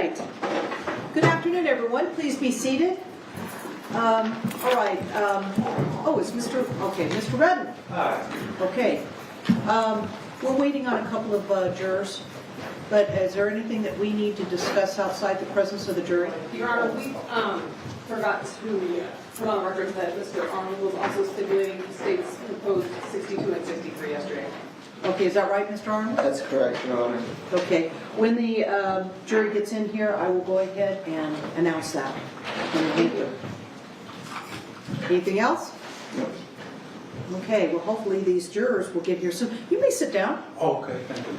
right. Good afternoon, everyone. Please be seated. All right. It's Mr. Redden. Hi. Okay. We're waiting on a couple of jurors, but is there anything that we need to discuss outside the presence of the jury? Your Honor, we forgot to put on record that Mr. Arnold was also stipulating the state's proposed 62 and 63 yesterday. Okay, is that right, Mr. Arnold? That's correct, Your Honor. Okay. When the jury gets in here, I will go ahead and announce that. Thank you. Anything else? No. Okay, well, hopefully these jurors will get here soon. You may sit down. Okay, thank you.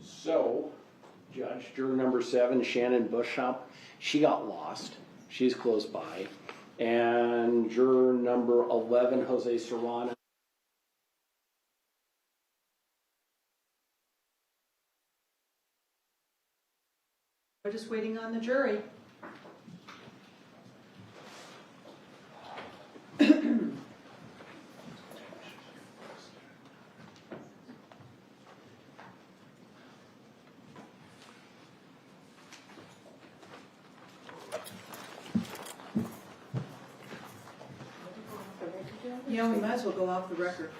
So, Judge, juror number 7, Shannon Bushop, she got lost. She's close by. And juror number 11, Jose Serrano. We're just waiting on the jury. Yeah, we might as well go off the record.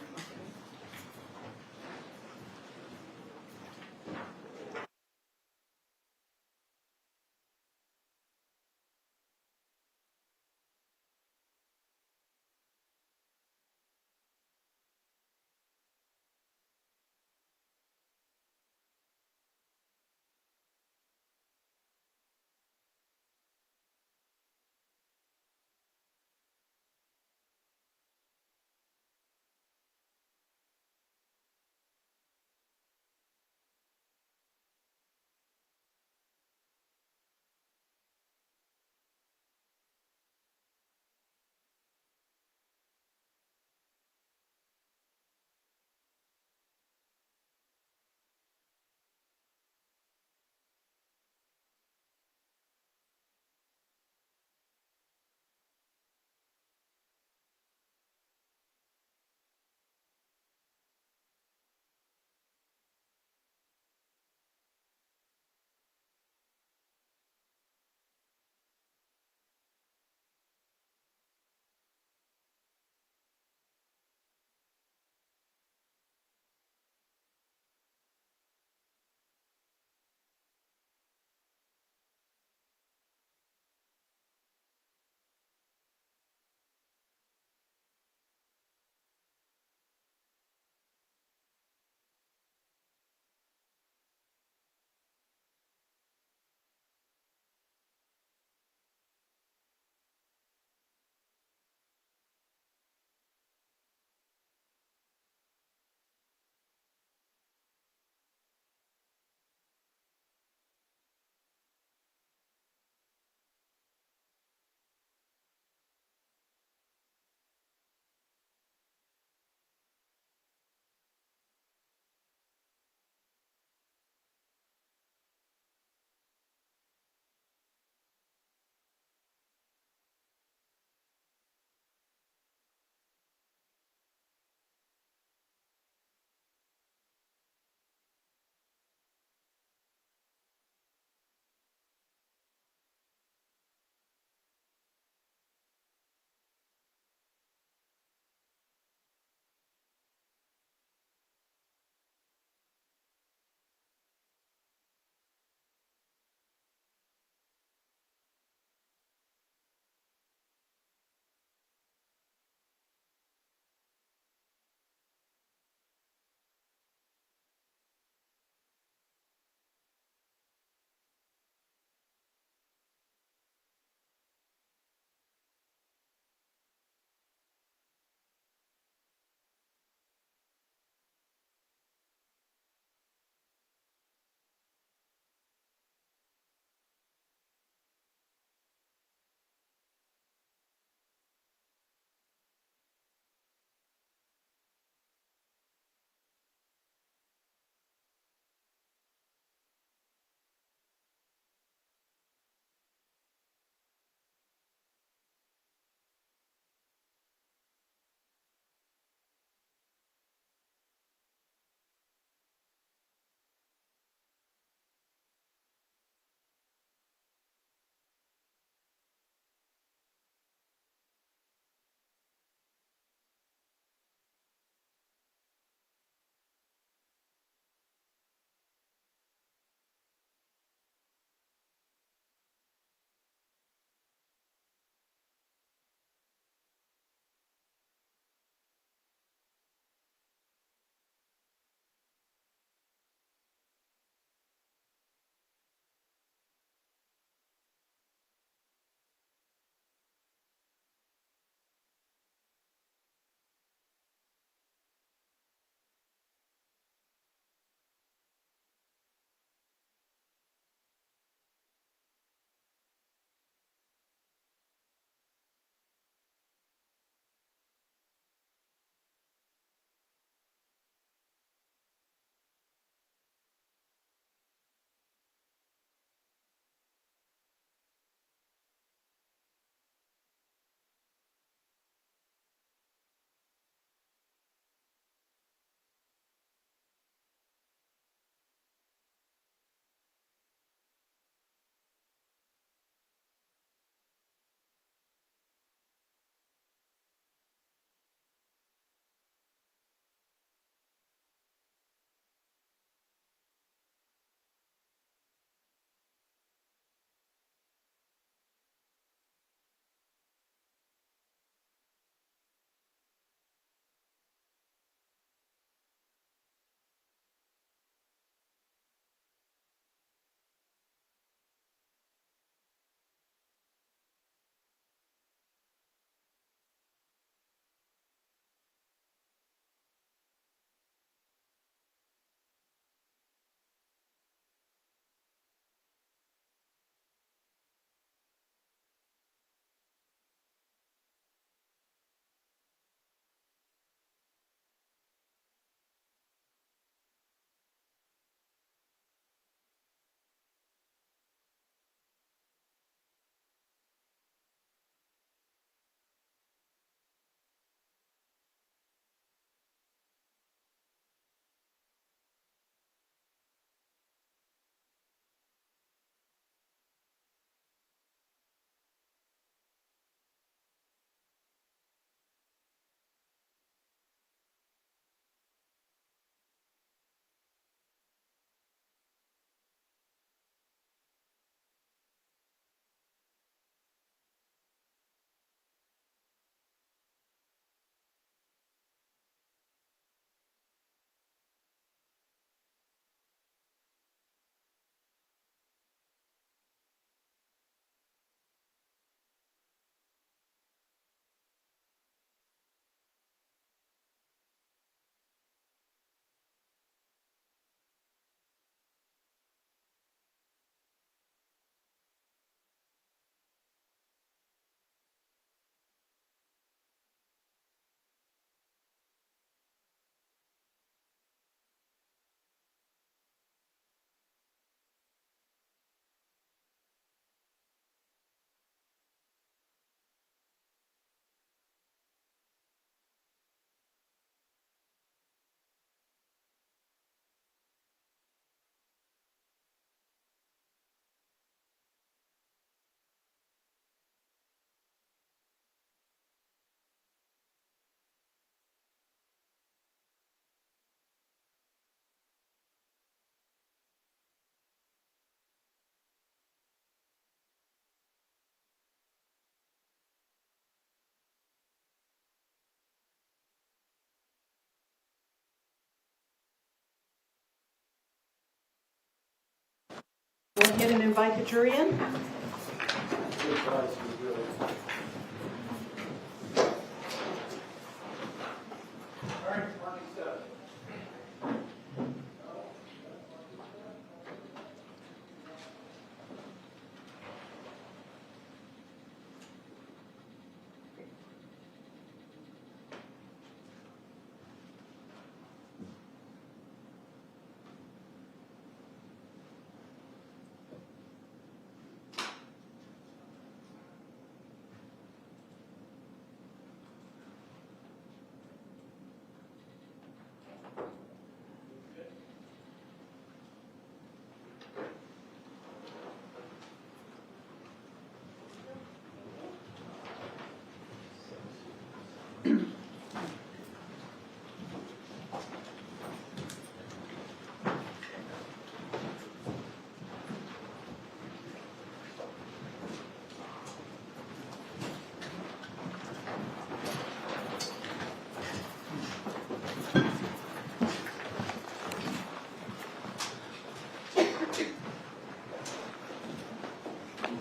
Go ahead and invite the jury in.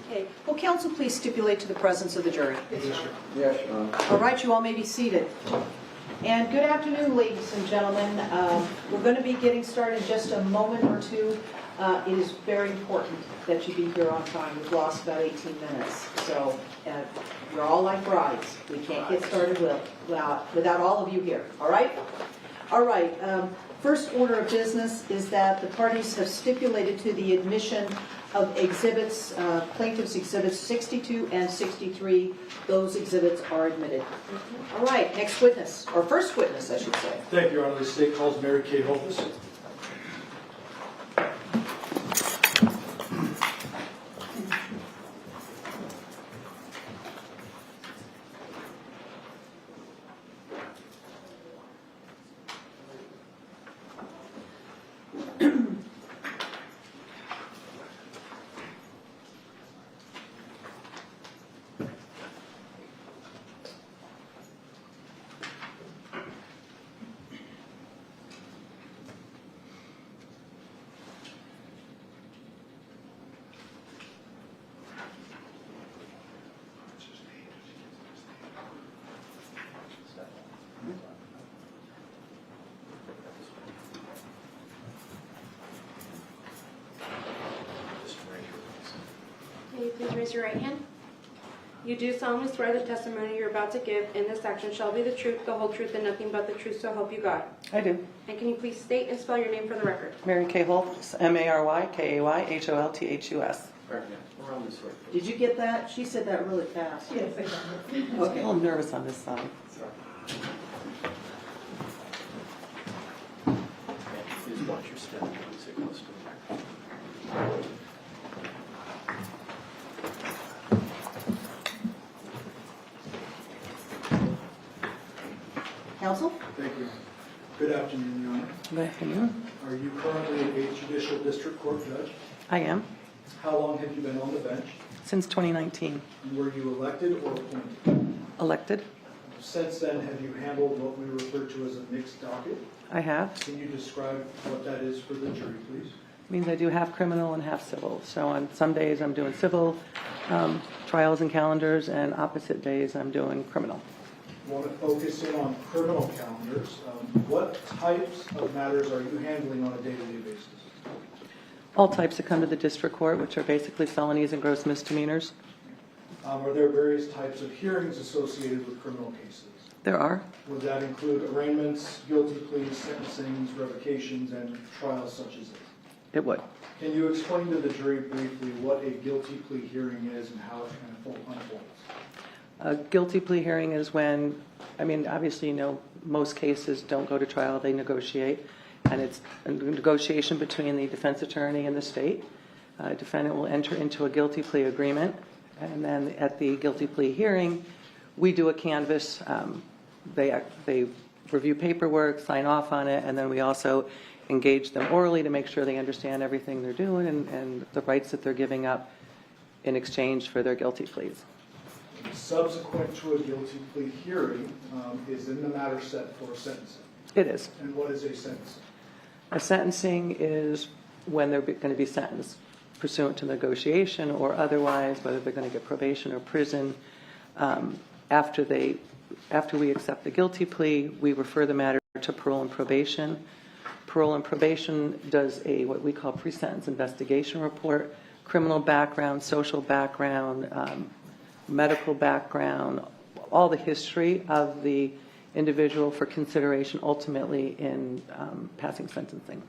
Okay. Will counsel please stipulate to the presence of the jury? Yes, Your Honor. All right, you all may be seated. And good afternoon, ladies and gentlemen. We're going to be getting started in just a moment or two. It is very important that you be here on time. We've lost about 18 minutes. So you're all like brides. We can't get started without all of you here. All right? All right. First order of business is that the parties have stipulated to the admission of exhibits, plaintiff's exhibits 62 and 63. Those exhibits are admitted. All right, next witness, or first witness, I should say. Thank you, Your Honor. The state calls Mary Kay Holthus. Will you please raise your right hand? You do solemnly swear the testimony you're about to give in this section shall be the truth, the whole truth, and nothing but the truth, so help you God. I do. And can you please state and spell your name for the record? Mary Kay Holthus, MaryKayHolthus. We're on this way. Did you get that? She said that really fast. Yes, I got it. I was a little nervous on this side. Please watch your step. Please sit close to the microphone. Counsel? Thank you. Good afternoon, Your Honor. Good afternoon. Are you currently a judicial district court judge? I am. How long have you been on the bench? Since 2019. And were you elected or appointed? Elected. Since then, have you handled what we refer to as a mixed docket? I have. Can you describe what that is for the jury, please? Means I do half criminal and half civil. So on some days I'm doing civil trials and calendars, and opposite days I'm doing criminal. I want to focus in on criminal calendars. What types of matters are you handling on a day-to-day basis? All types that come to the district court, which are basically felonies and gross misdemeanors. Are there various types of hearings associated with criminal cases? There are. Would that include arraignments, guilty pleas, sentencings, revocations, and trials such as this? It would. Can you explain to the jury briefly what a guilty plea hearing is and how it kind of unfolds? A guilty plea hearing is when, obviously, most cases don't go to trial, they negotiate. And it's a negotiation between the defense attorney and the state. Defendant will enter into a guilty plea agreement. And then at the guilty plea hearing, we do a canvass. They review paperwork, sign off on it, and then we also engage them orally to make sure they understand everything they're doing and the rights that they're giving up in exchange for their guilty pleas. Subsequent to a guilty plea hearing, is in the matter set for sentencing? It is. And what is a sentencing? A sentencing is when they're going to be sentenced. pursuant to negotiation or otherwise, whether they're going to get probation or prison. After we accept the guilty plea, we refer the matter to parole and probation. Parole and probation does what we call pre-sentence investigation report, criminal background, social background, medical background, all the history of the individual for consideration ultimately in passing sentencing.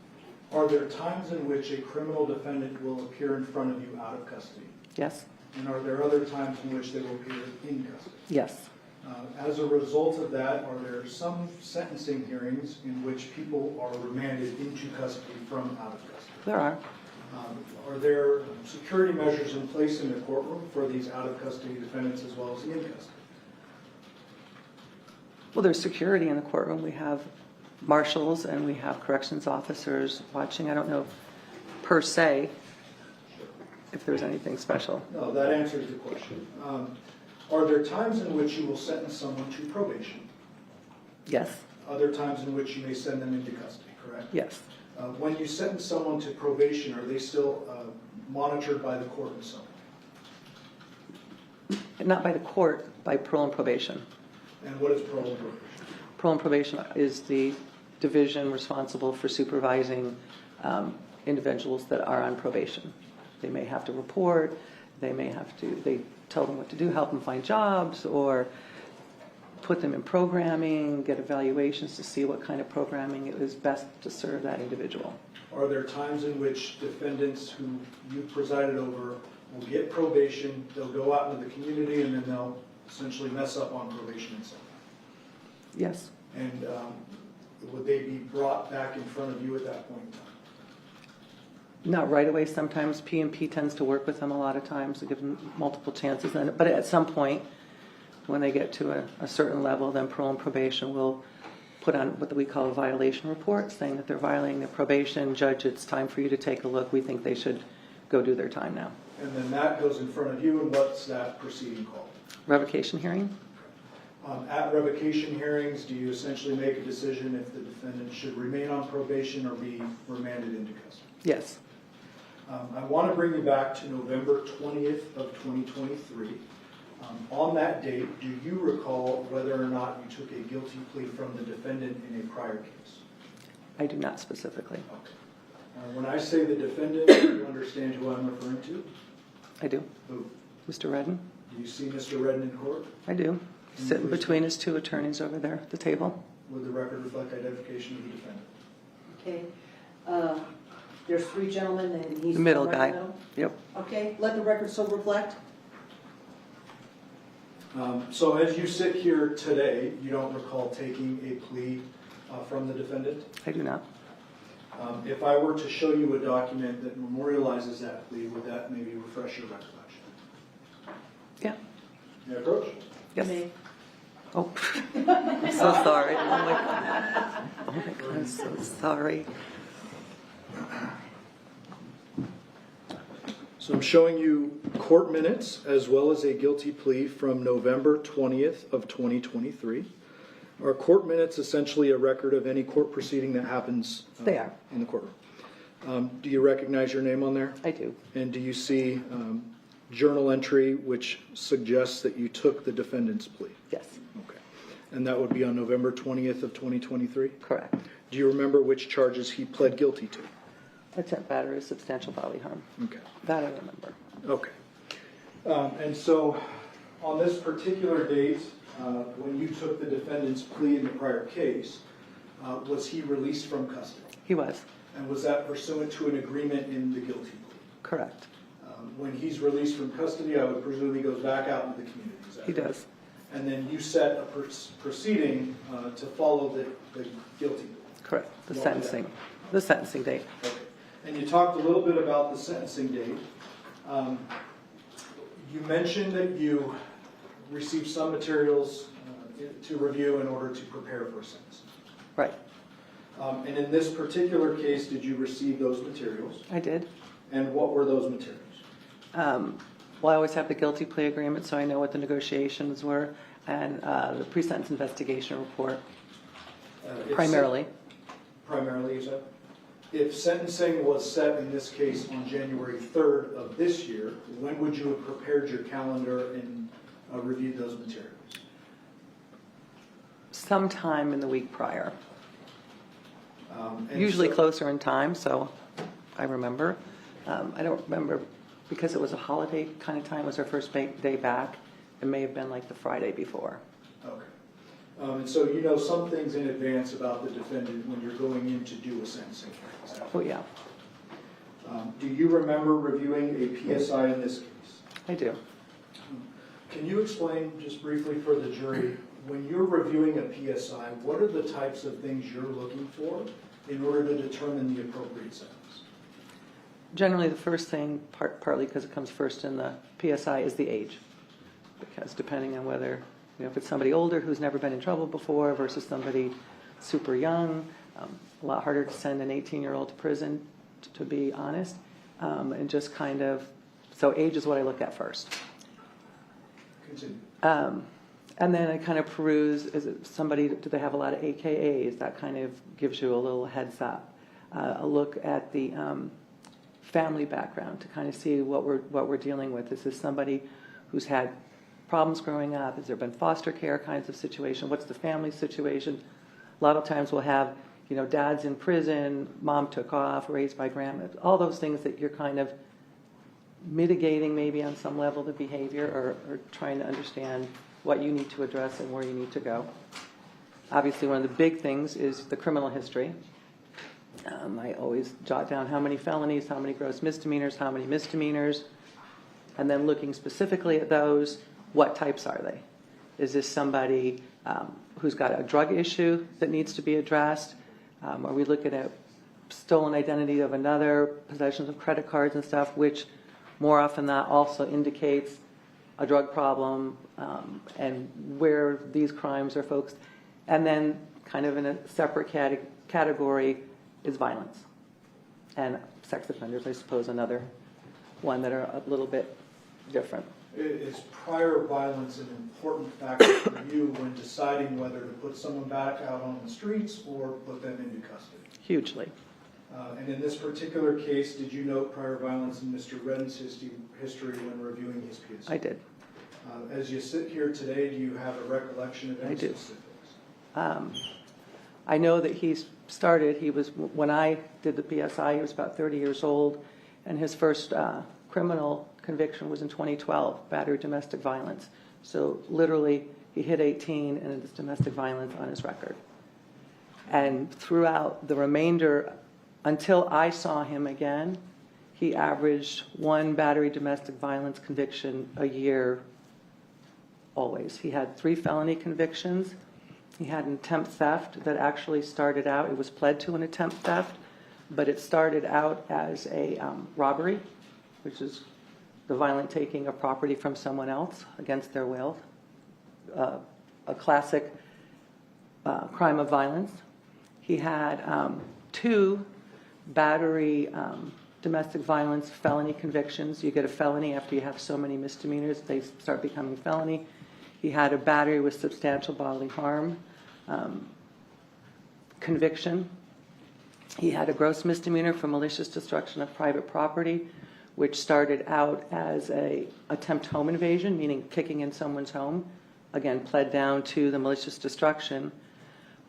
Are there times in which a criminal defendant will appear in front of you out of custody? Yes? And are there other times in which they will appear in custody? Yes. As a result of that, are there some sentencing hearings in which people are remanded into custody from out of custody? There are. Are there security measures in place in the courtroom for these out-of-custody defendants as well as in custody? Well, there's security in the courtroom. We have marshals and we have corrections officers watching. I don't know per se if there's anything special. No, that answers the question. Are there times in which you will sentence someone to probation? Yes. Other times in which you may send them into custody, correct? Yes. When you sentence someone to probation, are they still monitored by the court and so on? Not by the court, by parole and probation. And what is parole and probation? Parole and probation is the division responsible for supervising individuals that are on probation. They may have to report, they tell them what to do, help them find jobs, or put them in programming, get evaluations to see what kind of programming is best to serve that individual. Are there times in which defendants who you've presided over will get probation, they'll go out into the community, and then they'll essentially mess up on probation and so on? Yes. And would they be brought back in front of you at that point in time? Not right away. Sometimes P&P tends to work with them a lot of times to give them multiple chances. But at some point, when they get to a certain level, then parole and probation will put on what we call a violation report, saying that they're violating their probation. Judge, it's time for you to take a look. We think they should go do their time now. And then that goes in front of you, and what's that proceeding called? Revocation hearing? At revocation hearings, do you essentially make a decision if the defendant should remain on probation or be remanded into custody? Yes. I want to bring you back to November 20th of 2023. On that date, do you recall whether or not you took a guilty plea from the defendant in a prior case? I do not specifically. Okay. When I say the defendant, do you understand who I'm referring to? I do. Who? Mr. Redden? Do you see Mr. Redden in court? I do. Sitting between his two attorneys over there at the table. Would the record reflect identification of the defendant? Okay. There's three gentlemen and he's The middle right in guy. the middle? Yep. Okay, let the record so reflect. So as you sit here today, you don't recall taking a plea from the defendant? I do not. If I were to show you a document that memorializes that plea, would that maybe refresh your recollection? Yeah. May I approach? Yes. Me. Oh, I'm so sorry. Oh my God. Oh my God, I'm so sorry. So I'm showing you court minutes as well as a guilty plea from November 20th of 2023. Are court minutes essentially a record of any court proceeding that happens They are. in the courtroom? Do you recognize your name on there? I do. And do you see journal entry which suggests that you took the defendant's plea? Yes. Okay. And that would be on November 20th of 2023? Correct. Do you remember which charges he pled guilty to? Attempt battery, substantial bodily harm. Okay. That I remember. Okay. And so on this particular date, when you took the defendant's plea in the prior case, was he released from custody? He was. And was that pursuant to an agreement in the guilty plea? Correct. When he's released from custody, I would presume he goes back out into the community. Is that He right? does. And then you set a proceeding to follow the guilty plea. Correct. The What was sentencing. that? The sentencing date. Okay. And you talked a little bit about the sentencing date. You mentioned that you received some materials to review in order to prepare for a sentence. Right. And in this particular case, did you receive those materials? I did. And what were those materials? Well, I always have the guilty plea agreement, so I know what the negotiations were, and the pre-sentence investigation report, It's- primarily. Primarily, you said? If sentencing was set in this case on January 3rd of this year, when would you have prepared your calendar and reviewed those materials? Sometime in the week prior. And Usually so- closer in time, so I remember. I don't remember, because it was a holiday kind of time, it was our first day back. It may have been like the Friday before. Okay. And so you know some things in advance about the defendant when you're going in to do a sentencing hearing. Is that Oh, correct? yeah, Do you remember reviewing a PSI in this case? I do. Can you explain just briefly for the jury, when you're reviewing a PSI, what are the types of things you're looking for in order to determine the appropriate sentence? Generally, the first thing, partly because it comes first in the PSI, is the age. Because depending on whether, if it's somebody older who's never been in trouble before versus somebody super young, a lot harder to send an 18-year-old to prison, to be honest. And just kind of, so age is what I look at first. Continue. And then I kind of peruse, is it somebody, do they have a lot of AKAs? That kind of gives you a little heads up. A look at the family background to kind of see what we're dealing with. Is this somebody who's had problems growing up? Has there been foster care kinds of situation? What's the family situation? A lot of times we'll have, dad's in prison, mom took off, raised by grandma. All those things that you're kind of mitigating maybe on some level the behavior or trying to understand what you need to address and where you need to go. Obviously, one of the big things is the criminal history. I always jot down how many felonies, how many gross misdemeanors, how many misdemeanors, and then looking specifically at those, what types are they? Is this somebody who's got a drug issue that needs to be addressed? Are we looking at stolen identity of another, possessions of credit cards and stuff, which more often than not also indicates a drug problem and where these crimes are focused. And then kind of in a separate category is violence. And sex offenders, I suppose, another one that are a little bit different. Is prior violence an important factor for you when deciding whether to put someone back out on the streets or put them into custody? Hugely. And in this particular case, did you note prior violence in Mr. Redden's history when reviewing his PSI? I did. As you sit here today, do you have a recollection of any I do. specifics? I know that when I did the PSI, he was about 30 years old, and his first criminal conviction was in 2012, battery domestic violence. So literally, he hit 18 and it's domestic violence on his record. And throughout the remainder, until I saw him again, he averaged one battery domestic violence conviction a year, always. He had 3 felony convictions. He had an attempt theft that actually started out, it was pled to an attempt theft, but it started out as a robbery, which is the violent taking of property from someone else against their will, a classic crime of violence. He had 2 battery domestic violence felony convictions. You get a felony after you have so many misdemeanors, they start becoming felony. He had a battery with substantial bodily harm conviction. He had a gross misdemeanor for malicious destruction of private property, which started out as a attempt home invasion, meaning kicking in someone's home. Again, pled down to the malicious destruction.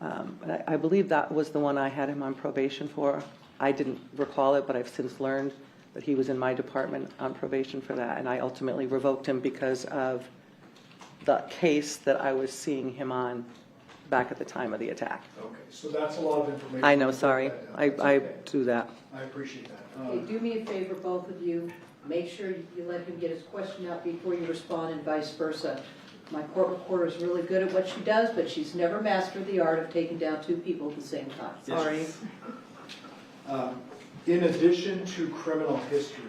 I believe that was the one I had him on probation for. I didn't recall it, but I've since learned that he was in my department on probation for that, and I ultimately revoked him because of the case that I was seeing him on back at the time of the attack. Okay, so that's a lot of information. I know, sorry. I Okay. do that. I appreciate that. Okay, do me a favor, both of you. Make sure you let him get his question out before you respond and vice versa. My court reporter is really good at what she does, but she's never mastered the art of taking down 2 people at the same time. Sorry. In addition to criminal history,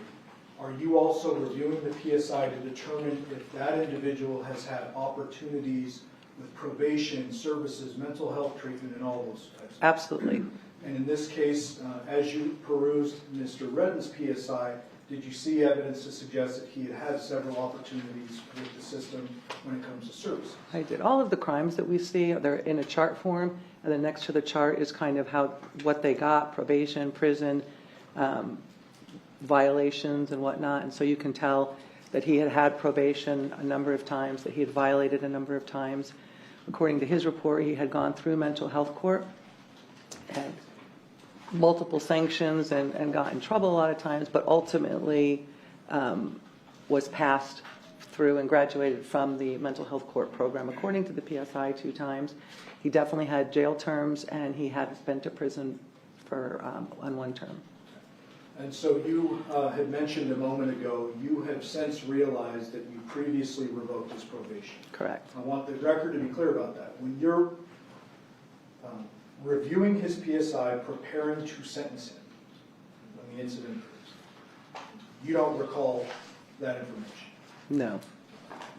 are you also reviewing the PSI to determine if that individual has had opportunities with probation, services, mental health treatment, and all those types of things? Absolutely. And in this case, as you perused Mr. Redden's PSI, Did you see evidence to suggest that he had had several opportunities with the system when it comes to service? I did. All of the crimes that we see, they're in a chart form, and then next to the chart is kind of what they got, probation, prison, violations and whatnot. And so you can tell that he had had probation a number of times, that he had violated a number of times. According to his report, he had gone through mental health court, had multiple sanctions and got in trouble a lot of times, but ultimately was passed through and graduated from the mental health court program. According to the PSI 2 times, he definitely had jail terms, and he had been to prison for on 1 term. And so you had mentioned a moment ago, you have since realized that you previously revoked his probation. Correct. I want the record to be clear about that. When you're reviewing his PSI, preparing to sentence him, when the incident occurs, you don't recall that information.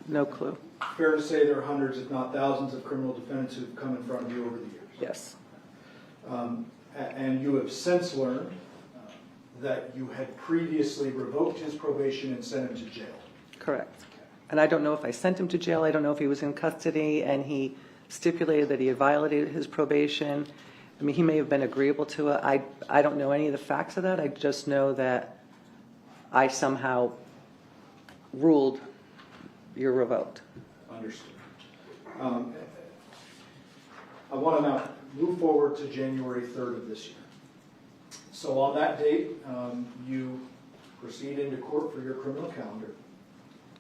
No clue. Fair to say there are hundreds, if not thousands, of criminal defendants who've come in front of you over the years. Yes. And you have since learned that you had previously revoked his probation and sent him to jail. Correct. And I don't know if I sent him to jail. I don't know if he was in custody and he stipulated that he had violated his probation. I mean, he may have been agreeable to it. I don't know any of the facts of that. I just know that I somehow ruled you're revoked. Understood. I want to now move forward to January 3rd of this year. So on that date, you proceed into court for your criminal calendar.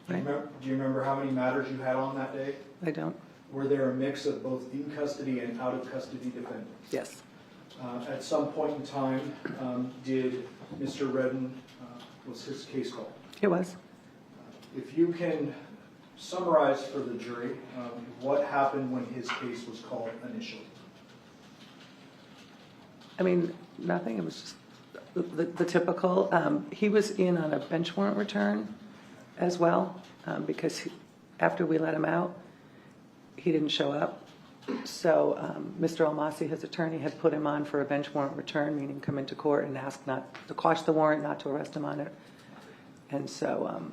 Right. Do you remember how many matters you had on that day? I don't. Were there a mix of both in custody and out of custody defendants? Yes. At some point in time, did Mr. Redden, was his case called? It was. If you can summarize for the jury what happened when his case was called initially. I mean, nothing. It was just the typical. He was in on a bench warrant return as well because after we let him out, he didn't show up. So Mr. Almasi, his attorney, had put him on for a bench warrant return, meaning come into court and ask not to quash the warrant, not to arrest him on it. And so...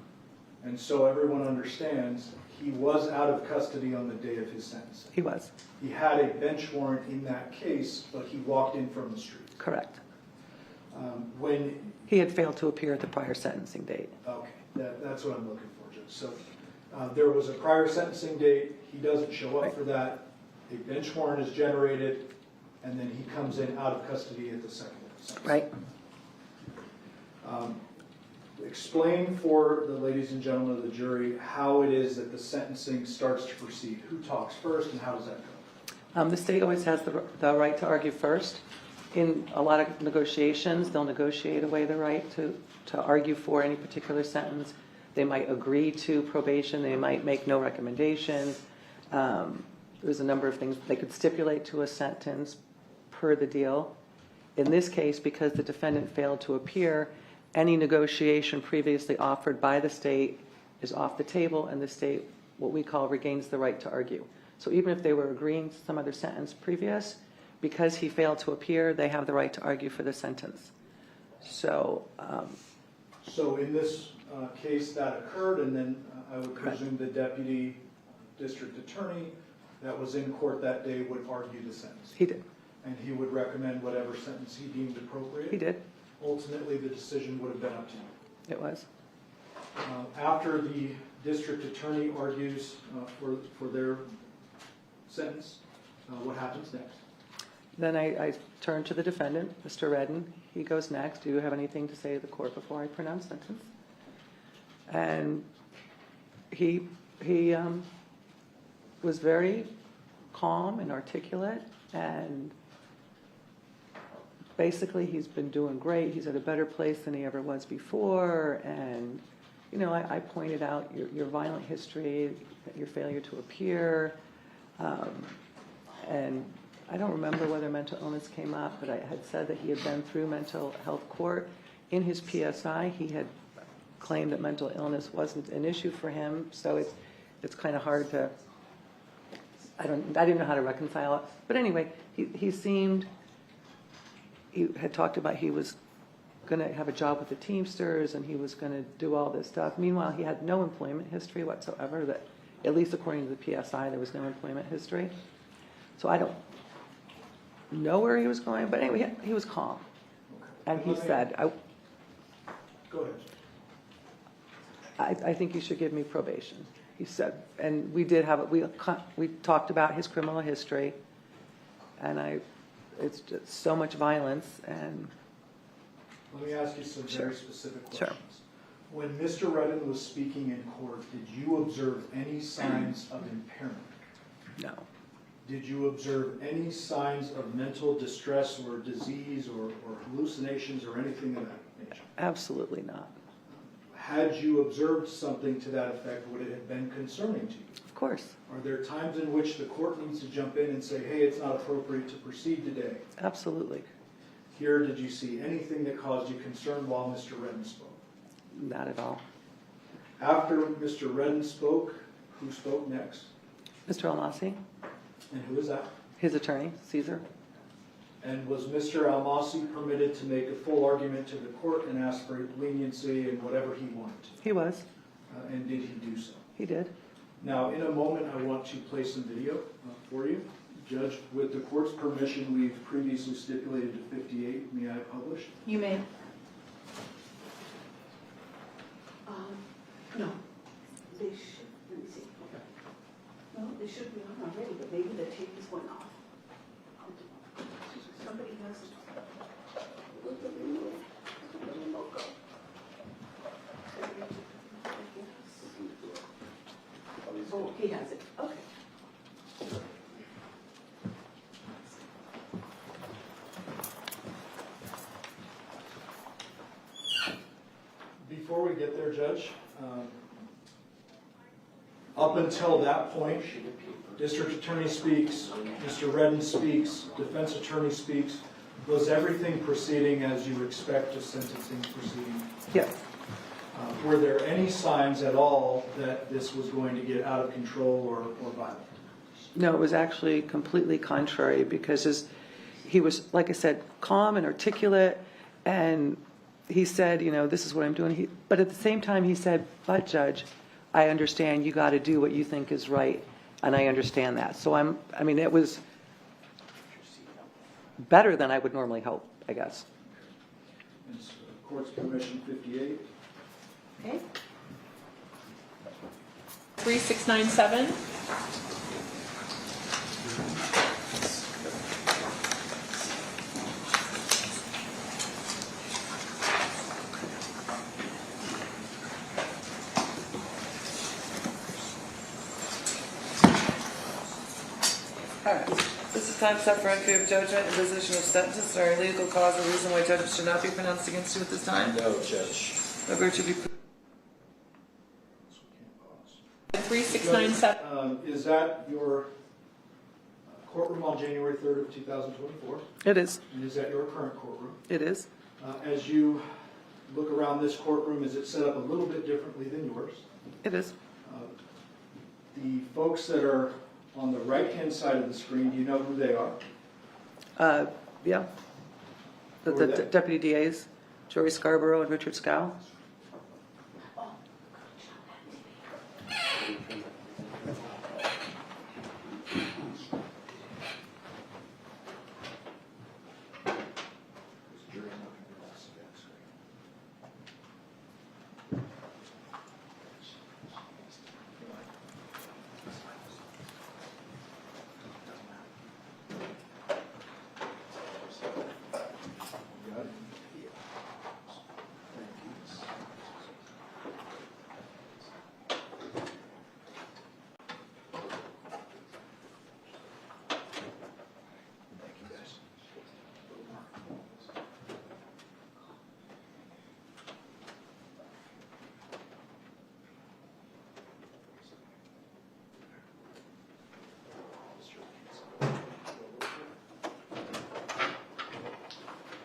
And so everyone understands he was out of custody on the day of his sentencing. he was. He had a bench warrant in that case, but he walked in from the street. Correct. When He had failed to appear at the prior sentencing date. okay, that's what I'm looking for, Judge. So there was a prior sentencing date. He doesn't show up for that. A bench warrant is generated, and then he comes in out of custody at the second sentence. Right. Explain for the ladies and gentlemen of the jury how it is that the sentencing starts to proceed. Who talks first, and how does that go? The state always has the right to argue first. In a lot of negotiations, they'll negotiate away the right to argue for any particular sentence. They might agree to probation. They might make no recommendation. There's a number of things. They could stipulate to a sentence per the deal. In this case, because the defendant failed to appear, any negotiation previously offered by the state is off the table, and the state, what we call, regains the right to argue. So even if they were agreeing to some other sentence previous, because he failed to appear, they have the right to argue for the sentence. So in this case, that occurred, and then I would presume the deputy district attorney that was in court that day would argue the sentence. he did. And he would recommend whatever sentence he deemed appropriate. He did. Ultimately, the decision would have been up to you. It was. After the district attorney argues for their sentence, what happens next? Then I turn to the defendant, Mr. Redden. He goes next. Do you have anything to say to the court before I pronounce sentence? And he was very calm and articulate, and basically he's been doing great. He's at a better place than he ever was before. And, you know, I pointed out your violent history, your failure to appear, and I don't remember whether mental illness came up, but I had said that he had been through mental health court. In his PSI, he had claimed that mental illness wasn't an issue for him, so it's kind of hard to, I didn't know how to reconcile it. But anyway, he had talked about he was going to have a job with the Teamsters and he was going to do all this stuff. Meanwhile, he had no employment history whatsoever, that, at least according to the PSI, there was no employment history. So I don't know where he was going, but anyway, he was calm. And he said, Go ahead. I think you should give me probation. He said, and we did have, we talked about his criminal history, and it's just so much violence, and Let me ask you some Sure. very specific Sure. questions. When Mr. Redden was speaking in court, did you observe any signs of impairment? no, Did you observe any signs of mental distress or disease or hallucinations or anything of that nature? absolutely not. Had you observed something to that effect, would it have been concerning to you? Of course, Are there times in which the court needs to jump in and say, hey, it's not appropriate to proceed today? absolutely Here, did you see anything that caused you concern while Mr. Redden spoke? not at all. After Mr. Redden spoke, who spoke next? Mr. Almasi, And who is that? his attorney, Caesar, And was Mr. Almasi permitted to make a full argument to the court and ask for leniency and whatever he wanted to? he was, And did he do so? he did. Now, in a moment, I want to play some video for you. Judge, with the court's permission, we've previously stipulated to 58. May I publish? You may. No, they should, let me see. No, they should be on already, but maybe the tape is going off. Somebody has it. Where's the remote? Where's the remote go? Oh, he has it, okay. Before we get there, Judge, up until that point, District Attorney speaks, Mr. Redden speaks, Defense Attorney speaks. Was everything proceeding as you expect a sentencing proceeding? Yes, Were there any signs at all that this was going to get out of control or violent? no, it was actually completely contrary, because he was, like I said, calm and articulate, and he said, this is what I'm doing. But at the same time, he said, but Judge, I understand you got to do what you think is right, and I understand that. So it was better than I would normally hope, I guess. And so, court's permission, 58. Okay. 3697. Alright, this is time set for entry of judgment and position of sentence. Is there any legal cause or reason why judgment should not be pronounced against you at this time? No, Judge. By virtue of 3697. Is that your courtroom on January 3rd of 2024? It is. And is that your current courtroom? It is. As you look around this courtroom, is it set up a little bit differently than yours? It is. The folks that are on the right-hand side of the screen, do you know who they are? Yeah. The Who are they? deputy DAs, Jory Scarborough and Richard Scow.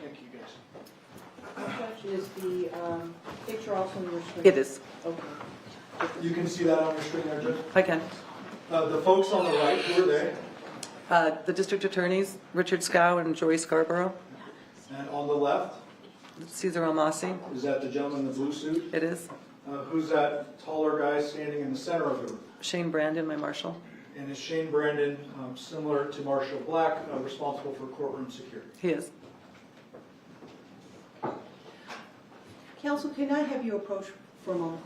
Thank you, guys. Judge, is the picture also on your screen? It is. Okay. You can see that on your screen there, Judge? I can. The folks on the right, who are they? The district attorneys, Richard Scow and Jory Scarborough. And on the left? Cesar Almasi, Is that the gentleman in the blue suit? it is. Who's that taller guy standing in the center of the room? Shane Brandon, my marshal. And is Shane Brandon, similar to Marshall Black, responsible for courtroom security? He is. Counsel, can I have you approach for a moment?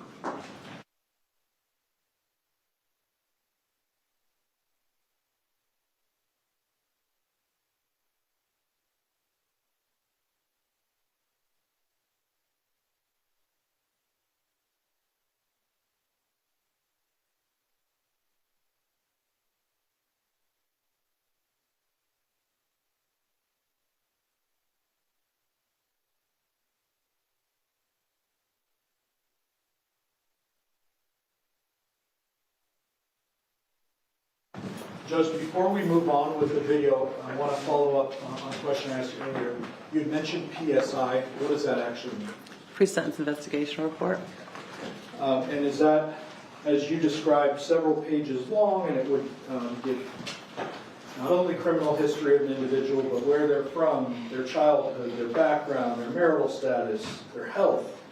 Judge, before we move on with the video, I want to follow up on a question I asked you earlier. You had mentioned PSI. What does that actually mean? Pre-sentence investigation report. And is that, as you described, several pages long, and it would give not only criminal history of an individual, but where they're from, their childhood, their background, their marital status, their health,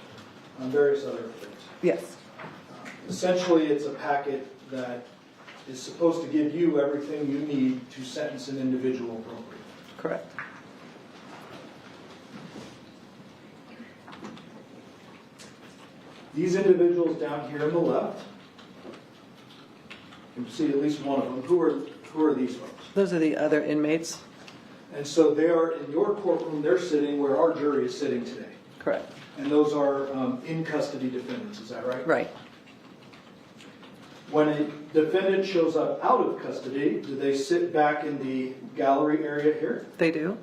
and various other things. Yes. Essentially, it's a packet that is supposed to give you everything you need to sentence an individual appropriately. Correct. These individuals down here on the left, you can see at least one of them. Who are these folks? Those are the other inmates. And so they are in your courtroom, they're sitting where our jury is sitting today. Correct. And those are in custody defendants, is that right? Right. When a defendant shows up out of custody, do they sit back in the gallery area here? They do.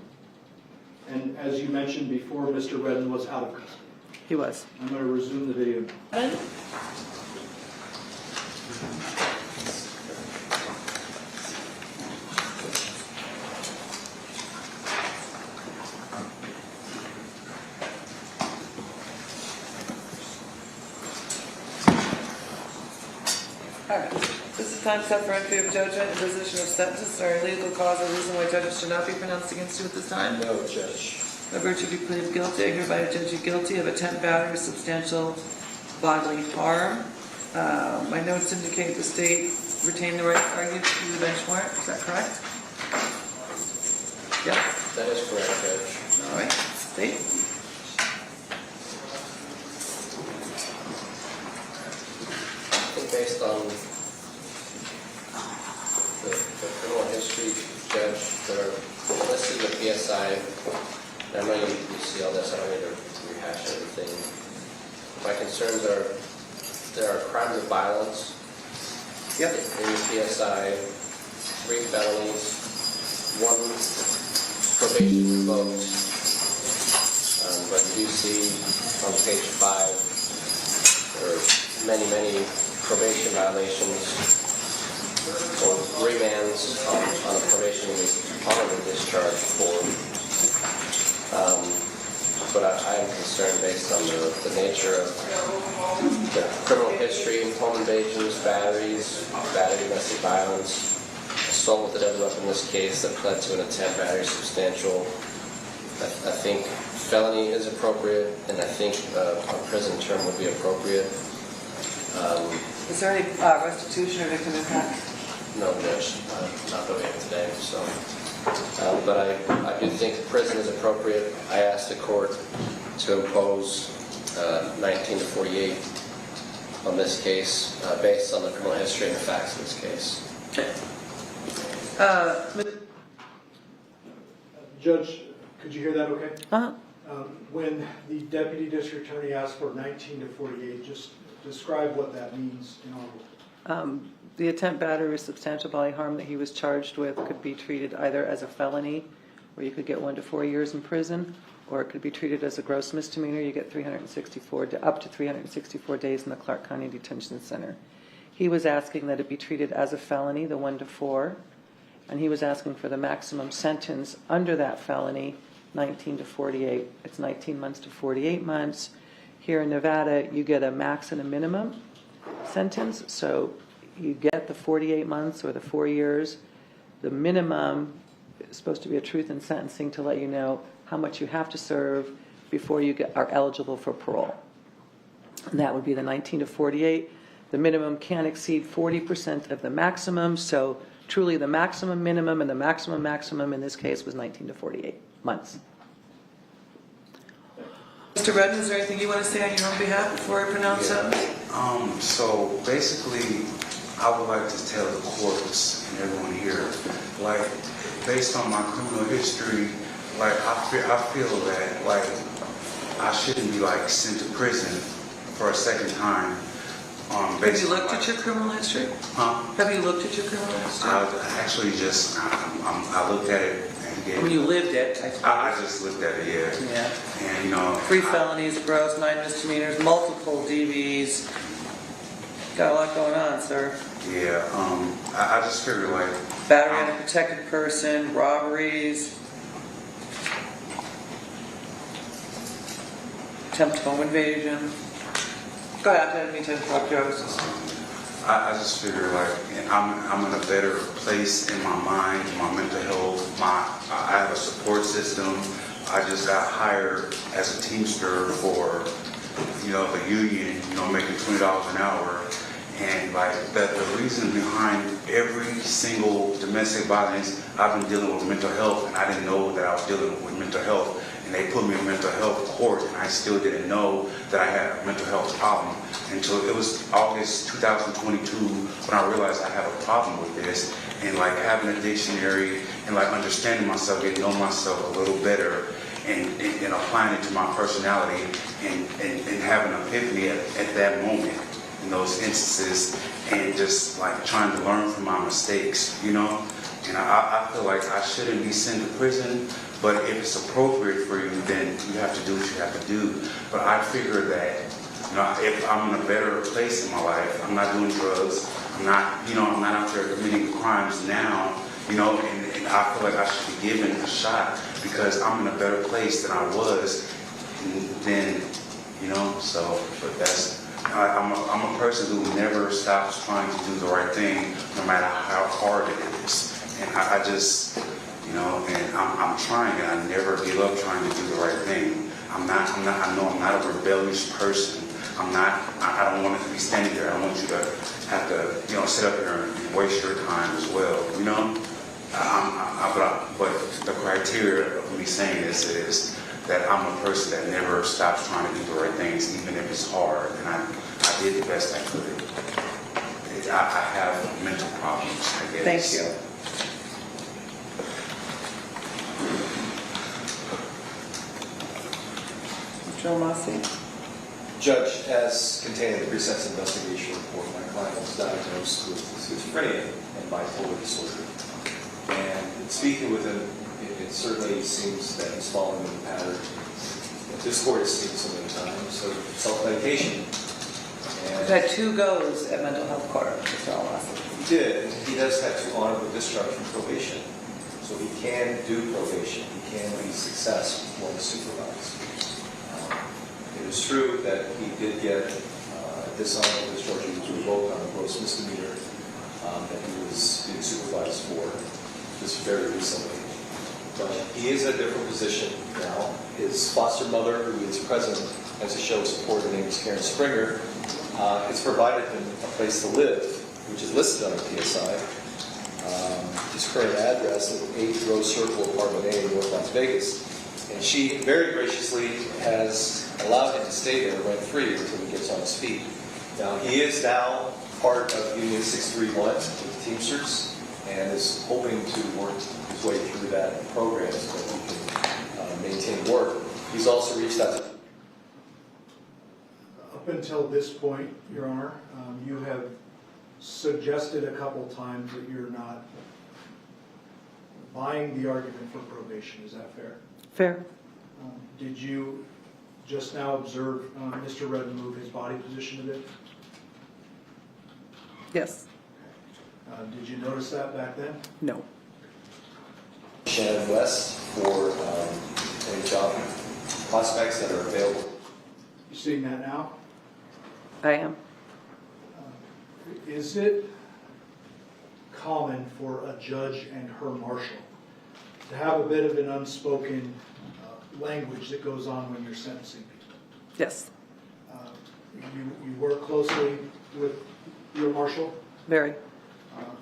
And as you mentioned before, Mr. Redden was out of custody. He was. I'm going to resume the video. Alright, this is time set for entry of judgment, imposition of sentence, or legal cause or reason why judgment should not be pronounced against you at this time. No, Judge. By virtue of you plead guilty, I hereby judge you guilty of attempt, battery, or substantial bodily harm. My notes indicate the state retained the right to argue to the bench warrant. Is that correct? Yep. That is correct, Judge. All right. State. I think based on the criminal history, Judge, that are listed in the PSI, I know you see all this, I don't need to rehash everything. My concerns are there are crimes of violence Yep. in the PSI, 3 felonies, 1 probation revoked. But you see on page 5, there are many probation violations or remands on a probation honorable discharge form. But I am concerned based on the nature of the criminal history, home invasions, batteries, battery, domestic violence, assault with a deadly weapon in this case that led to an attempt, battery, substantial. I think felony is appropriate, and I think a prison term would be appropriate. Is there any restitution or victim impact? No, Judge, not that we have today. So, but I do think prison is appropriate. I asked the court to impose 19 to 48 on this case based on the criminal history and the facts of this case. Judge, could you hear that okay? Uh-huh. When the deputy district attorney asked for 19 to 48, just describe what that means in our world. The attempt, battery, or substantial bodily harm that he was charged with could be treated either as a felony, where you could get 1 to 4 years in prison, or it could be treated as a gross misdemeanor. You get up to 364 days in the Clark County Detention Center. He was asking that it be treated as a felony, the 1 to 4, and he was asking for the maximum sentence under that felony, 19 to 48. It's 19 months to 48 months. Here in Nevada, you get a max and a minimum sentence, so you get the 48 months or the 4 years. The minimum is supposed to be a truth in sentencing to let you know how much you have to serve before you are eligible for parole. And that would be the 19 to 48. The minimum can't exceed 40% of the maximum, so truly the maximum minimum and the maximum in this case was 19 to 48 months. Mr. Redden, is there anything you want to say on your own behalf before I pronounce sentence? So basically, I would like to tell the courts and everyone here, like, based on my criminal history, like, I feel that, like, I shouldn't be, like, sent to prison for a second time. Have you looked at your criminal history? Huh? Have you looked at your criminal history? I actually just, I looked at it and gave When you lived it, I suppose. I just looked at it, yeah. Yeah. And, you know. 3 felonies, gross, 9 misdemeanors, multiple DVs. Got a lot going on, sir. Yeah, I just figured, like. Battery on a protected person, robberies, attempt home invasion. Go ahead, I didn't mean to interrupt you. I just figure like I'm in a better place in my mind, my mental health. I have a support system. I just got hired as a teamster for, you know, the union, you know, making $20 an hour. And like that, the reason behind every single domestic violence, I've been dealing with mental health, and I didn't know that I was dealing with mental health. And they put me in mental health court, and I still didn't know that I had a mental health problem until it was August 2022 when I realized I have a problem with this. And like having a dictionary and like understanding myself, getting to know myself a little better, and applying it to my personality, and having an epiphany at that moment in those instances, and just like trying to learn from my mistakes, you know. And I feel like I shouldn't be sent to prison. But if it's appropriate for you, then you have to do what you have to do. But I figure that, you know, if I'm in a better place in my life, I'm not doing drugs, I'm not out there committing crimes now, you know, and I feel like I should be given a shot because I'm in a better place than I was then, you know. So, but that's, I'm a person who never stops trying to do the right thing, no matter how hard it is. And I just, you know, and I'm trying, and I never give up trying to do the right thing. I know I'm not a rebellious person. I don't want to be standing there. I don't want you to have to, you know, sit up here and waste your time as well, you know? But the criteria of me saying this is that I'm a person that never stops trying to do the right things, even if it's hard, and I did the best I could. I have mental problems, I guess. Thank you. Joe Massey. Judge, as contained in the pre-sentence investigation report, my client was diagnosed with schizophrenia and bipolar disorder. And speaking with him, it certainly seems that he's following the pattern that this court has seen so many times of self-medication. We've had 2 goes at mental health court, Mr. Massey. He did. He does have to honor the discharge from probation. So he can do probation. He can be successful when supervised. It is true that he did get dishonorable discharge. He was revoked on a gross misdemeanor that he was being supervised for just very recently. But he is in a different position now. His foster mother, who is present as a show of support, her name is Karen Springer, has provided him a place to live, which is listed on the PSI. His current address is 8 Rose Circle, Apartment A in North Las Vegas. And she very graciously has allowed him to stay there rent-free until he gets on his feet. Now, he is now part of Union 631 with Teamsters and is hoping to work his way through that program so that he can maintain work. He's also reached out to... Up until this point, Your Honor, you have suggested a couple times that you're not buying the argument for probation. Is that fair? Fair. Did you just now observe Mr. Redden move his body position a bit? Yes. Did you notice that back then? No. Shannon West for any job prospects that are available. You seeing that now? I am. Is it common for a judge and her marshal to have a bit of an unspoken language that goes on when you're sentencing people. Yes, You work closely with your marshal, very.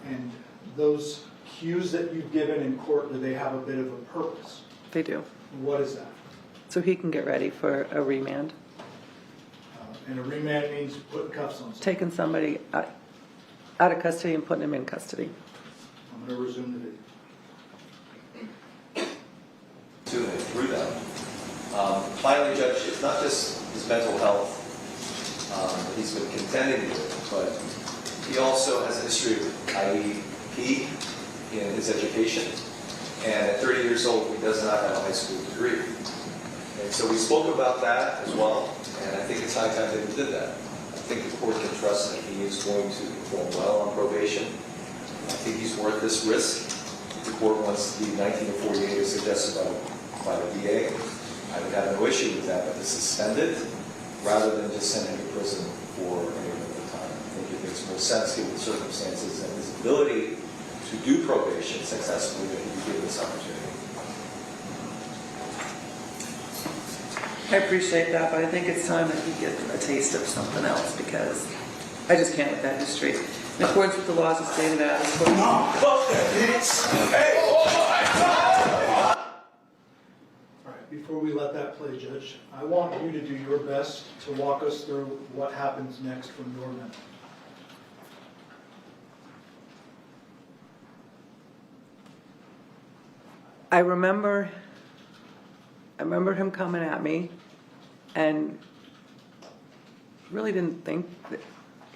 and those cues that you've given in court, do they have a bit of a purpose? They do. What is that? So he can get ready for a remand. And a remand means putting cuffs on someone. Taking somebody out of custody and putting him in custody. I'm going to resume the video. Through them. Finally, Judge, it's not just his mental health that he's been contending with, but he also has a history of IEP in his education. And at 30 years old, he does not have a high school degree. And so we spoke about that as well, and I think it's high time that we did that. I think the court can trust that he is going to perform well on probation. I think he's worth this risk. If the court wants the 19 to 48 as suggested by the VA, I would have no issue with that, but to suspend it rather than just send him to prison for any length of time. I think it makes more sense given the circumstances and his ability to do probation successfully that he be given this opportunity. I appreciate that, but I think it's time that he gets a taste of something else because I just can't with that history. In accordance with the laws of the state of Nevada. All right, before we let that play, Judge, I want you to do your best to walk us through what happens next from your memory. I remember him coming at me and really didn't think that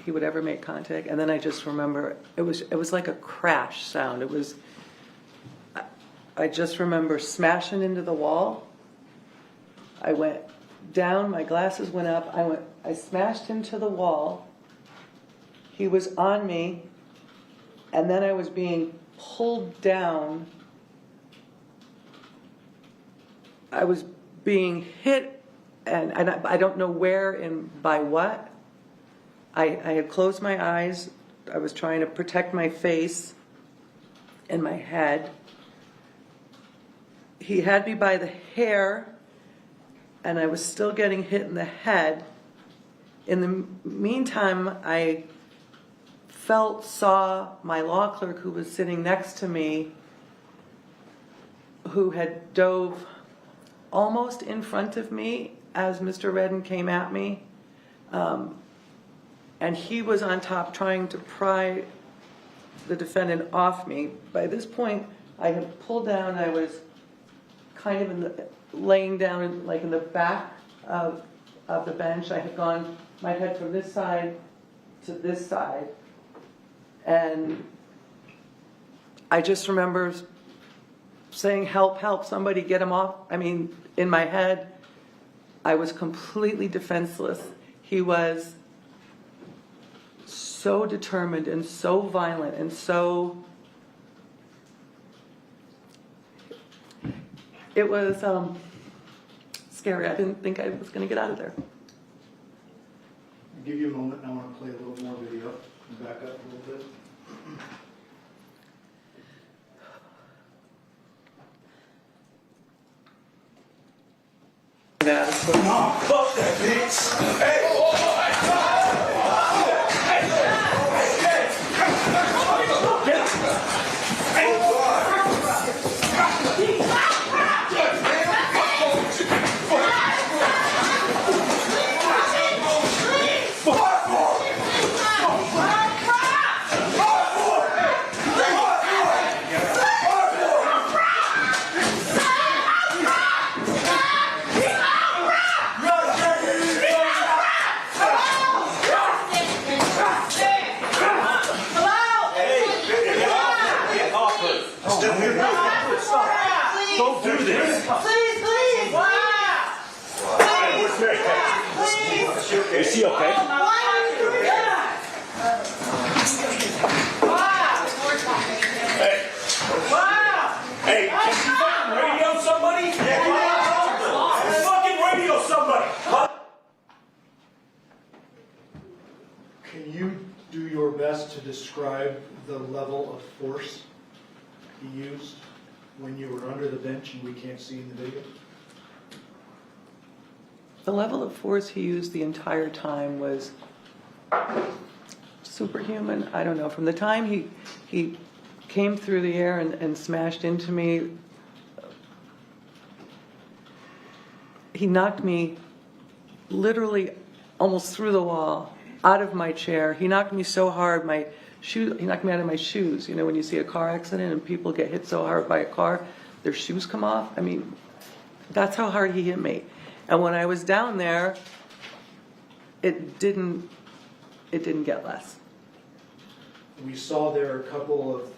he would ever make contact. And then I just remember it was like a crash sound. I just remember smashing into the wall. I went down, my glasses went up, I smashed into the wall. He was on me, and then I was being pulled down. I was being hit, and I don't know where and by what. I had closed my eyes. I was trying to protect my face and my head. He had me by the hair, and I was still getting hit in the head. In the meantime, I saw my law clerk who was sitting next to me, who had dove almost in front of me as Mr. Redden came at me. And he was on top trying to pry the defendant off me. By this point, I had pulled down. I was kind of laying down in the back of the bench. I had gone my head from this side to this side. And I just remember saying, help, help, somebody get him off. I mean, in my head, I was completely defenseless. He was so determined and so violent and so... It was scary. I didn't think I was going to get out of there. I'll give you a moment, and I want to play a little more video and back up a little bit. No, fuck that bitch! Hey! Don't do this! Please, please! Wow! Where's Mary Kat? Please! Is she okay? Why are you doing that? Wow! Hey! Wow! Hey, can you fucking radio somebody? Yeah, fucking radio somebody! Can you do your best to describe the level of force he used when you were under the bench and we can't see in the video? The level of force he used the entire time was superhuman. I don't know. From the time he came through the air and smashed into me, he knocked me literally almost through the wall, out of my chair. He knocked me so hard, he knocked me out of my shoes. You know, when you see a car accident and people get hit so hard by a car, their shoes come off. I mean, that's how hard he hit me. And when I was down there, it didn't get less. We saw there a couple of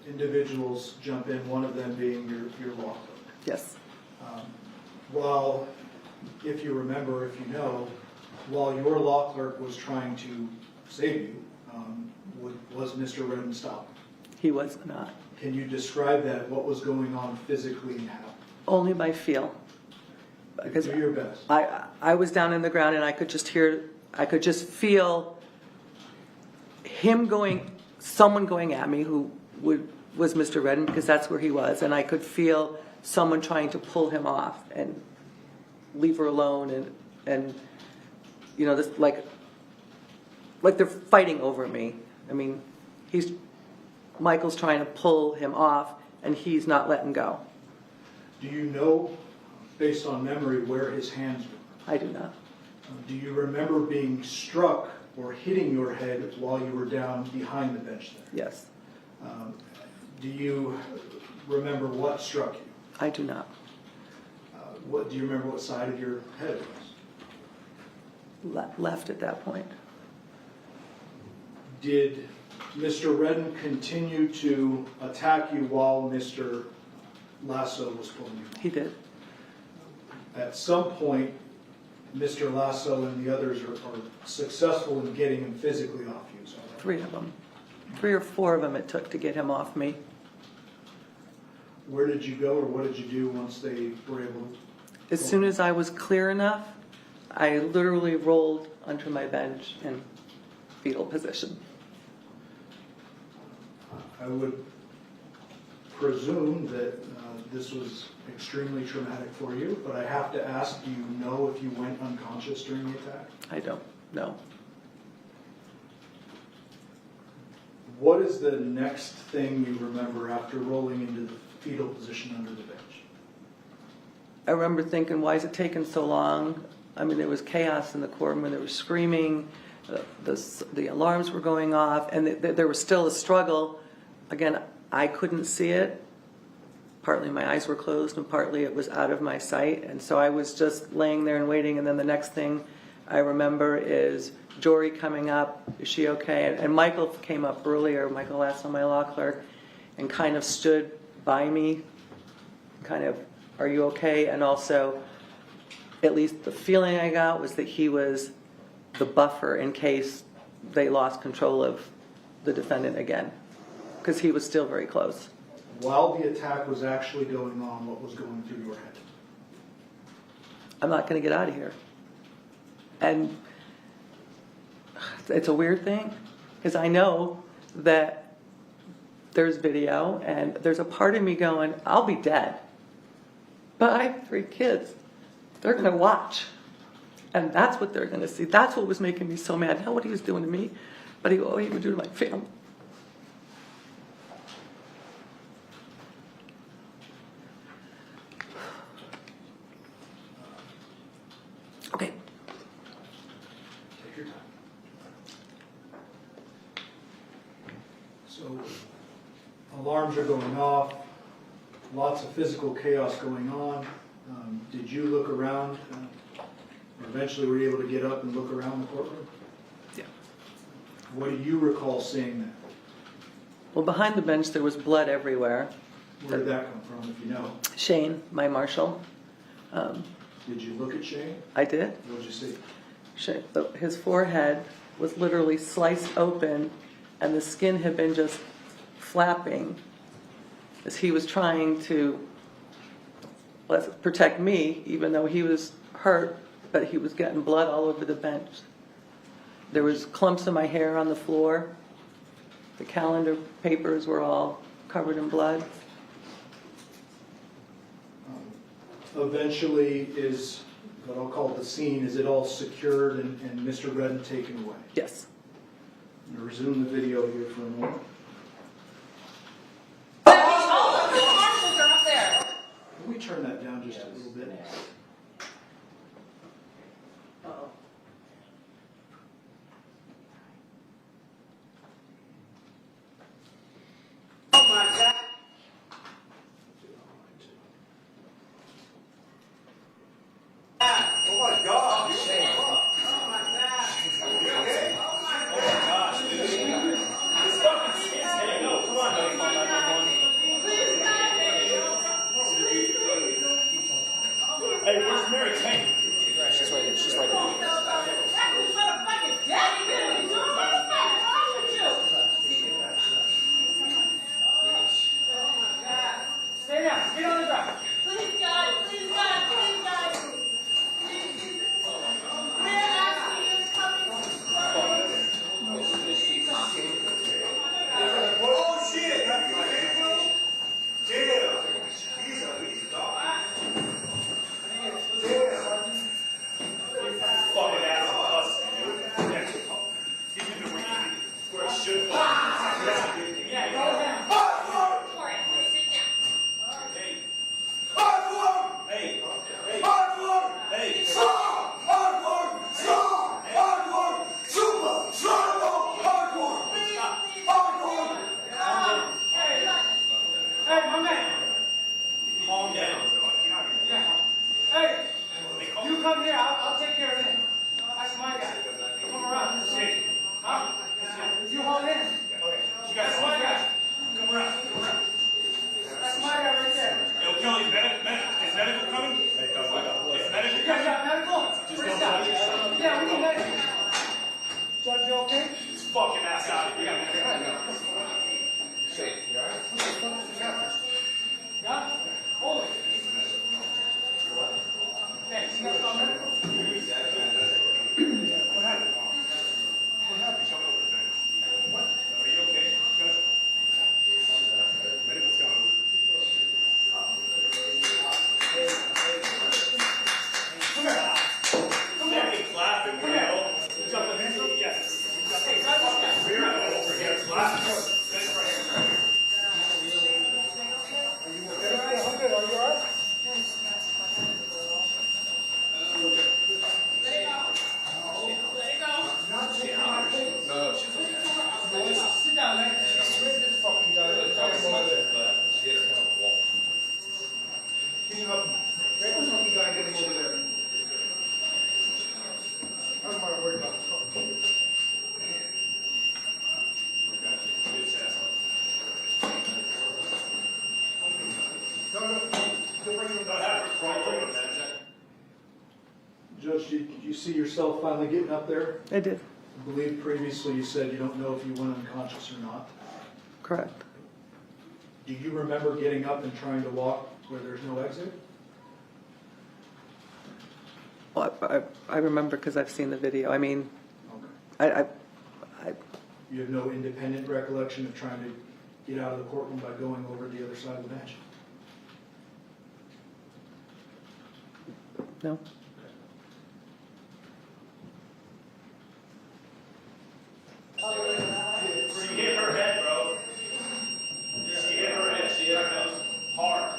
individuals jump in, one of them being your law clerk. Yes. While, if you remember, if you know, while your law clerk was trying to save you, was Mr. Redden stopped? He was not. Can you describe that? What was going on physically and how? Only by feel. Because Do your best. I was down in the ground and I could just feel someone going at me who was Mr. Redden, because that's where he was, and I could feel someone trying to pull him off and leave her alone, and you know, this like they're fighting over me. I mean, Michael's trying to pull him off and he's not letting go. Do you know, based on memory, where his hands were? I do not. Do you remember being struck or hitting your head while you were down behind the bench there? Yes. Do you remember what struck you? I do not. Do you remember what side of your head it was? Left at that point. Did Mr. Redden continue to attack you while Mr. Lasso was pulling you? He did. At some point, Mr. Lasso and the others are successful in getting him physically off you. So 3 of them. 3 or 4 of them it took to get him off me. where did you go, or what did you do once they were able to? As soon as I was clear enough, I literally rolled onto my bench in fetal position. I would presume that this was extremely traumatic for you, but I have to ask, do you know if you went unconscious during the attack? I don't know. What is the next thing you remember after rolling into the fetal position under the bench? I remember thinking, why is it taking so long? I mean, there was chaos in the courtroom, there was screaming, the alarms were going off, and there was still a struggle. Again, I couldn't see it. Partly my eyes were closed and partly it was out of my sight. And so I was just laying there and waiting. And then the next thing I remember is Jory coming up. Is she okay? And Michael came up earlier, Michael Lasso, my law clerk, and kind of stood by me, kind of, are you okay? And also, at least the feeling I got was that he was the buffer in case they lost control of the defendant again, because he was still very close. While the attack was actually going on, what was going through your head? I'm not going to get out of here. And it's a weird thing, because I know that there's video, and there's a part of me going, I'll be dead. But I have 3 kids. They're going to watch. And that's what they're going to see. That's what was making me so mad. Not what he was doing to me, but what he would do to my family. Okay. Take your time. So, alarms are going off, lots of physical chaos going on. Did you look around? Or eventually were you able to get up and look around the courtroom? Yeah. What do you recall seeing then? Well, behind the bench there was blood everywhere. Where did that come from, if you know? Shane, my marshal. Did you look at Shane? I did. What did you see? His forehead was literally sliced open, and the skin had been just flapping as he was trying to protect me, even though he was hurt, but he was getting blood all over the bench. There was clumps of my hair on the floor. The calendar papers were all covered in blood. Eventually, is what I'll call the scene, is it all secured and Mr. Redden taken away? Yes. I'm going to resume the video here for a moment. Oh, the marshals are up there. Can we turn that down just a little bit? Oh my God. Oh my God. Oh my God. Oh my gosh, dude. This fucking hey, no, come on. Hey, where's Mary Kate? She's right here. She's right here. Stay down. Get on the ground. Please, God. Please, God. Please, God. Please. We're asking you to come Oh shit! Damn! He's a dog. Fucking ass dude. He's in the ring. Where it should be. Yeah, go ahead. Hey. Hey. Hey. Hey. Hey, my man. Calm down. Yeah. Hey, you come here. I'll take care of him. That's my guy. Come around. Huh? You hold in. Okay. That's my guy. Come around. That's my guy right there. Yo, Kelly, is medical coming? Hey, is medical coming? Yeah, medical. Just don't touch yourself. Yeah, we need medical. Judge, you okay? This fucking ass out of here. Yeah? Hold it. Thanks. You guys got medical? What happened? What happened? What? Are you okay? Good. Medical's coming. Come here. Come here. Fucking clapping, Come you here. know? Jump in. Yes. Hey, grab this guy. We're over here. Clapping. This right here. I'm good. Are you alright? No, she's okay. Sit down, man. Where's this fucking guy? She had her kind of walk. Can you help me? Grab this fucking guy and get him over there. I don't want to worry about this fucking shit. Judge, did you see yourself finally getting up there? I did. I believe previously you said you don't know if you went unconscious or not. Correct. Do you remember getting up and trying to walk where there's no exit? Well, I remember because I've seen the video. I mean, Okay. I You have no independent recollection of trying to get out of the courtroom by going over to the other side of the bench? no. She hit her head, bro. She hit her head. She hit her nose. Hard.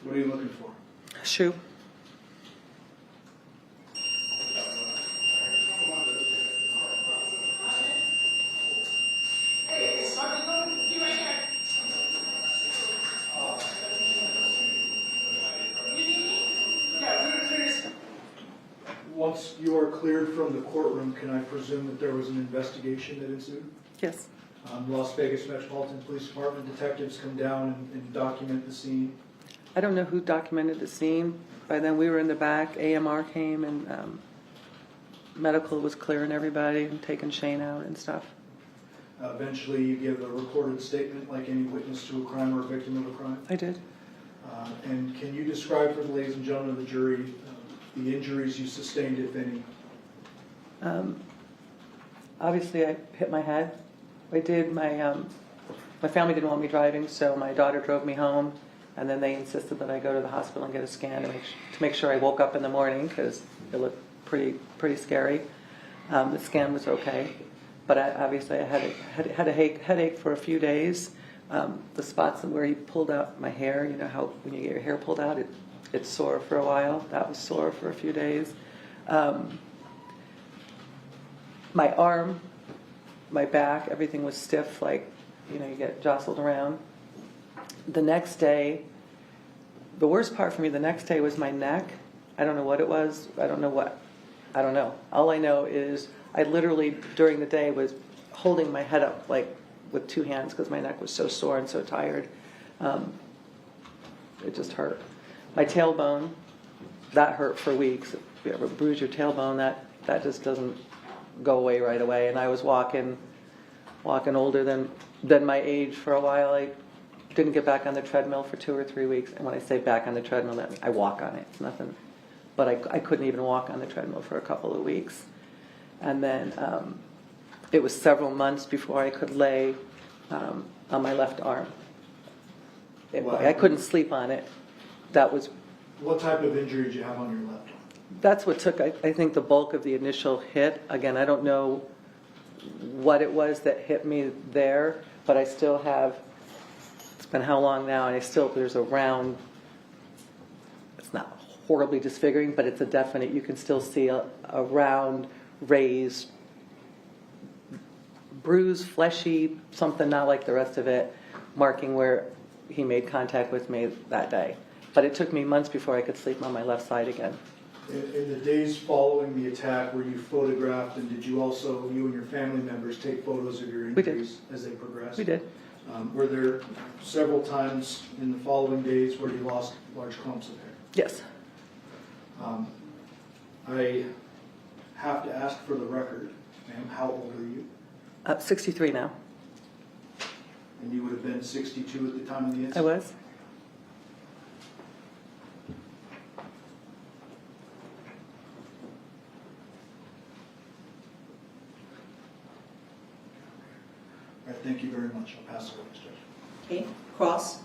What are you looking for? Shoe. Once you are cleared from the courtroom, can I presume that there was an investigation that ensued? Yes. Las Vegas Metropolitan Police Department detectives come down and document the scene. I don't know who documented the scene. By then we were in the back. AMR came and medical was clearing everybody and taking Shane out and stuff. Eventually, you give a recorded statement like any witness to a crime or a victim of a crime. I did. And can you describe for the ladies and gentlemen of the jury the injuries you sustained, if any? Obviously, I hit my head. I did my family didn't want me driving, so my daughter drove me home, and then they insisted that I go to the hospital and get a scan to make sure I woke up in the morning because it looked pretty scary. The scan was okay, but obviously I had a headache for a few days. The spots where he pulled out my hair, you know how when you get your hair pulled out, it's sore for a while. That was sore for a few days. My arm, my back, everything was stiff, like, you know, you get jostled around. The next day, the worst part for me, the next day was my neck. I don't know what it was. I don't know. All I know is I literally, during the day, was holding my head up, like, with two hands because my neck was so sore and so tired. It just hurt. My tailbone, that hurt for weeks. If you ever bruise your tailbone, that just doesn't go away right away. And I was walking older than my age for a while. I didn't get back on the treadmill for 2 or 3 weeks. And when I say back on the treadmill, that means I walk on it. It's nothing. But I couldn't even walk on the treadmill for a couple of weeks. And then it was several months before I could lay on my left arm. I couldn't sleep on it. That was... What type of injury did you have on your left arm? That's what took, I think, the bulk of the initial hit. Again, I don't know what it was that hit me there, but I still have, it's been how long now, and there's a round, it's not horribly disfiguring, but it's a definite, you can still see a round, raised, bruised, fleshy, something not like the rest of it, marking where he made contact with me that day. But it took me months before I could sleep on my left side again. In the days following the attack, were you photographed, and did you also, you and your family members, take photos of your injuries as they progressed? We did. Were there several times in the following days where you lost large clumps of hair? Yes. I have to ask for the record, ma'am, how old are you? 63 now. And you would have been 62 at the time of the incident? I was. All right, thank you very much. I'll pass it over, Judge. Okay, Cross.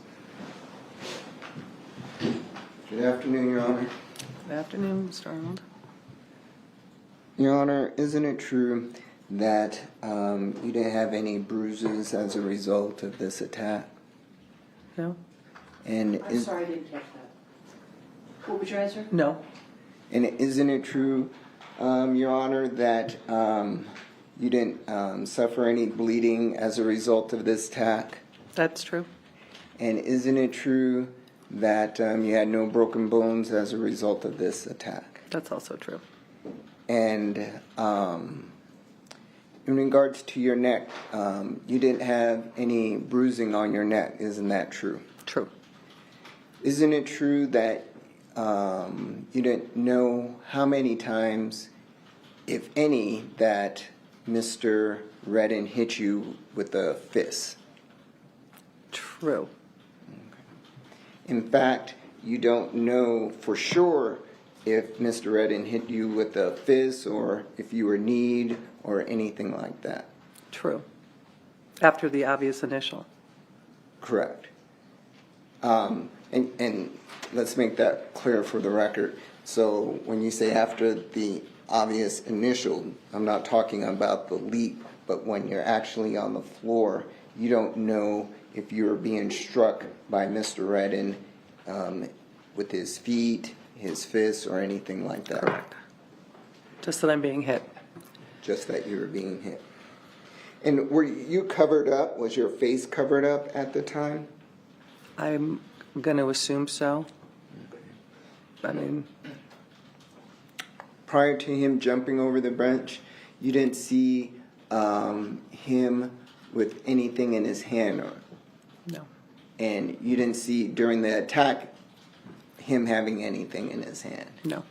Good afternoon, Your Honor. Good afternoon, Mr. Arnold. Your Honor, isn't it true that you didn't have any bruises as a result of this attack? No. And I'm sorry, I didn't catch that. What was your answer? No. And isn't it true, Your Honor, that you didn't suffer any bleeding as a result of this attack? That's true. And isn't it true that you had no broken bones as a result of this attack? That's also true. And in regards to your neck, you didn't have any bruising on your neck. Isn't that true? True. Isn't it true that you didn't know how many times, if any, that Mr. Redden hit you with a fist? True. In fact, you don't know for sure if Mr. Redden hit you with a fist or if you were kneed or anything like that. True. After the obvious initial. Correct. And let's make that clear for the record. So when you say after the obvious initial, I'm not talking about the leap, but when you're actually on the floor, you don't know if you're being struck by Mr. Redden with his feet, his fists, or anything like that. Correct. Just that I'm being hit. Just that you were being hit. And were you covered up? Was your face covered up at the time? I'm going to assume so. I mean... Prior to him jumping over the bench, you didn't see him with anything in his hand? No. And you didn't see during the attack him having anything in his hand? No.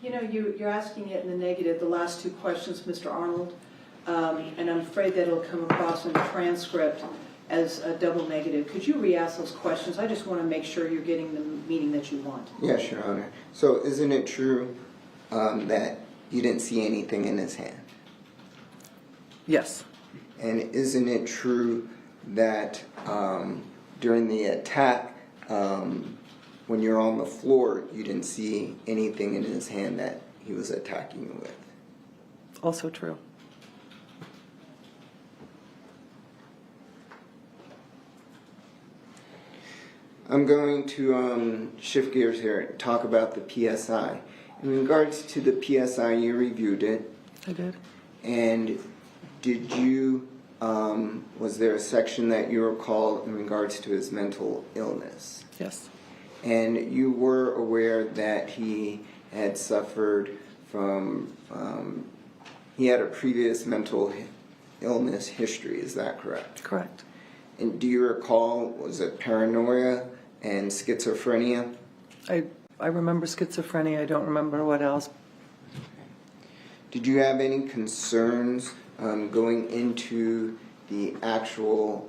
You know, you're asking it in the negative, the last two questions, Mr. Arnold, and I'm afraid that it'll come across in the transcript as a double negative. Could you re-ask those questions? I just want to make sure you're getting the meaning that you want. Yes, Your Honor. So isn't it true that you didn't see anything in his hand. Yes. And isn't it true that during the attack, when you're on the floor, you didn't see anything in his hand that he was attacking you with? Also true. I'm going to shift gears here and talk about the PSI. In regards to the PSI, you reviewed it. I did. And did you, was there a section that you recall in regards to his mental illness? Yes. And you were aware that he had suffered from, he had a previous mental illness history, is that correct? Correct. And do you recall, was it paranoia and schizophrenia? I remember schizophrenia. I don't remember what else. Did you have any concerns going into the actual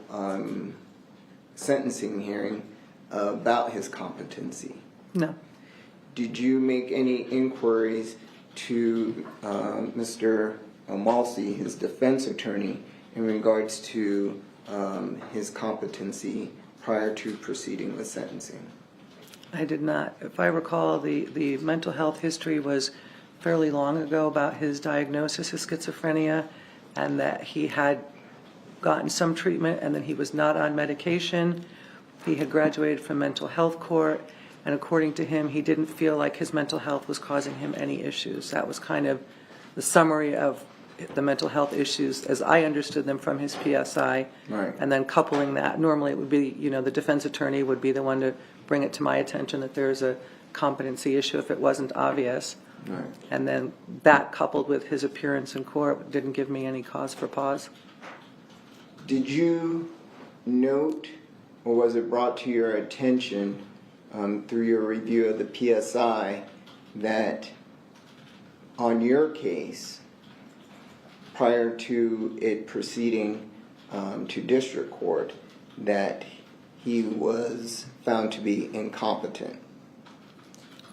sentencing hearing about his competency? No. Did you make any inquiries to Mr. Malsey, his defense attorney, in regards to his competency prior to proceeding with sentencing? I did not. If I recall, the mental health history was fairly long ago about his diagnosis of schizophrenia, and that he had gotten some treatment and that he was not on medication. He had graduated from mental health court, and according to him, he didn't feel like his mental health was causing him any issues. That was kind of the summary of the mental health issues as I understood them from his PSI. Right. And then coupling that, normally it would be, the defense attorney would be the one to bring it to my attention that there's a competency issue if it wasn't obvious. Right. And then that coupled with his appearance in court didn't give me any cause for pause. Did you note, or was it brought to your attention through your review of the PSI, that on your case, prior to it proceeding to district court, that he was found to be incompetent?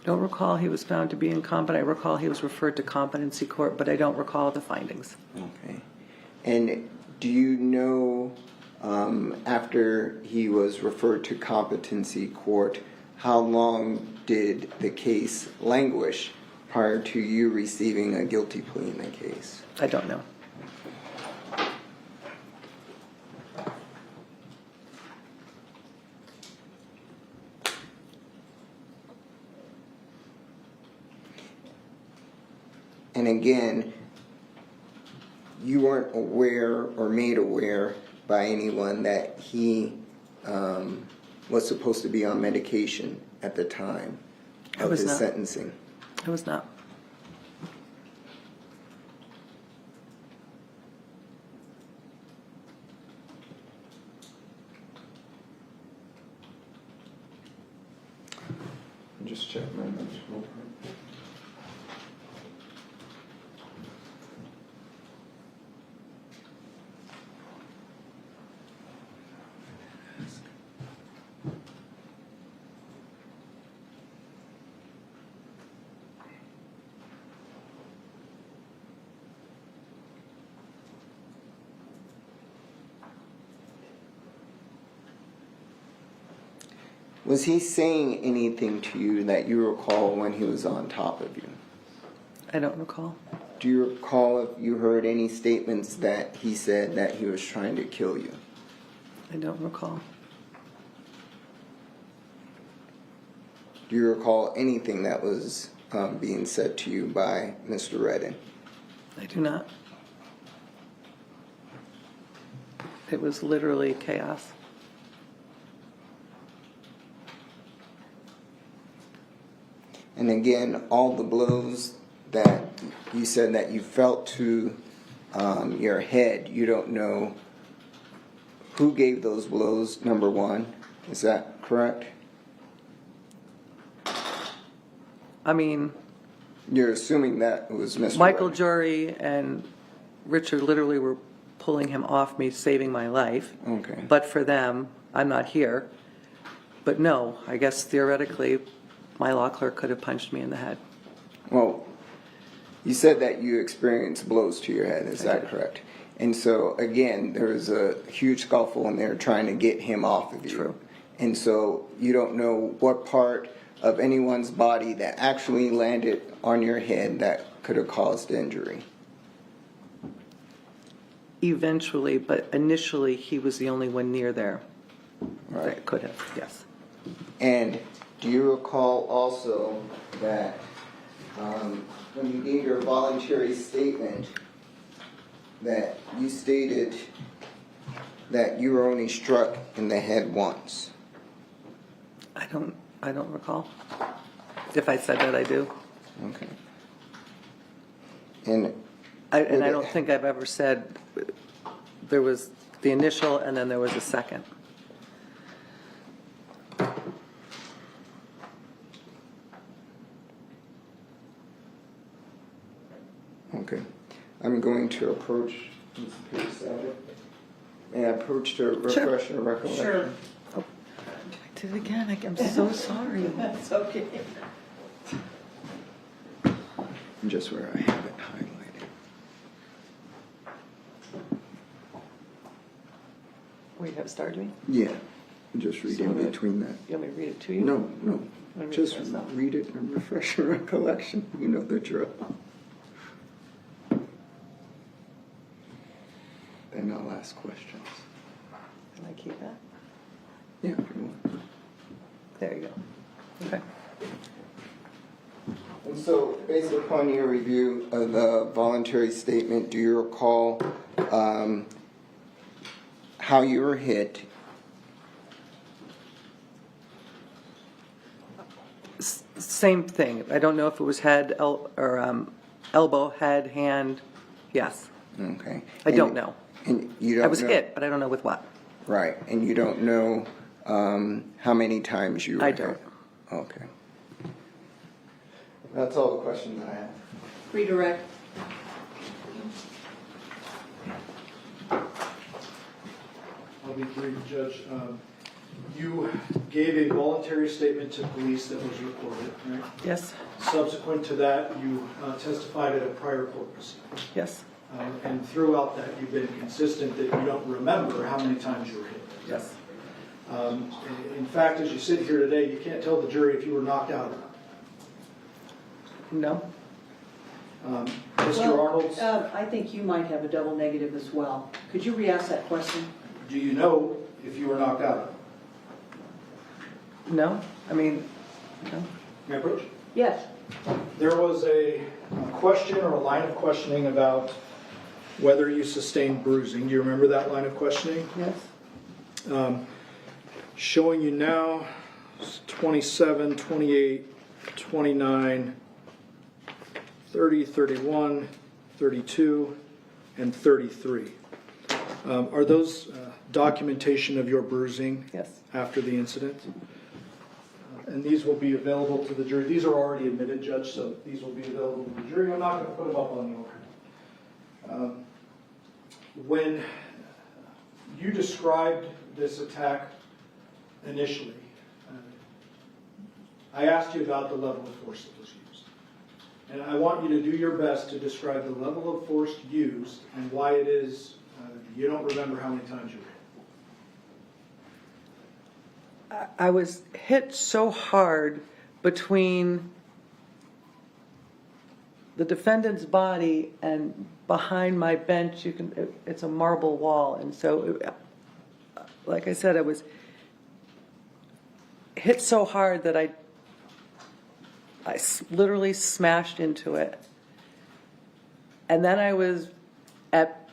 I don't recall he was found to be incompetent. I recall he was referred to competency court, but I don't recall the findings. Okay. And do you know, after he was referred to competency court, how long did the case languish prior to you receiving a guilty plea in the case? I don't know. And again, you weren't aware or made aware by anyone that he was supposed to be on medication at the time of his sentencing? I was not. Just check my notes real quick. Was he saying anything to you that you recall when he was on top of you? I don't recall. Do you recall if you heard any statements that he said that he was trying to kill you? I don't recall. Do you recall anything that was being said to you by Mr. Redden? I do not. It was literally chaos. And again, all the blows that you said that you felt to your head, you don't know who gave those blows, number one. Is that correct? I mean, you're assuming that it was Mr. Michael Redden. Jury and Richard literally were pulling him off me, saving my life. Okay. But for them, I'm not here. But no, I guess theoretically, my law clerk could have punched me in the head. Well, You said that you experienced blows to your head, is that correct? And so, again, there was a huge scuffle and they were trying to get him off of you. True. And so you don't know what part of anyone's body that actually landed on your head that could have caused injury. Eventually, but initially, he was the only one near there Right. that could have, yes. And do you recall also that when you gave your voluntary statement that you stated that you were only struck in the head once? I don't recall. If I said that, I do. Okay. And I don't think I've ever said there was the initial and then there was a second. okay, I'm going to approach Ms. Pierce. May I approach to refresh your recollection? Sure. I did it again. I'm so sorry. That's okay. Just where I have it highlighted. Where you have started me? Yeah, just read So in what? between that. You want me to read it to you? No, no. Let me Just read myself. read it and refresh your recollection. You know the drill. Then I'll ask questions. Can I keep that? Yeah, if you want. There you go. Okay. And so, based upon your review of the voluntary statement, do you recall how you were hit? Same thing. I don't know if it was head or elbow, head, hand. Yes. Okay. I don't know. And you don't I was know, hit, but I don't know with what. Right, and you don't know how many times you were I hit? don't. Okay. That's all the questions I have. Redirect. I'll be brief, Judge. You gave a voluntary statement to police that was recorded, right? Yes. Subsequent to that, you testified at a prior court proceeding. Yes. And throughout that, you've been consistent that you don't remember how many times you were hit. Yes. In fact, as you sit here today, you can't tell the jury if you were knocked out or No. not. Mr. Well, Arnold, I think you might have a double negative as well. Could you re-ask that question? do you know if you were knocked out? No. I mean, no. May I approach? Yes. There was a question or a line of questioning about whether you sustained bruising. Do you remember that line of questioning? Yes. Showing you now 27, 28, 29, 30, 31, 32, and 33. Are those documentation of your bruising Yes. after the incident? And these will be available to the jury. These are already admitted, Judge, so these will be available to the jury. I'm not going to put them up on the order. When you described this attack initially, I asked you about the level of force that was used. And I want you to do your best to describe the level of force used and why it is you don't remember how many times you were hit. I was hit so hard between the defendant's body and behind my bench. It's a marble wall, and so, like I said, I was hit so hard that I literally smashed into it, and then I was at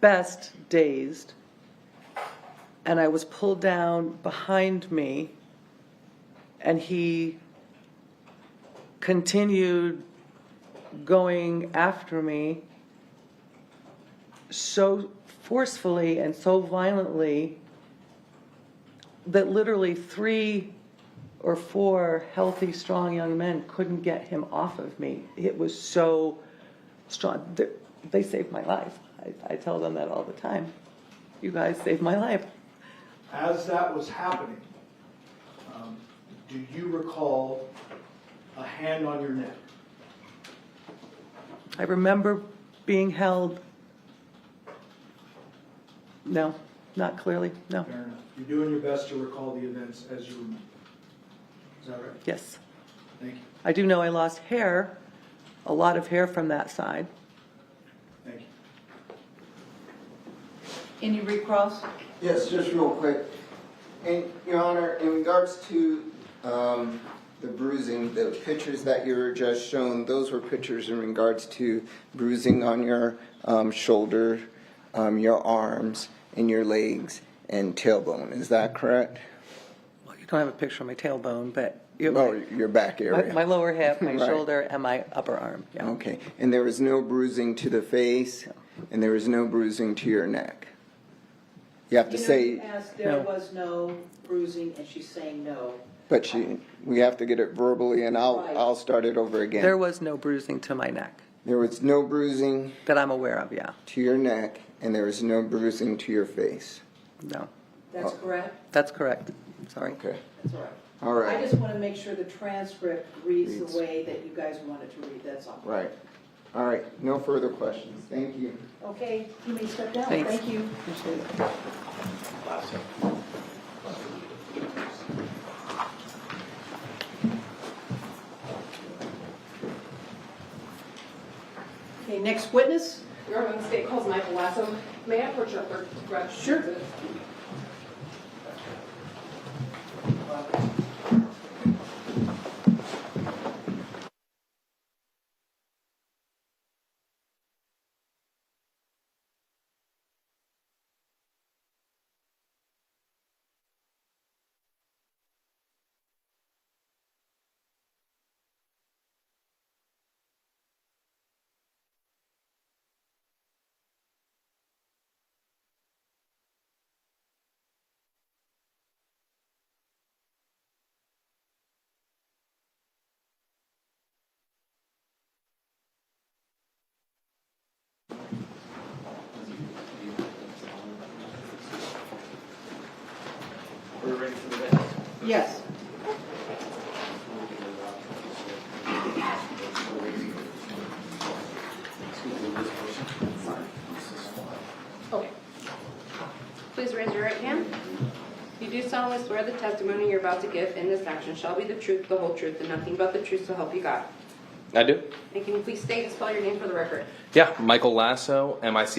best dazed. And I was pulled down behind me, and he continued going after me so forcefully and so violently that literally 3 or 4 healthy, strong young men couldn't get him off of me. It was so strong. They saved my life. I tell them that all the time. You guys saved my life. As that was happening, do you recall a hand on your neck? I remember being held, no, not clearly, no. Fair enough. You're doing your best to recall the events as you remember. Is that right? Yes. Thank you. I do know I lost hair, a lot of hair from that side. Thank you. Any recross? Yes, just real quick. And, Your Honor, in regards to the bruising, the pictures that you were just shown, those were pictures in regards to bruising on your shoulder, your arms, and your legs and tailbone. Is that correct? Well, you don't have a picture of my tailbone, but Your back area. my lower hip, my Right. shoulder, and my upper arm. Yeah. Okay. And there was no bruising to the face, and there was no bruising to your neck. You have to say, You asked, there was no bruising, and she's saying no. but we have to get it verbally, and Right. I'll start it over again. There was no bruising to my neck There was no bruising that I'm aware of, yeah. to your neck, and there was no bruising to your face. No. That's correct? That's correct. Sorry. Okay. That's all right. All right. I just want to make sure the transcript reads Reads. the way that you guys want it to read, that's all. Right. All right. No further questions. Thank you. Okay, you may step down. Thanks. Thank you. Appreciate it. Okay, next witness? Your Honor, the state calls Michael Lasso. May I approach your clerk? Sure. We're ready for the witness. Yes. Okay. Please raise your right hand. You do solemnly swear the testimony you're about to give in this action shall be the truth, the whole truth, and nothing but the truth, so help you God. I do. And can you please state and spell your name for the record? Yeah, Michael Lasso, Michael Lasso.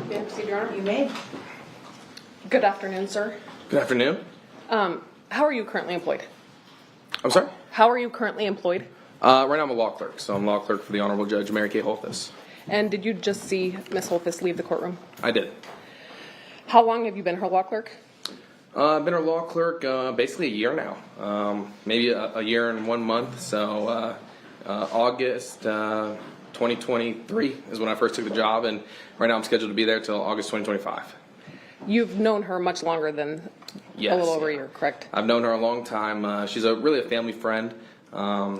May I proceed, Your Honor? You may. Good afternoon, sir. Good afternoon. How are you currently employed? I'm sorry? How are you currently employed? Right now I'm a law clerk, so I'm law clerk for the Honorable Judge Mary Kay Holthus. And did you just see Miss Holthus leave the courtroom? I did. How long have you been her law clerk? I've been her law clerk basically a year now, maybe a year and 1 month. So August 2023 is when I first took the job, and right now I'm scheduled to be there till August 2025. You've known her much longer than Yes, a little over a yeah. year, correct? I've known her a long time. She's really a family friend. I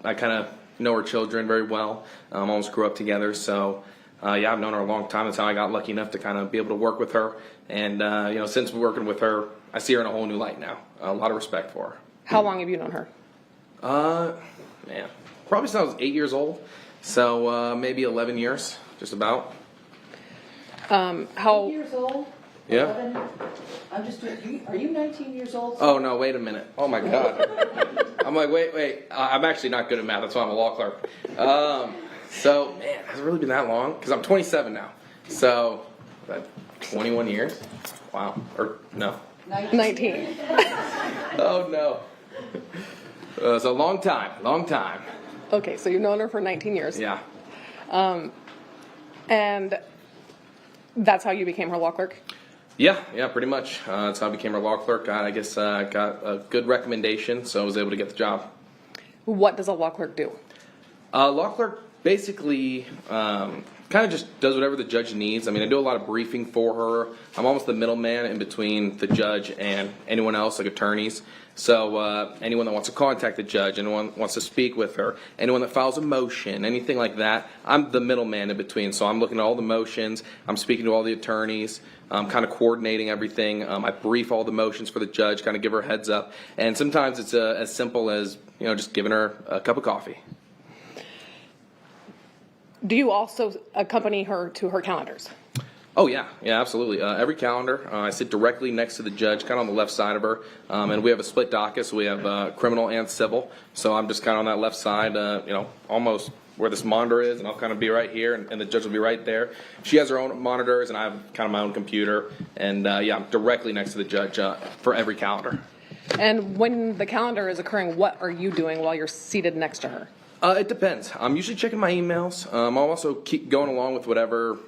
kind of know her children very well. Almost grew up together, so yeah, I've known her a long time. That's how I got lucky enough to kind of be able to work with her. And since working with her, I see her in a whole new light now. A lot of respect for her. How long have you known her? Man, probably since I was 8 years old. So maybe 11 years, just about. How 8 years old? Yeah. 11? I'm just doing, are you 19 years old? Oh no! Wait a minute. Oh my God. I'm like, wait. I'm actually not good at math. That's why I'm a law clerk. So man, has it really been that long? Because I'm 27 now. So that 21 years. Wow. Or no. 19. Oh no. It's a long time. Long time. Okay, so you've known her for 19 years. Yeah. And that's how you became her law clerk? Yeah, pretty much. That's how I became her law clerk. I guess I got a good recommendation, so I was able to get the job. What does a law clerk do? Law clerk basically kind of just does whatever the judge needs. I mean, I do a lot of briefing for her. I'm almost the middleman in between the judge and anyone else, like attorneys. So anyone that wants to contact the judge, anyone wants to speak with her, anyone that files a motion, anything like that, I'm the middleman in between. So I'm looking at all the motions, I'm speaking to all the attorneys, I'm kind of coordinating everything. I brief all the motions for the judge, kind of give her a heads up. And sometimes it's as simple as, just giving her a cup of coffee. Do you also accompany her to her calendars? Oh, yeah, absolutely. Every calendar, I sit directly next to the judge, kind of on the left side of her, and we have a split docket, so we have criminal and civil, so I'm just kind of on that left side, almost where this monitor is, and I'll kind of be right here, and the judge will be right there. She has her own monitors, and I have kind of my own computer, and I'm directly next to the judge for every calendar. And when the calendar is occurring, what are you doing while you're seated next to her? It depends. I'm usually checking my emails. I'll also keep going along with whatever,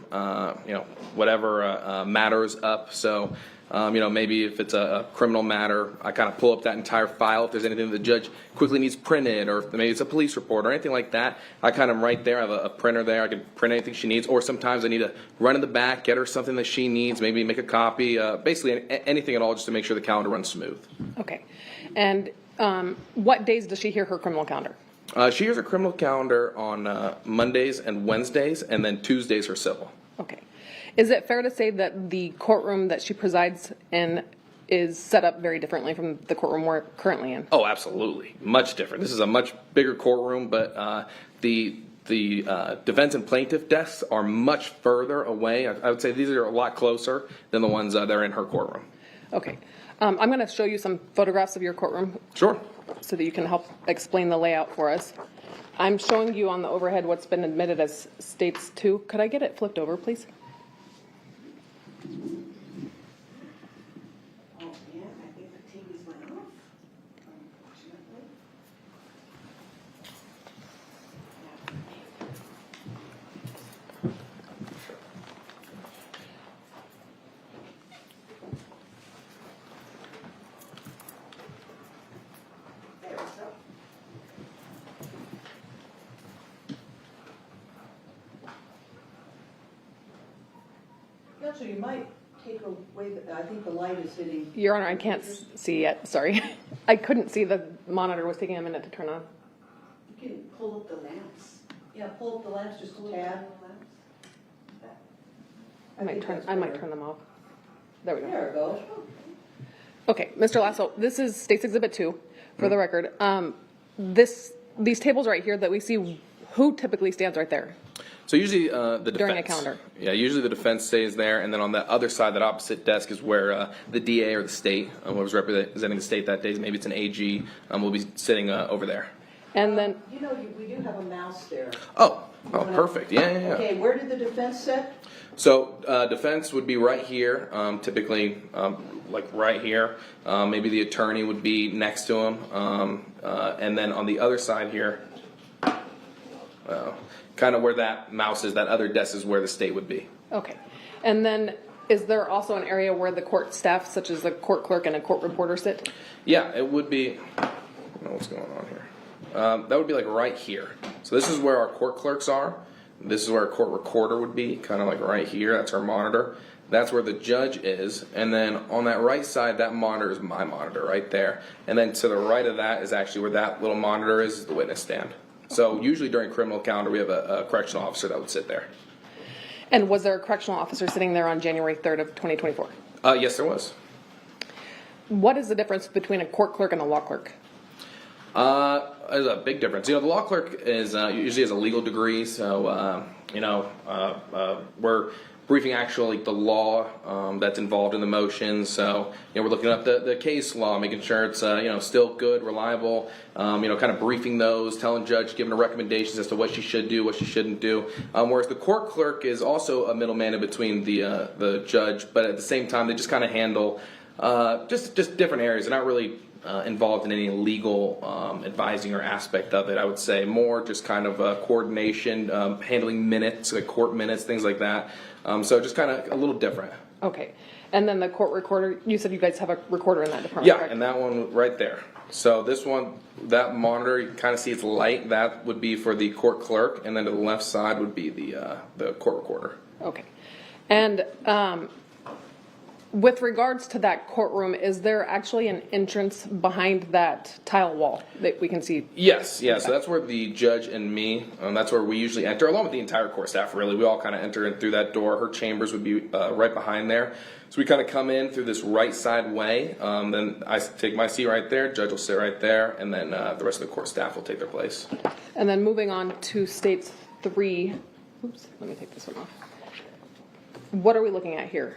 matters up. So, maybe if it's a criminal matter, I kind of pull up that entire file. If there's anything the judge quickly needs printed, or if maybe it's a police report or anything like that, I kind of right there. I have a printer there. I can print anything she needs. Or sometimes I need to run in the back, get her something that she needs, maybe make a copy. Basically anything at all, just to make sure the calendar runs smooth. Okay. And what days does she hear her criminal calendar? She hears her criminal calendar on Mondays and Wednesdays, and then Tuesdays her civil. Okay. Is it fair to say that the courtroom that she presides in is set up very differently from the courtroom we're currently in? Oh, absolutely. Much different. This is a much bigger courtroom, but the defense and plaintiff desks are much further away. I would say these are a lot closer than the ones that are in her courtroom. Okay. I'm going to show you some photographs of your courtroom. Sure. So that you can help explain the layout for us. I'm showing you on the overhead what's been admitted as States 2. Could I get it flipped over, please? Oh, yeah, I think the TVs went off, unfortunately. There we go. So you might take away, I think the light is hitting. Your Honor, I can't see yet. Sorry. I couldn't see the monitor. Was taking a minute to turn on. You can pull up the lamps. Yeah, pull up the lamps just a tad. I might turn them off. There we go. There it goes. Okay, Mr. Lasso, this is State's Exhibit 2, for the record. These tables right here that we see, who typically stands right there? So usually the defense. During a calendar. Yeah, usually the defense stays there, and then on the other side, that opposite desk is where the DA or the state, whoever's representing the state that day, maybe it's an AG, will be sitting over there. And then... we do have a mouse there. Oh, perfect. Yeah. Okay, where did the defense sit? So defense would be right here, typically like right here. Maybe the attorney would be next to him. And then on the other side here, kind of where that mouse is, that other desk is where the state would be. Okay. And then is there also an area where the court staff, such as the court clerk and a court reporter, sit? Yeah, it would be, I don't know what's going on here. That would be like right here. So this is where our court clerks are. This is where our court recorder would be, kind of like right here. That's our monitor. That's where the judge is. And then on that right side, that monitor is my monitor right there. And then to the right of that is actually where that little monitor is the witness stand. So usually during criminal calendar, we have a correctional officer that would sit there. And was there a correctional officer sitting there on January 3rd of 2024? Yes, there was. What is the difference between a court clerk and a law clerk? There's a big difference. The law clerk is usually has a legal degree, so we're briefing actually the law that's involved in the motion. So we're looking up the case law, making sure it's still good, reliable. Kind of briefing those, telling judge, giving her recommendations as to what she should do, what she shouldn't do. Whereas the court clerk is also a middleman in between the judge, but at the same time they just kind of handle just different areas. They're not really involved in any legal advising or aspect of it. I would say more just kind of coordination, handling minutes, like court minutes, things like that. So just kind of a little different. Okay. And then the court recorder, you said you guys have a recorder in that department, Yeah, correct? and that one right there. So this one, that monitor, you can kind of see it's light. That would be for the court clerk, and then to the left side would be the court recorder. Okay. And with regards to that courtroom, is there actually an entrance behind that tile wall that we can see? Yes, yeah. So that's where the judge and me, that's where we usually enter, along with the entire court staff, really. We all kind of enter in through that door. Her chambers would be right behind there. So we kind of come in through this right side way. Then I take my seat right there, judge will sit right there, and then the rest of the court staff will take their place. And then moving on to states 3. Oops, let me take this one off. What are we looking at here?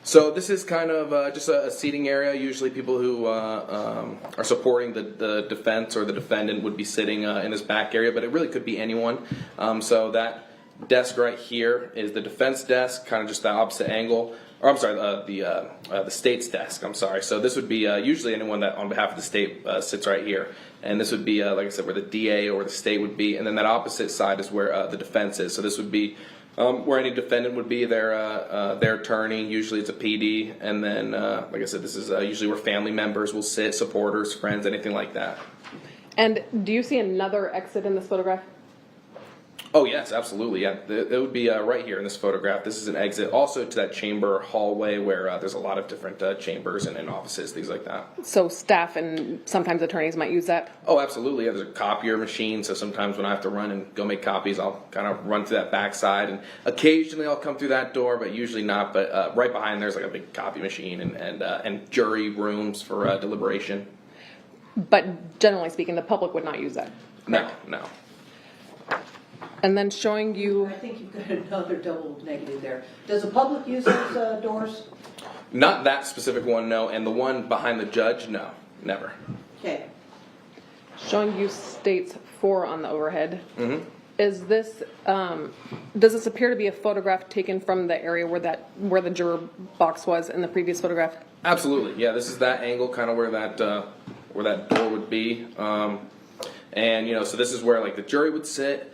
So this is kind of just a seating area. Usually people who are supporting the defense or the defendant would be sitting in this back area, but it really could be anyone. So that desk right here is the defense desk, kind of just the opposite angle. Or I'm sorry, the state's desk. I'm sorry. So this would be usually anyone that on behalf of the state sits right here. And this would be, like I said, where the DA or the state would be. And then that opposite side is where the defense is. So this would be where any defendant would be, their attorney. Usually it's a PD. And then, like I said, this is usually where family members will sit, supporters, friends, anything like that. And do you see another exit in this photograph? Oh, yes, absolutely. Yeah, it would be right here in this photograph. This is an exit also to that chamber hallway where there's a lot of different chambers and offices, things like that. So staff and sometimes attorneys might use that? Oh, absolutely. Yeah, there's a copier machine, so sometimes when I have to run and go make copies, I'll kind of run through that back side, and occasionally I'll come through that door, but usually not. But right behind there's like a big copy machine and jury rooms for deliberation. But generally speaking, the public would not use that? No, no. And then showing you... I think you've got another double negative there. Does the public use those doors? Not that specific one, no. And the one behind the judge, no, never. Okay. Showing you states 4 on the overhead. Mm-hmm. Is this, does this appear to be a photograph taken from the area where the juror box was in the previous photograph? Absolutely, yeah. This is that angle, kind of where that door would be, and so this is where like the jury would sit.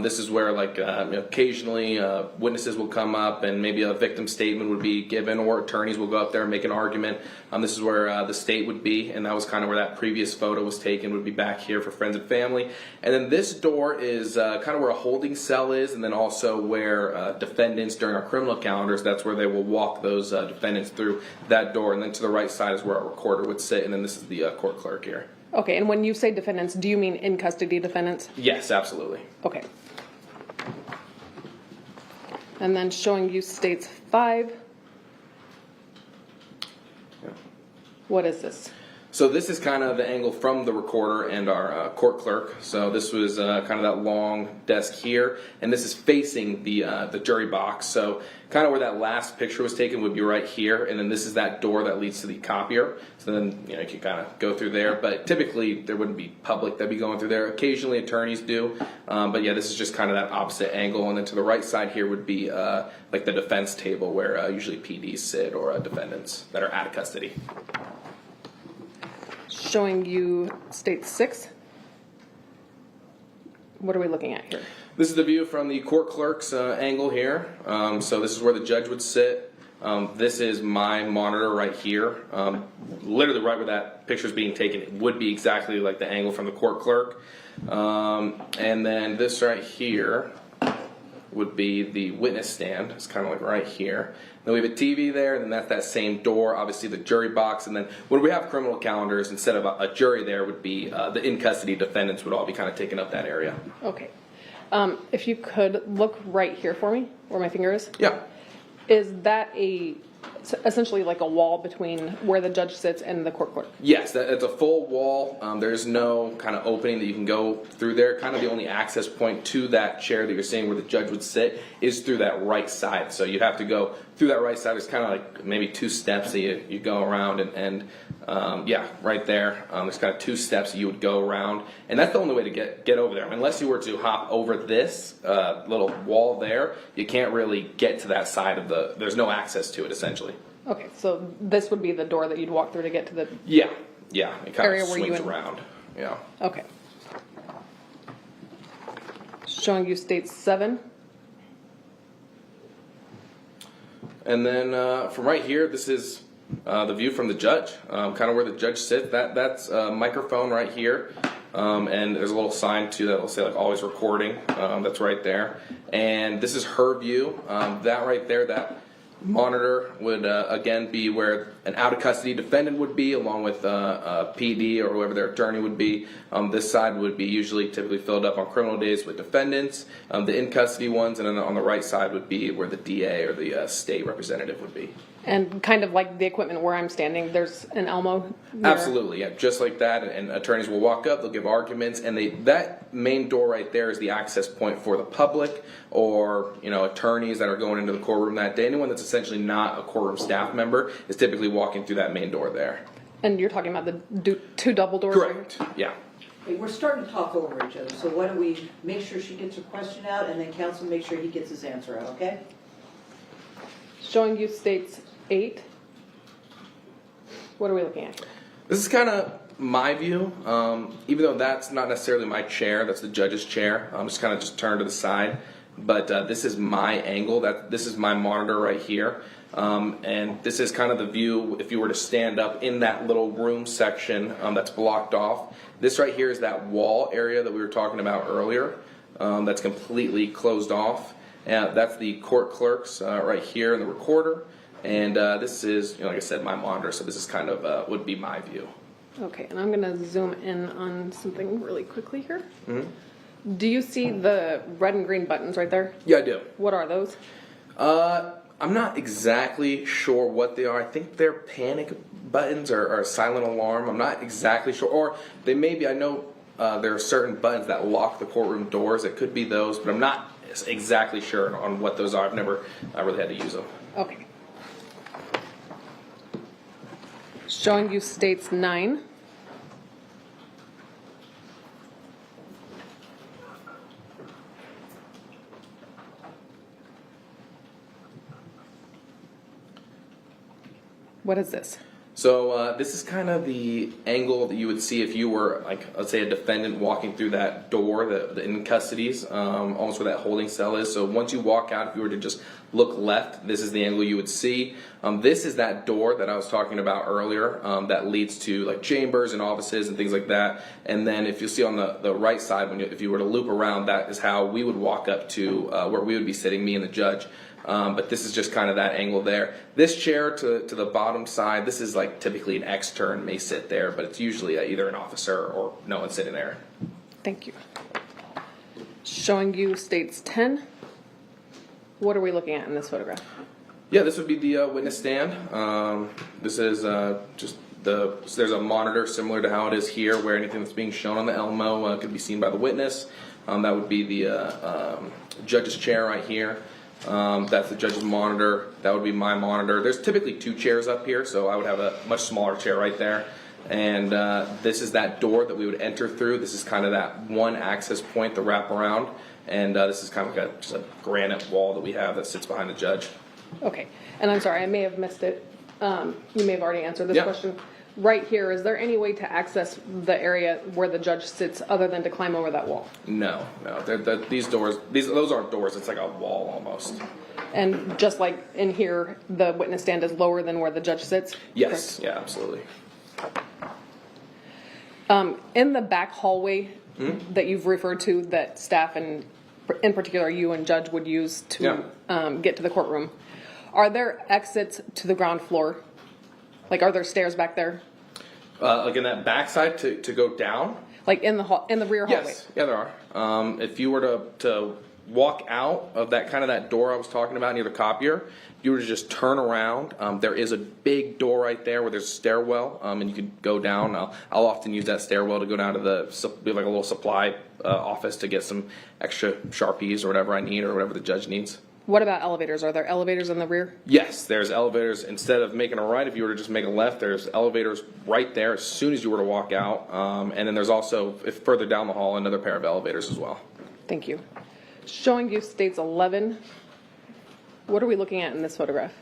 This is where like occasionally witnesses will come up and maybe a victim statement would be given, or attorneys will go up there and make an argument. This is where the state would be, and that was kind of where that previous photo was taken, would be back here for friends and family. And then this door is kind of where a holding cell is, and then also where defendants during our criminal calendars, that's where they will walk those defendants through that door. And then to the right side is where our recorder would sit, and then this is the court clerk here. Okay, and when you say defendants, do you mean in custody defendants? Yes, absolutely. Okay. And then showing you states 5. Yeah. What is this? So this is kind of the angle from the recorder and our court clerk. So this was kind of that long desk here, and this is facing the jury box. So kind of where that last picture was taken would be right here, and then this is that door that leads to the copier. So then you can kind of go through there, but typically there wouldn't be public that'd be going through there. Occasionally attorneys do, but yeah, this is just kind of that opposite angle. And then to the right side here would be like the defense table where usually PDs sit or defendants that are out of custody. Showing you state 6. What are we looking at here? This is the view from the court clerk's angle here. So this is where the judge would sit. This is my monitor right here. Literally right where that picture is being taken, it would be exactly like the angle from the court clerk. And then this right here would be the witness stand. It's kind of like right here. Then we have a TV there, and then that's that same door, obviously the jury box. And then when we have criminal calendars, instead of a jury there would be the in-custody defendants would all be kind of taking up that area. Okay. If you could look right here for me, where my finger is. Yeah. Is that essentially like a wall between where the judge sits and the court clerk? Yes, it's a full wall. There's no kind of opening that you can go through there. Kind of the only access point to that chair that you're seeing where the judge would sit is through that right side. So you have to go through that right side. There's kind of like maybe 2 steps that you go around, and yeah, right there. There's kind of 2 steps that you would go around, and that's the only way to get over there. I mean, unless you were to hop over this little wall there, you can't really get to that side of there's no access to it essentially. Okay, so this would be the door that you'd walk through to get to the yeah, it kind area of where swings around. Yeah. Okay. Showing you state 7. And then from right here, this is the view from the judge, kind of where the judge sits. That's a microphone right here. And there's a little sign too that will say like always recording. That's right there. And this is her view. That right there, that monitor would again be where an out of custody defendant would be, along with PD or whoever their attorney would be. This side would be usually typically filled up on criminal days with defendants, the in custody ones, and then on the right side would be where the DA or the state representative would be. And kind of like the equipment where I'm standing, there's an Elmo mirror. Absolutely, yeah, just like that. And attorneys will walk up, they'll give arguments, and that main door right there is the access point for the public or attorneys that are going into the courtroom that day. Anyone that's essentially not a courtroom staff member is typically walking through that main door there. And you're talking about the two double doors? Correct. Yeah. Okay, we're starting to talk over each other, so why don't we make sure she gets her question out, and then counsel make sure he gets his answer out, okay? Showing you states 8. What are we looking at? This is kind of my view, even though that's not necessarily my chair, that's the judge's chair. I'm just kind of just turned to the side, but this is my angle. This is my monitor right here, and this is kind of the view if you were to stand up in that little room section that's blocked off. This right here is that wall area that we were talking about earlier. That's completely closed off. That's the court clerks right here in the recorder. And this is, like I said, my monitor, so this is kind of would be my view. Okay, and I'm going to zoom in on something really quickly here. Mm-hmm. Do you see the red and green buttons right there? Yeah, I do. What are those? I'm not exactly sure what they are. I think they're panic buttons or silent alarm. I'm not exactly sure. Or they may be, I know there are certain buttons that lock the courtroom doors. It could be those, but I'm not exactly sure on what those are. I've never really had to use them. Okay. Showing you states 9. What is this? So this is kind of the angle that you would see if you were, like, let's say a defendant walking through that door, the in custodies, almost where that holding cell is. So once you walk out, if you were to just look left, this is the angle you would see. This is that door that I was talking about earlier that leads to like chambers and offices and things like that. And then if you see on the right side, if you were to loop around, that is how we would walk up to where we would be sitting, me and the judge. But this is just kind of that angle there. This chair to the bottom side, this is like typically an extern may sit there, but it's usually either an officer or no one sitting there. Thank you. Showing you states 10. What are we looking at in this photograph? Yeah, this would be the witness stand. This is there's a monitor similar to how it is here, where anything that's being shown on the Elmo could be seen by the witness. That would be the judge's chair right here. That's the judge's monitor. That would be my monitor. There's typically 2 chairs up here, so I would have a much smaller chair right there. And this is that door that we would enter through. This is kind of that one access point, the wraparound. And this is kind of like just a granite wall that we have that sits behind the judge. Okay, and I'm sorry, I may have missed it. You may have already answered this Yeah. question. Right here, is there any way to access the area where the judge sits other than to climb over that wall? No. These doors, those aren't doors. It's like a wall almost. And just like in here, the witness stand is lower than where the judge sits? Yes. Correct? Yeah, absolutely. In the back hallway that you've referred to, that staff and in particular you and judge would use to get to the courtroom, are there exits to the ground floor? Like, are there stairs back there? Like in that backside to go down? Like in the rear hallway? Yes, yeah, there are. If you were to walk out of that door I was talking about near the copier, if you were to just turn around, there is a big door right there where there's a stairwell, and you could go down. I'll often use that stairwell to go down to like a little supply office to get some extra Sharpies or whatever I need or whatever the judge needs. What about elevators? Are there elevators in the rear? Yes, there's elevators. Instead of making a right, if you were to just make a left, there's elevators right there as soon as you were to walk out. And then there's also, if further down the hall, another pair of elevators as well. Thank you. Showing you states 11. What are we looking at in this photograph?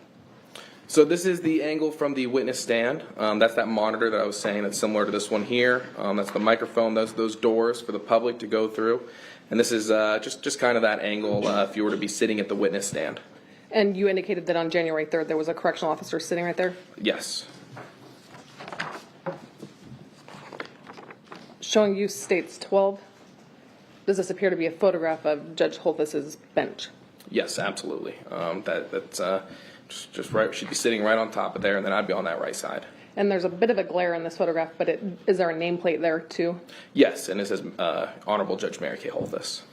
So this is the angle from the witness stand. That's that monitor that I was saying that's similar to this one here. That's the microphone. Those doors for the public to go through. And this is just kind of that angle if you were to be sitting at the witness stand. And you indicated that on January 3rd, there was a correctional officer sitting right there? Yes. Showing use states 12. Does this appear to be a photograph of Judge Holthus's bench? Yes, absolutely. That's just right. She'd be sitting right on top of there, and then I'd be on that right side. And there's a bit of a glare in this photograph, but is there a nameplate there too? Yes, and it says Honorable Judge Mary Kay Holthus.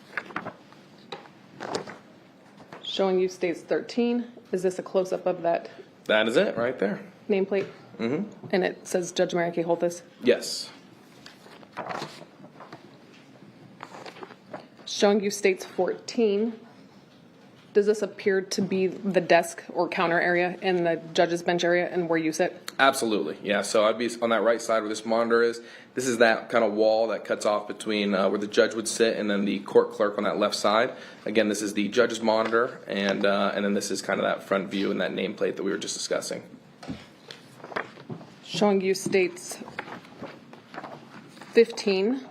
Showing use states 13. Is this a close-up of that That is it right there. nameplate? Mm-hmm. And it says Judge Mary Kay Holthus? Yes. Showing use states 14. Does this appear to be the desk or counter area in the judge's bench area and where you sit? Absolutely, yeah. So I'd be on that right side where this monitor is. This is that kind of wall that cuts off between where the judge would sit and then the court clerk on that left side. Again, this is the judge's monitor, and then this is kind of that front view and that nameplate that we were just discussing. Showing use states 15.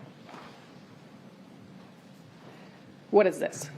What is this?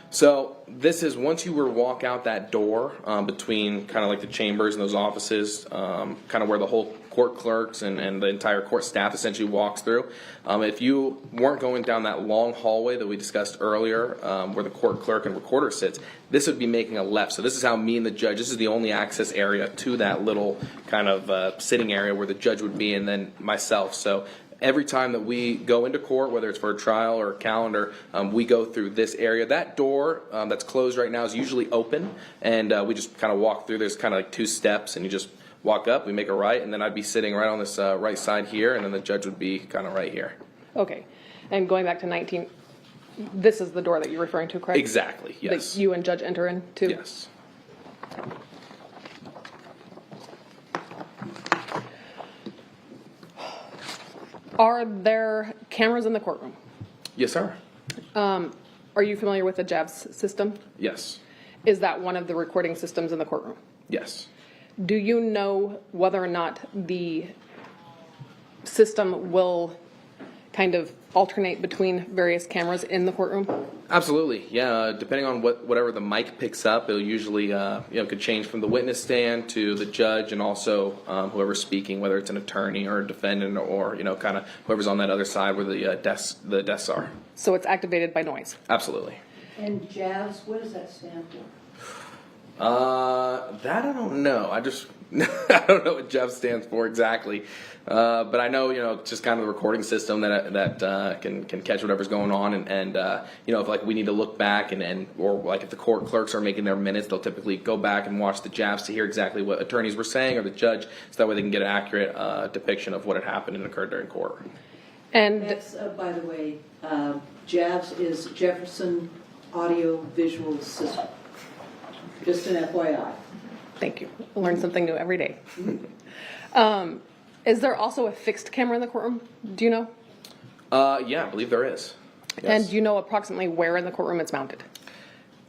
So this is once you were to walk out that door between kind of like the chambers and those offices, kind of where the whole court clerks and the entire court staff essentially walks through. If you weren't going down that long hallway that we discussed earlier where the court clerk and recorder sits, this would be making a left. So this is how me and the judge, this is the only access area to that little kind of sitting area where the judge would be and then myself. So every time that we go into court, whether it's for a trial or a calendar, we go through this area. That door that's closed right now is usually open, and we just kind of walk through. There's kind of like 2 steps, and you just walk up, we make a right, and then I'd be sitting right on this right side here, and then the judge would be kind of right here. Okay. And going back to 19, this is the door that you're referring to, correct? Exactly, yes. That you and judge enter into? Yes. Are there cameras in the courtroom? Yes, sir. Are you familiar with the JAVS system? Yes. Is that one of the recording systems in the courtroom? Yes. Do you know whether or not the system will kind of alternate between various cameras in the courtroom? Absolutely, yeah. Depending on whatever the mic picks up, it'll usually could change from the witness stand to the judge and also whoever's speaking, whether it's an attorney or a defendant or kind of whoever's on that other side where the desks are. So it's activated by noise. Absolutely. And JAVS, what does that stand for? That I don't know. I don't know what JAVS stands for exactly. But I know, it's just kind of the recording system that can catch whatever's going on, and if like we need to look back or like if the court clerks are making their minutes, they'll typically go back and watch the JAVS to hear exactly what attorneys were saying or the judge, so that way they can get an accurate depiction of what had happened and occurred during court. And that's, by the way, JAVS is Jefferson Audio Visual System. Just an FYI. Thank you. Learn something new every day. Is there also a fixed camera in the courtroom? Do you know? Yeah, I believe there is. Yes. And do you know approximately where in the courtroom it's mounted?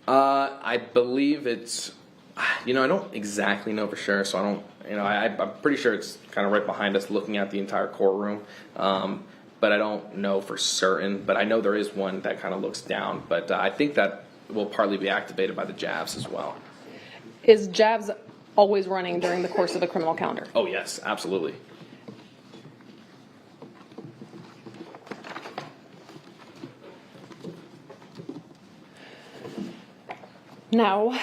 I believe it's, I don't exactly know for sure, so I don't, I'm pretty sure it's kind of right behind us looking at the entire courtroom. But I don't know for certain, but I know there is one that kind of looks down, but I think that will partly be activated by the JAVS as well. Is JAVS always running during the course of the criminal calendar? Oh, yes, absolutely. Now,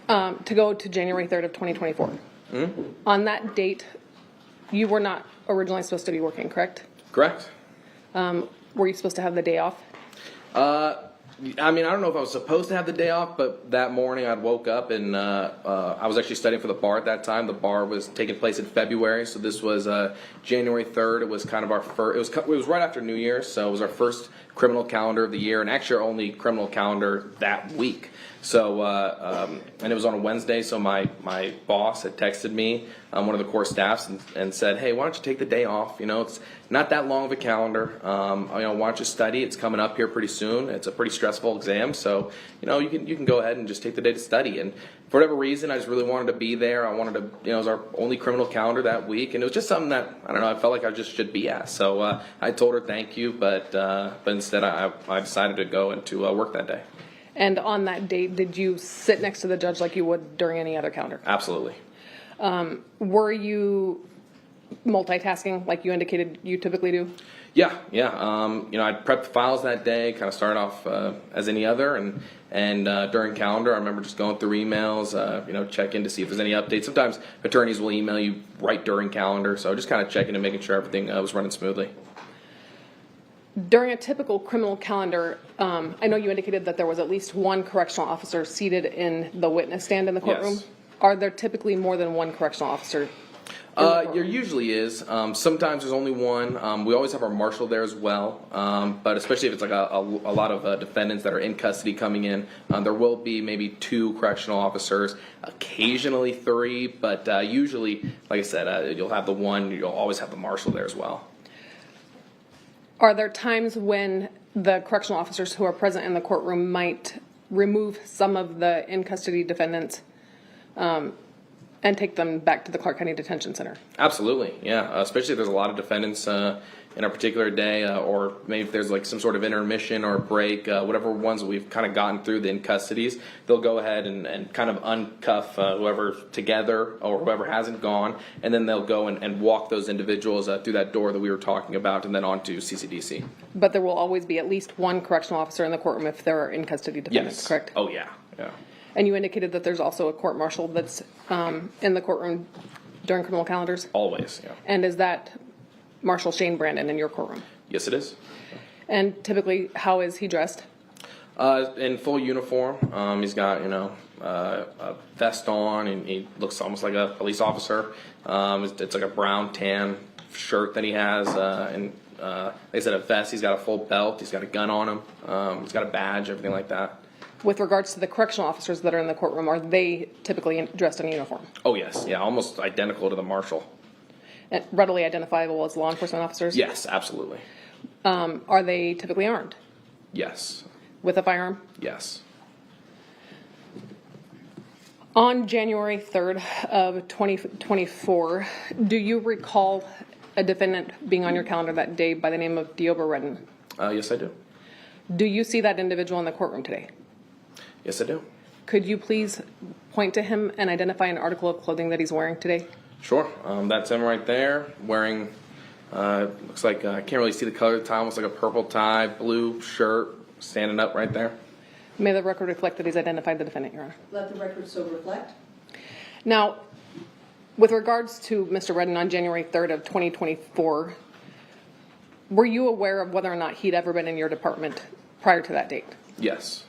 to go to January 3rd of 2024. Mm-hmm. On that date, you were not originally supposed to be working, correct? Correct. Were you supposed to have the day off? I don't know if I was supposed to have the day off, but that morning I woke up and I was actually studying for the bar at that time. The bar was taking place in February, so this was January 3rd. It was kind of our first. It was right after New Year's, so it was our first criminal calendar of the year, and actually our only criminal calendar that week. So and it was on a Wednesday. So my boss had texted me, one of the court staffs, and said, "Hey, why don't you take the day off? It's not that long of a calendar. Why don't you study? It's coming up here pretty soon. It's a pretty stressful exam, so you can go ahead and just take the day to study." And for whatever reason, I just really wanted to be there. I wanted to, it was our only criminal calendar that week, and it was just something that I felt like I just should be at. So I told her thank you, but instead I decided to go into work that day. And on that date, did you sit next to the judge like you would during any other calendar? Absolutely. Were you multitasking like you indicated you typically do? Yeah. I prepped the files that day, kind of started off as any other, and during calendar, I remember just going through emails, check in to see if there's any updates. Sometimes attorneys will email you right during calendar, so just kind of checking and making sure everything was running smoothly. During a typical criminal calendar, I know you indicated that there was at least one correctional officer seated in the witness stand in the courtroom. Yes. Are there typically more than one correctional officer? There usually is. Sometimes there's only one. We always have our marshal there as well. But especially if it's like a lot of defendants that are in custody coming in, there will be maybe 2 correctional officers, occasionally 3, but usually, like I said, you'll have the one. You'll always have the marshal there as well. Are there times when the correctional officers who are present in the courtroom might remove some of the in-custody defendants and take them back to the Clark County Detention Center? Absolutely, Yeah, especially if there's a lot of defendants in a particular day, or maybe if there's like some sort of intermission or break, whatever ones we've kind of gotten through the in custodies, they'll go ahead and kind of uncuff whoever's together or whoever hasn't gone, and then they'll go and walk those individuals through that door that we were talking about, and then on to CCDC. But there will always be at least one correctional officer in the courtroom if there are in custody defendants, Yes. correct? Oh, yeah. And you indicated that there's also a court martial that's in the courtroom during criminal calendars? Always, yeah. And is that Marshal Shane Brandon in your courtroom? Yes, it is. And typically, how is he dressed? In full uniform. He's got, a vest on, and he looks almost like a police officer. It's like a brown tan shirt that he has, and like I said, a vest. He's got a full belt. He's got a gun on him. He's got a badge, everything like that. With regards to the correctional officers that are in the courtroom, are they typically dressed in uniform? Oh, yes. Yeah, almost identical to the marshal. And readily identifiable as law enforcement officers? Yes, absolutely. Are they typically armed? Yes. With a firearm? Yes. On January 3rd of 2024, do you recall a defendant being on your calendar that day by the name of Deobra Redden? Yes, I do. Do you see that individual in the courtroom today? Yes, I do. Could you please point to him and identify an article of clothing that he's wearing today? Sure. That's him right there, wearing, looks like, I can't really see the color of the tie, almost like a purple tie, blue shirt, standing up right there. May the record reflect that he's identified the defendant, Your Honor. Let the record so reflect. Now, with regards to Mr. Redden on January 3rd of 2024, were you aware of whether or not he'd ever been in your department prior to that date? Yes.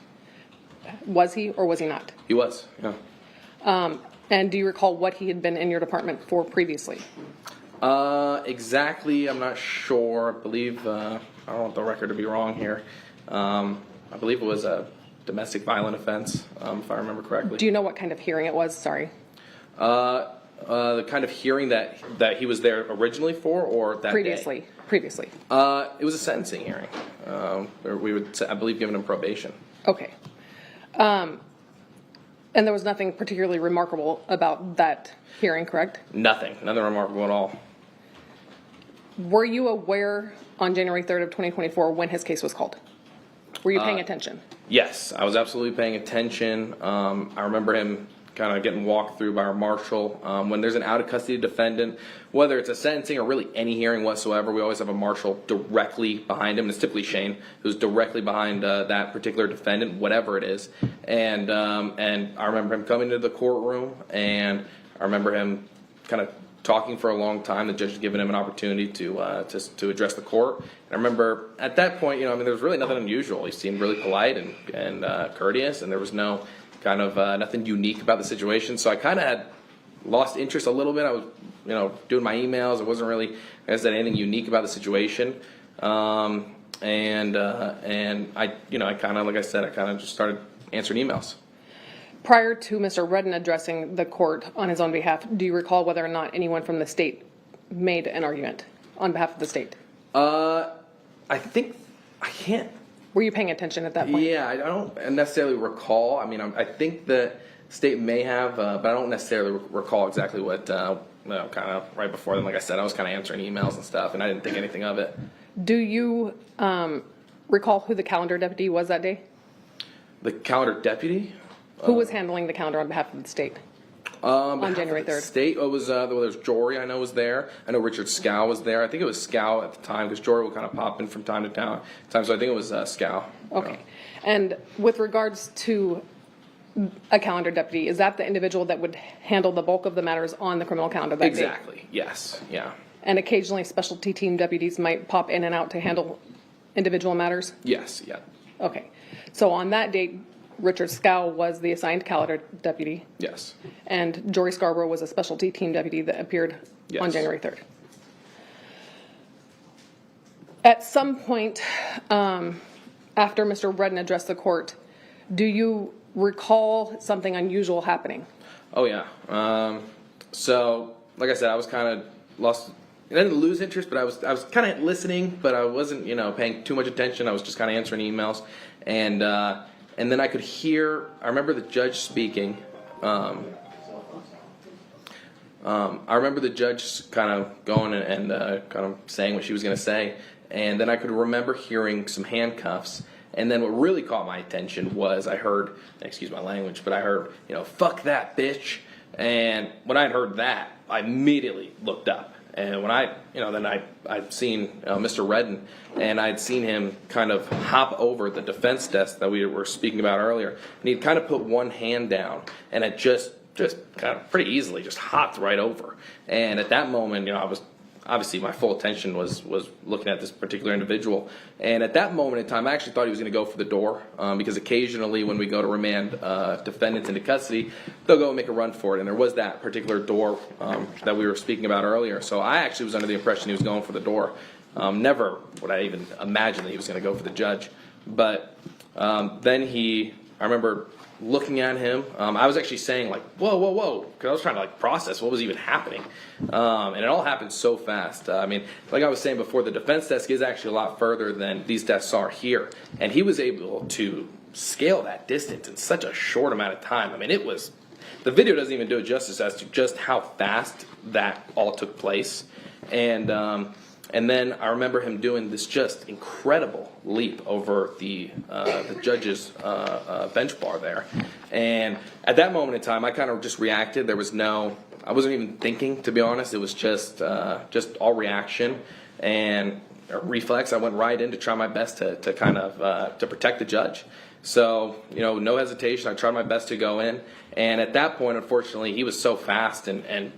Was he or was he not? He was, yeah. And do you recall what he had been in your department for previously? Exactly, I'm not sure. I believe, I don't want the record to be wrong here. I believe it was a domestic violent offense, if I remember correctly. Do you know what kind of hearing it was? Sorry. The kind of hearing that he was there originally for, or that Previously. day? Previously. It was a sentencing hearing. Where we would, I believe, given him probation. Okay. And there was nothing particularly remarkable about that hearing, correct? Nothing remarkable at all. Were you aware on January 3rd of 2024 when his case was called? Were you paying attention? Yes, I was absolutely paying attention. I remember him kind of getting walked through by our marshal. When there's an out-of-custody defendant, whether it's a sentencing or really any hearing whatsoever, we always have a marshal directly behind him. It's typically Shane, who's directly behind that particular defendant, whatever it is. And I remember him coming to the courtroom, and I remember him kind of talking for a long time. The judge had given him an opportunity to address the court. And I remember at that point, there was really nothing unusual. He seemed really polite and courteous, and there was no kind of nothing unique about the situation. So I kind of had lost interest a little bit. I was, doing my emails. It wasn't really, I said, anything unique about the situation. And I kind of, like I said, I kind of just started answering emails. Prior to Mr. Redden addressing the court on his own behalf, do you recall whether or not anyone from the state made an argument on behalf of the state? I can't. Were you paying attention at that point? Yeah, I don't necessarily recall. I mean, I think the state may have, but I don't necessarily recall exactly what, kind of right before then. Like I said, I was kind of answering emails and stuff, and I didn't think anything of it. Do you recall who the calendar deputy was that day? The calendar deputy? Who was handling the calendar on behalf of the state? On January 3rd. State, it was, there was Jory, I know, was there. I know Richard Scow was there. I think it was Scow at the time, because Jory would kind of pop in from time to time, so I think it was Scow. Okay. And with regards to a calendar deputy, is that the individual that would handle the bulk of the matters on the criminal calendar that day? Exactly, yes, yeah. And occasionally specialty team deputies might pop in and out to handle individual matters? Yes, yeah. Okay. So on that date, Richard Scow was the assigned calendar deputy. Yes. And Jory Scarborough was a specialty team deputy that appeared on January 3rd. At some point after Mr. Redden addressed the court, do you recall something unusual happening? Oh, yeah. So, like I said, I was kind of lost. I didn't lose interest, but I was kind of listening, but I wasn't, paying too much attention. I was just kind of answering emails. And then I could hear, I remember the judge speaking. I remember the judge kind of going and kind of saying what she was going to say. And then I could remember hearing some handcuffs. And then what really caught my attention was I heard, excuse my language, but I heard, fuck that bitch. And when I heard that, I immediately looked up. And when I'd seen Mr. Redden, and I'd seen him kind of hop over the defense desk that we were speaking about earlier, and he'd kind of put one hand down, and it just kind of pretty easily just hopped right over. And at that moment, I was obviously my full attention was looking at this particular individual. And at that moment in time, I actually thought he was going to go for the door because occasionally when we go to remand defendants into custody, they'll go and make a run for it. And there was that particular door that we were speaking about earlier. So I actually was under the impression he was going for the door. Never would I even imagine that he was going to go for the judge. But then I remember looking at him, I was actually saying like, whoa, because I was trying to process what was even happening. And it all happened so fast. Like I was saying before, the defense desk is actually a lot further than these desks are here. And he was able to scale that distance in such a short amount of time. The video doesn't even do it justice as to just how fast that all took place. And then I remember him doing this just incredible leap over the judge's bench bar there. And at that moment in time, I kind of just reacted. I wasn't even thinking, to be honest. It was just all reaction and a reflex. I went right in to try my best to kind of to protect the judge. So, no hesitation. I tried my best to go in. And at that point, unfortunately, he was so fast and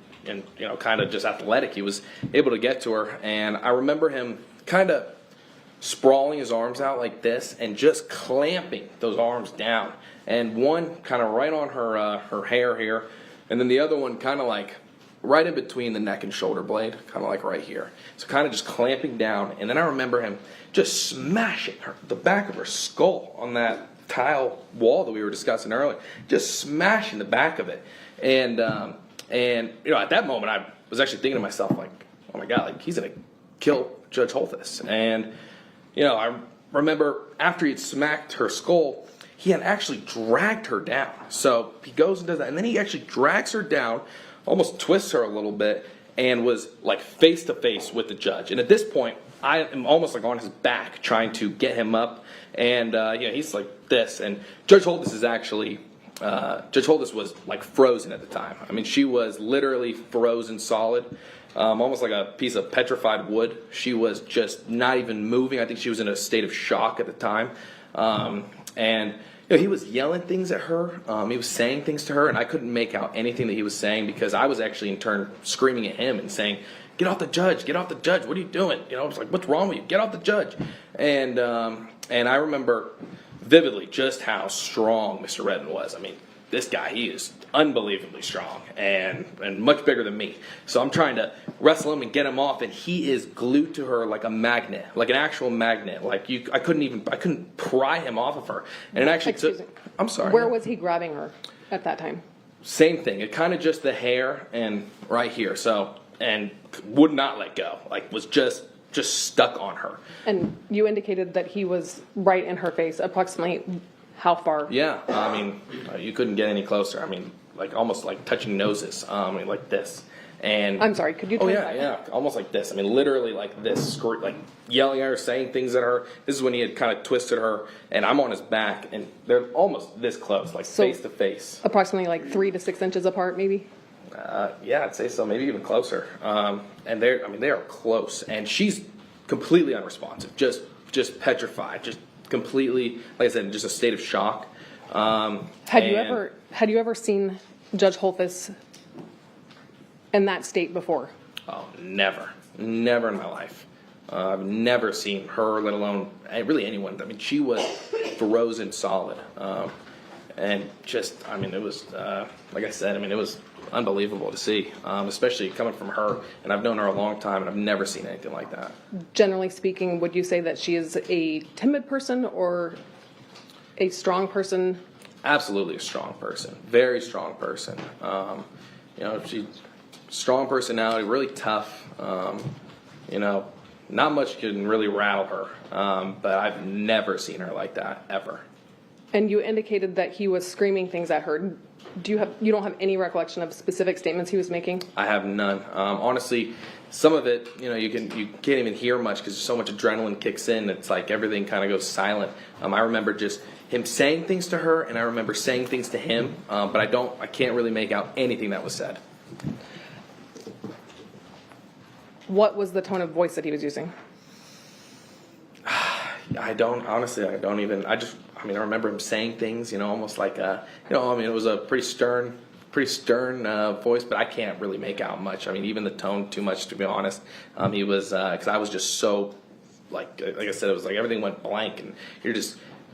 kind of just athletic. He was able to get to her, and I remember him kind of sprawling his arms out like this and just clamping those arms down. And one kind of right on her hair here, and then the other one kind of right in between the neck and shoulder blade, kind of right here. So kind of just clamping down, and then I remember him just smashing the back of her skull on that tile wall that we were discussing earlier, just smashing the back of it. And at that moment, I was actually thinking to myself, oh my God, he's going to kill Judge Holthus. And, I remember after he'd smacked her skull, he had actually dragged her down. So he goes and does that, and then he actually drags her down, almost twists her a little bit, and was face to face with the judge. And at this point, I am almost on his back trying to get him up. And, he's like this. And Judge Holthus is actually... Judge Holthus was frozen at the time. She was literally frozen solid, almost like a piece of petrified wood. She was just not even moving. I think she was in a state of shock at the time. And he was yelling things at her. He was saying things to her, and I couldn't make out anything that he was saying because I was actually in turn screaming at him and saying, "Get off the judge! Get off the judge! What are you doing?" I was like, "What's wrong with you? Get off the judge!" And I remember vividly just how strong Mr. Redden was. This guy, he is unbelievably strong and much bigger than me. So I'm trying to wrestle him and get him off, and he is glued to her like a magnet, like an actual magnet. I couldn't pry him off of her. And it actually took. I'm sorry. Where was he grabbing her at that time? Same thing. It kind of just the hair and right here. So and would not let go. Was just stuck on her. And you indicated that he was right in her face, approximately how far? Yeah, you couldn't get any closer. Almost like touching noses, like this. And I'm sorry, could you Oh turn yeah, back? yeah, almost like this. I mean, literally like this, like yelling at her, saying things at her. This is when he had kind of twisted her, and I'm on his back, and they're almost this close, like So- face to face. Approximately like 3 to 6 inches apart, maybe? Yeah, I'd say so, maybe even closer. And they are close, and she's completely unresponsive, just petrified, just completely, like I said, in just a state of shock. Had you ever seen Judge Holthus in that state before? Oh, never in my life. I've never seen her, let alone really anyone. I mean, she was frozen solid, and just, I mean, it was like I said, I mean, it was unbelievable to see, especially coming from her. And I've known her a long time, and I've never seen anything like that. Generally speaking, would you say that she is a timid person or a strong person? Absolutely a strong person, very strong person. She strong personality, really tough. Not much can really rattle her, but I've never seen her like that ever. And you indicated that he was screaming things at her. You don't have any recollection of specific statements he was making? I have none. Honestly, some of it, you can't even hear much because so much adrenaline kicks in. It's like everything kind of goes silent. I remember just him saying things to her, and I remember saying things to him, but I can't really make out anything that was said. What was the tone of voice that he was using? I remember him saying things, almost like, it was a pretty stern voice, but I can't really make out much. I mean, even the tone too much, to be honest. He was, because I was just so, like I said, it was like everything went blank, and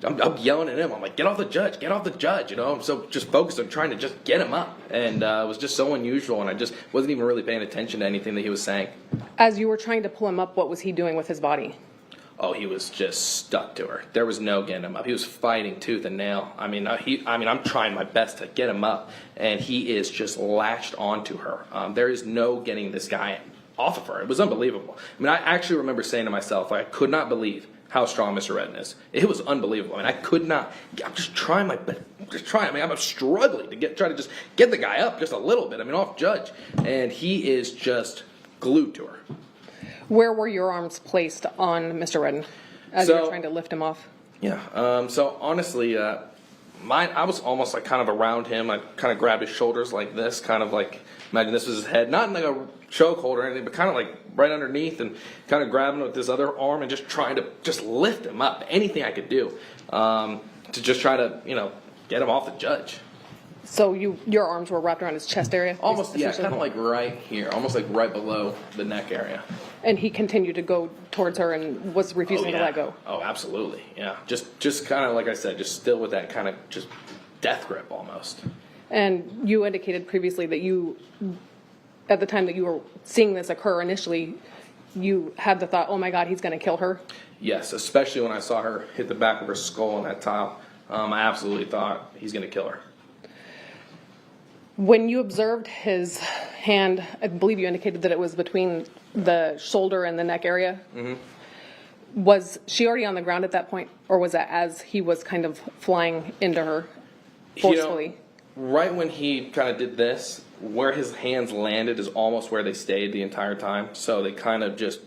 I'm yelling at him. I'm like, get off the judge. I'm so just focused on trying to just get him up. And it was just so unusual, and I just wasn't even really paying attention to anything that he was saying. As you were trying to pull him up, what was he doing with his body? Oh, he was just stuck to her. There was no getting him up. He was fighting tooth and nail. I'm trying my best to get him up, and he is just latched onto her. There is no getting this guy off of her. It was unbelievable. I actually remember saying to myself, I could not believe how strong Mr. Redden is. It was unbelievable. I could not. I'm just trying my best. I'm struggling to try to just get the guy up just a little bit. Off judge, and he is just glued to her. Where were your arms placed on Mr. Redden as you were trying to lift him off? Yeah. So honestly, I was almost like kind of around him. I kind of grabbed his shoulders like this, kind of like imagine this was his head, not in like a chokehold or anything, but kind of like right underneath, and kind of grabbing him with this other arm and just trying to just lift him up. Anything I could do to just try to get him off the judge. So your arms were wrapped around his chest area? Almost, yeah, kind of like right here, almost like right below the neck area. And he continued to go towards her and was refusing to let go? Oh, absolutely, yeah. Just kind of, like I said, just still with that kind of just death grip almost. And you indicated previously that at the time that you were seeing this occur initially, you had the thought, oh my God, he's going to kill her? Yes, especially when I saw her hit the back of her skull on that tile. I absolutely thought he's going to kill her. When you observed his hand, I believe you indicated that it was between the shoulder and the neck area. Mm-hmm. Was she already on the ground at that point, or was that as he was kind of flying into her forcefully? Right when he kind of did this, where his hands landed is almost where they stayed the entire time. So they kind of just,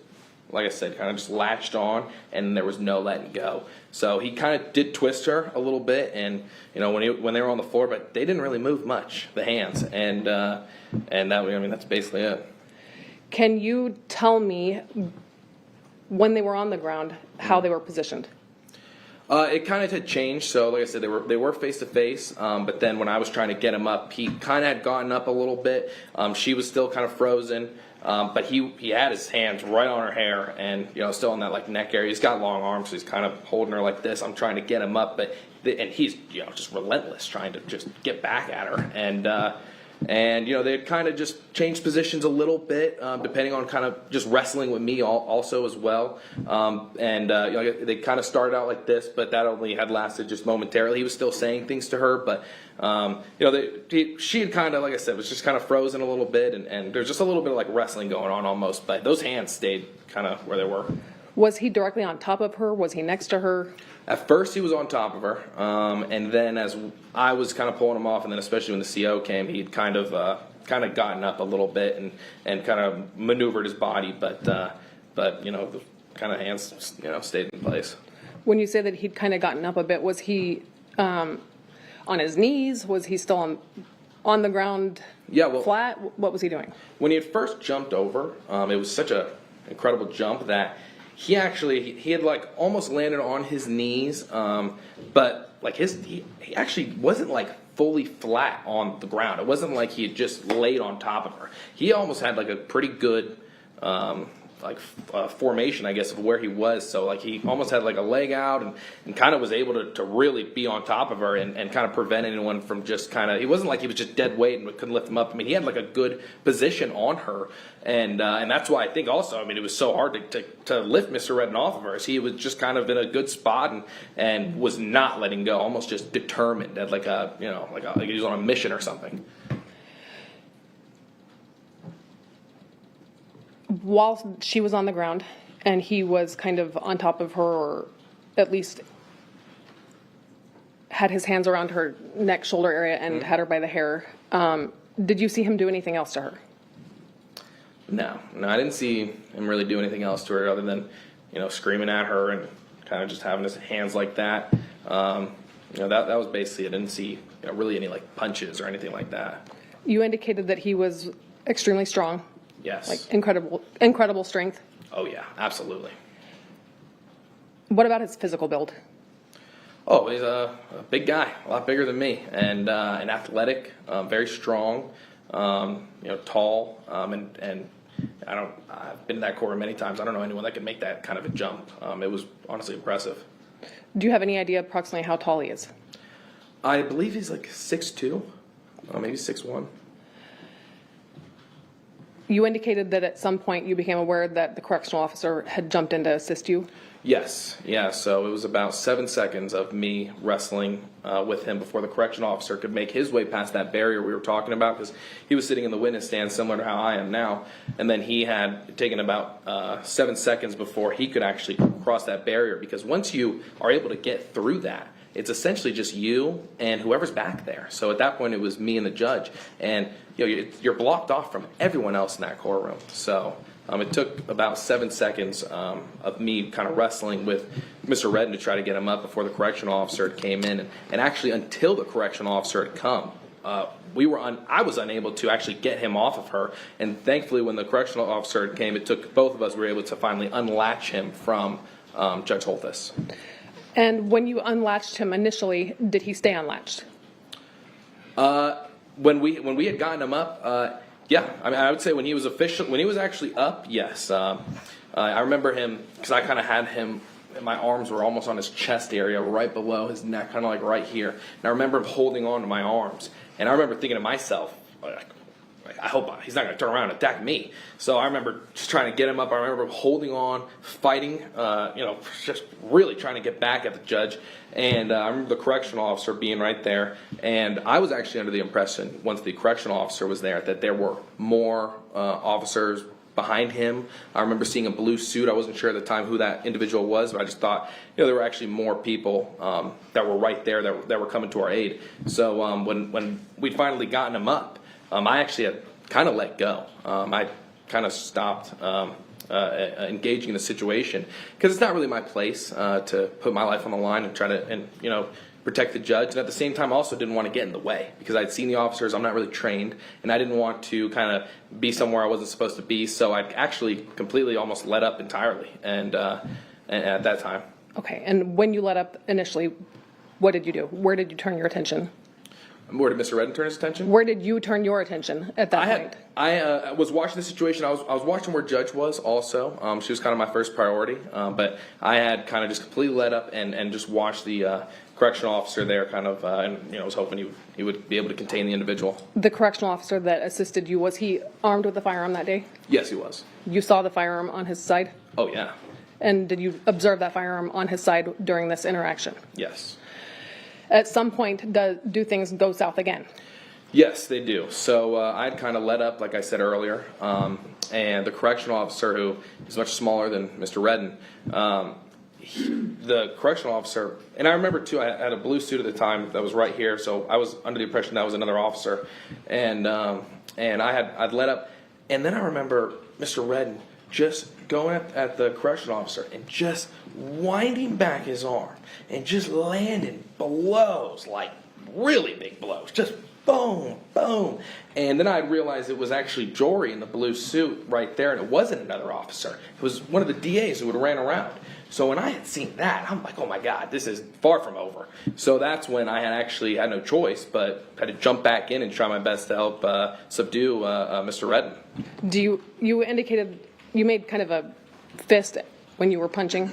like I said, kind of just latched on, and there was no letting go. So he kind of did twist her a little bit, and when they were on the floor, but they didn't really move much, the hands, and that's basically it. Can you tell me when they were on the ground how they were positioned? It kind of had changed. So, like I said, they were face to face. But then when I was trying to get him up, he kind of had gotten up a little bit. She was still kind of frozen. But he had his hands right on her hair, and still in that like neck area. He's got long arms, so he's kind of holding her like this. I'm trying to get him up, and he's just relentless, trying to just get back at her. And they kind of just changed positions a little bit, depending on kind of just wrestling with me also as well. They kind of started out like this, but that only had lasted just momentarily. He was still saying things to her, but she had kind of, like I said, was just kind of frozen a little bit, and there's just a little bit of like wrestling going on almost. But those hands stayed kind of where they were. Was he directly on top of her? Was he next to her? At first, he was on top of her, and then as I was kind of pulling him off, and then especially when the CO came, he'd kind of gotten up a little bit and kind of maneuvered his body, but the kind of hands stayed in place. When you say that he'd kind of gotten up a bit, was he on his knees? Was he still on the ground? Yeah, well, flat? What was he doing? When he had first jumped over, it was such a incredible jump that he had like almost landed on his knees, but like he actually wasn't like fully flat on the ground. It wasn't like he had just laid on top of her. He almost had like a pretty good formation, I guess, of where he was. So like he almost had like a leg out and kind of was able to really be on top of her and kind of prevent anyone from just kind of, he wasn't like he was just dead weight and couldn't lift him up. I mean, he had like a good position on her. And that's why I think also, I mean, it was so hard to lift Mr. Redden off of her, as he was just kind of in a good spot and was not letting go, almost just determined, at like he was on a mission or something. While she was on the ground and he was kind of on top of her, or at least had his hands around her neck, shoulder area and had her by the hair, did you see him do anything else to her? No, I didn't see him really do anything else to her other than, screaming at her and kind of just having his hands like that. That was basically it. I didn't see really any like punches or anything like that. You indicated that he was extremely strong. Yes. Like incredible strength. Oh yeah, absolutely. What about his physical build? Oh, he's a big guy, a lot bigger than me, and athletic, very strong, tall, and I've been in that courtroom many times. I don't know anyone that could make that kind of a jump. It was honestly impressive. Do you have any idea approximately how tall he is? I believe he's like 6'2", maybe 6'1". You indicated that at some point you became aware that the correctional officer had jumped in to assist you? Yes, yeah, so it was about 7 seconds of me wrestling with him before the correction officer could make his way past that barrier we were talking about, because he was sitting in the witness stand similar to how I am now, and then he had taken about 7 seconds before he could actually cross that barrier, because once you are able to get through that, it's essentially just you and whoever's back there. So at that point, it was me and the judge, and you're blocked off from everyone else in that courtroom. So it took about 7 seconds of me kind of wrestling with Mr. Redden to try to get him up before the correctional officer came in, and actually until the correctional officer had come, I was unable to actually get him off of her. And thankfully, when the correctional officer came, it took both of us were able to finally unlatch him from Judge Holthus. And when you unlatched him initially, did he stay unlatched? When we had gotten him up, yeah. I mean, I would say when he was actually up, yes. I remember him because I kind of had him. My arms were almost on his chest area, right below his neck, kind of like right here. And I remember him holding on to my arms, and I remember thinking to myself, I hope he's not going to turn around and attack me. So I remember just trying to get him up. I remember holding on, fighting, just really trying to get back at the judge. And I remember the correctional officer being right there. And I was actually under the impression, once the correctional officer was there, that there were more officers behind him. I remember seeing a blue suit. I wasn't sure at the time who that individual was, but I just thought, there were actually more people that were right there that were coming to our aid. So when we'd finally gotten him up, I actually had kind of let go. I kind of stopped engaging in the situation because it's not really my place to put my life on the line and try to protect the judge. And at the same time, I also didn't want to get in the way because I'd seen the officers. I'm not really trained, and I didn't want to kind of be somewhere I wasn't supposed to be. So I actually completely almost let up entirely, and at that time. Okay, and when you let up initially, what did you do? Where did you turn your attention? Where did Mr. Redden turn his attention? Where did you turn your attention at that point? I was watching the situation. I was watching where Judge was also. She was kind of my first priority. But I had kind of just completely let up and just watched the correctional officer there kind of, and was hoping he would be able to contain the individual. The correctional officer that assisted you, was he armed with a firearm that day? Yes, he was. You saw the firearm on his side? Oh, yeah. And did you observe that firearm on his side during this interaction? Yes. At some point, do things go south again? Yes, they do. So I'd kind of let up, like I said earlier, and the correctional officer, who is much smaller than Mr. Redden, the correctional officer, and I remember too, I had a blue suit at the time that was right here, so I was under the impression that was another officer, and I'd let up, and then I remember Mr. Redden just going at the correctional officer and just winding back his arm and just landing blows, like really big blows, just boom, boom. And then I realized it was actually Jory in the blue suit right there, and it wasn't another officer. It was one of the DAs who had ran around. So when I had seen that, I'm like, oh my God, this is far from over. So that's when I had no choice, but had to jump back in and try my best to help subdue Mr. Redden. You indicated you made kind of a fist when you were punching.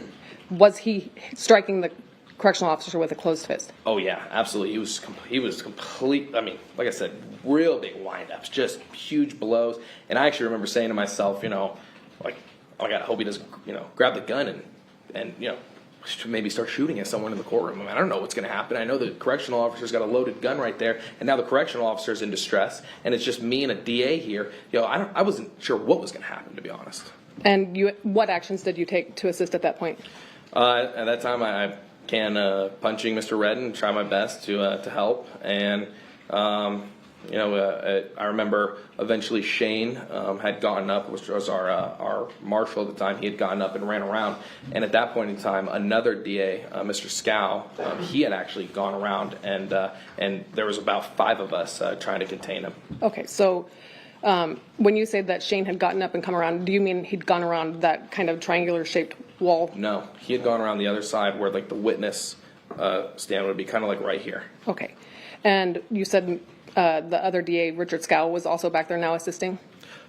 Was he striking the correctional officer with a closed fist? Oh yeah, absolutely. He was complete. I mean, like I said, real big wind-ups, just huge blows. And I actually remember saying to myself, like, oh my God, I hope he doesn't, grab the gun and maybe start shooting at someone in the courtroom. I mean, I don't know what's going to happen. I know the correctional officer's got a loaded gun right there, and now the correctional officer's in distress, and it's just me and a DA here. I wasn't sure what was going to happen, to be honest. And what actions did you take to assist at that point? At that time, I began punching Mr. Redden and try my best to help. And I remember eventually Shane had gotten up, which was our marshal at the time. He had gotten up and ran around. And at that point in time, another DA, Mr. Scow, he had actually gone around, and there was about 5 of us trying to contain him. Okay, so when you say that Shane had gotten up and come around, do you mean he'd gone around that kind of triangular-shaped wall? No, he had gone around the other side where like the witness stand would be, kind of like right here. Okay, and you said the other DA, Richard Scow, was also back there now assisting?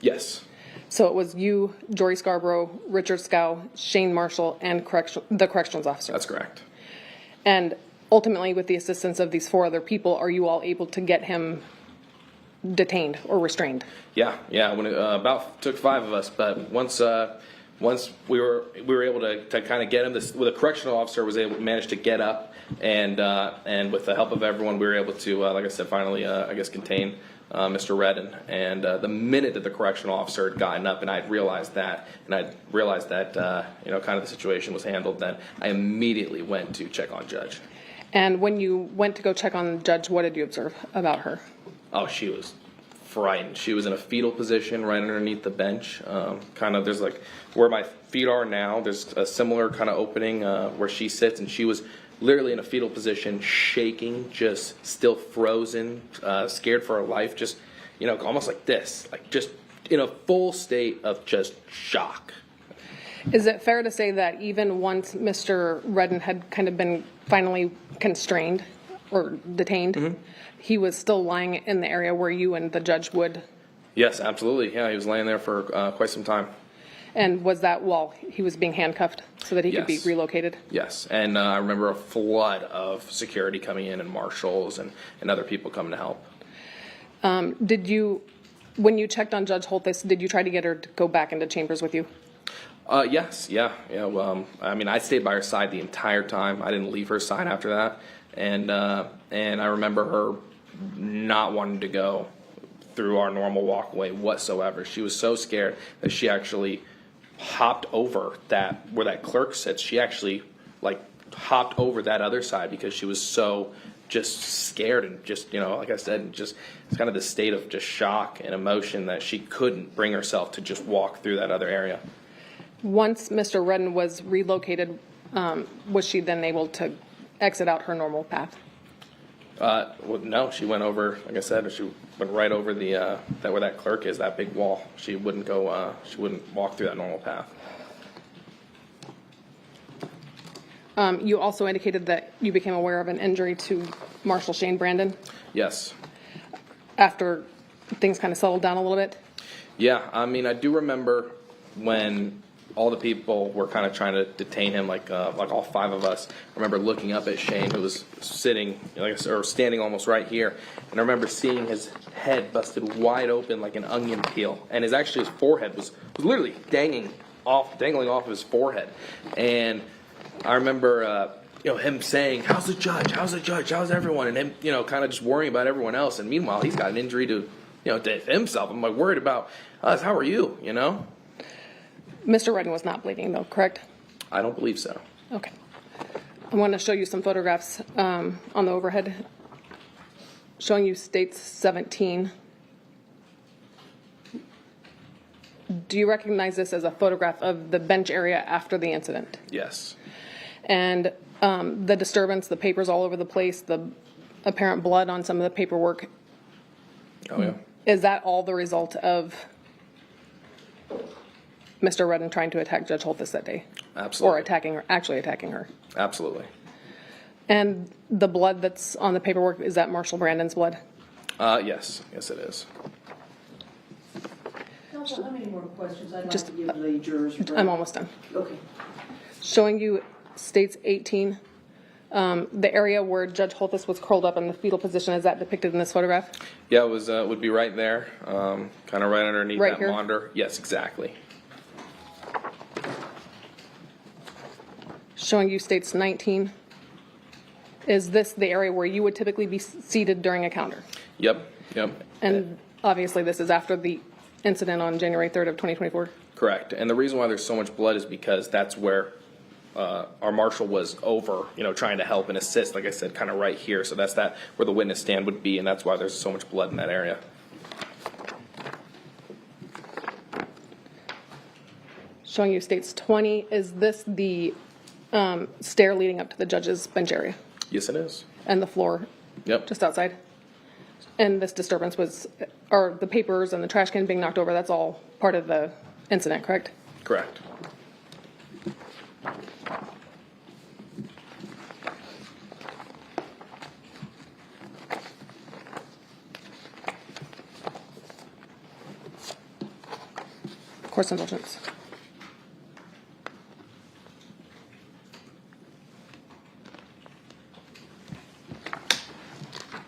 Yes. So it was you, Jory Scarborough, Richard Scow, Shane Marshall, and the corrections officer? That's correct. And ultimately, with the assistance of these 4 other people, are you all able to get him detained or restrained? Yeah. When it took 5 of us, but once we were able to kind of get him, the correctional officer managed to get up, and with the help of everyone, we were able to, like I said, finally, contain Mr. Redden. And the minute that the correctional officer had gotten up, and I realized that, kind of the situation was handled, then I immediately went to check on Judge. And when you went to go check on Judge, what did you observe about her? Oh, she was frightened. She was in a fetal position right underneath the bench. There's like where my feet are now, there's a similar kind of opening where she sits, and she was literally in a fetal position, shaking, just still frozen, scared for her life, just, almost like this, like just in a full state of just shock. Is it fair to say that even once Mr. Redden had kind of been finally constrained or detained, he was still lying in the area where you and the judge would? Yes, absolutely. Yeah, he was laying there for quite some time. And was that while he was being handcuffed so that he could be relocated? Yes, and I remember a flood of security coming in, and marshals and other people coming to help. When you checked on Judge Holthus, did you try to get her to go back into chambers with you? Yes, yeah. I stayed by her side the entire time. I didn't leave her side after that, and I remember her not wanting to go through our normal walkway whatsoever. She was so scared that she actually hopped over where that clerk sits. She actually hopped over that other side because she was so just scared and just, like I said, just it's kind of the state of just shock and emotion that she couldn't bring herself to just walk through that other area. Once Mr. Redden was relocated, was she then able to exit out her normal path? No, she went over, like I said, she went right over where that clerk is, that big wall. She wouldn't go, she wouldn't walk through that normal path. You also indicated that you became aware of an injury to Marshal Shane Brandon? Yes. After things kind of settled down a little bit? Yeah, I do remember when all the people were kind of trying to detain him, like all 5 of us. I remember looking up at Shane, who was sitting, or standing almost right here, and I remember seeing his head busted wide open like an onion peel, and his forehead was literally dangling off of his forehead, and I remember him saying, "How's the judge? How's the judge? How's everyone?" And him, kind of just worrying about everyone else, and meanwhile he's got an injury to to himself. I'm like worried about us. How are you? Mr. Redden was not bleeding though, correct? I don't believe so. Okay. I want to show you some photographs on the overhead showing you states 17. Do you recognize this as a photograph of the bench area after the incident? Yes. And the disturbance, the papers all over the place, the apparent blood on some of the paperwork. Oh, yeah. Is that all the result of Mr. Redden trying to attack Judge Holthus that day? Absolutely. Or actually attacking her? Absolutely. And the blood that's on the paperwork, is that Marshall Brandon's blood? Yes. Yes, it is. Counsel, how many more questions? I'd like Just- to give the jurors a break. I'm almost done. Okay. Showing you states 18, the area where Judge Holthus was curled up in the fetal position, is that depicted in this photograph? Yeah, it would be right there, kind of right underneath Right that here? monitor. Yes, exactly. Showing you states 19, is this the area where you would typically be seated during a counter? Yep. And obviously this is after the incident on January 3rd of 2024? Correct. And the reason why there's so much blood is because that's where our marshal was over, trying to help and assist, like I said, kind of right here. So that's where the witness stand would be, and that's why there's so much blood in that area. Showing you states 20, is this the stair leading up to the judge's bench area? Yes, it is. And the floor? Yep. Just outside? And this disturbance or the papers and the trash can being knocked over, that's all part of the incident, correct? Correct. Course indulgence.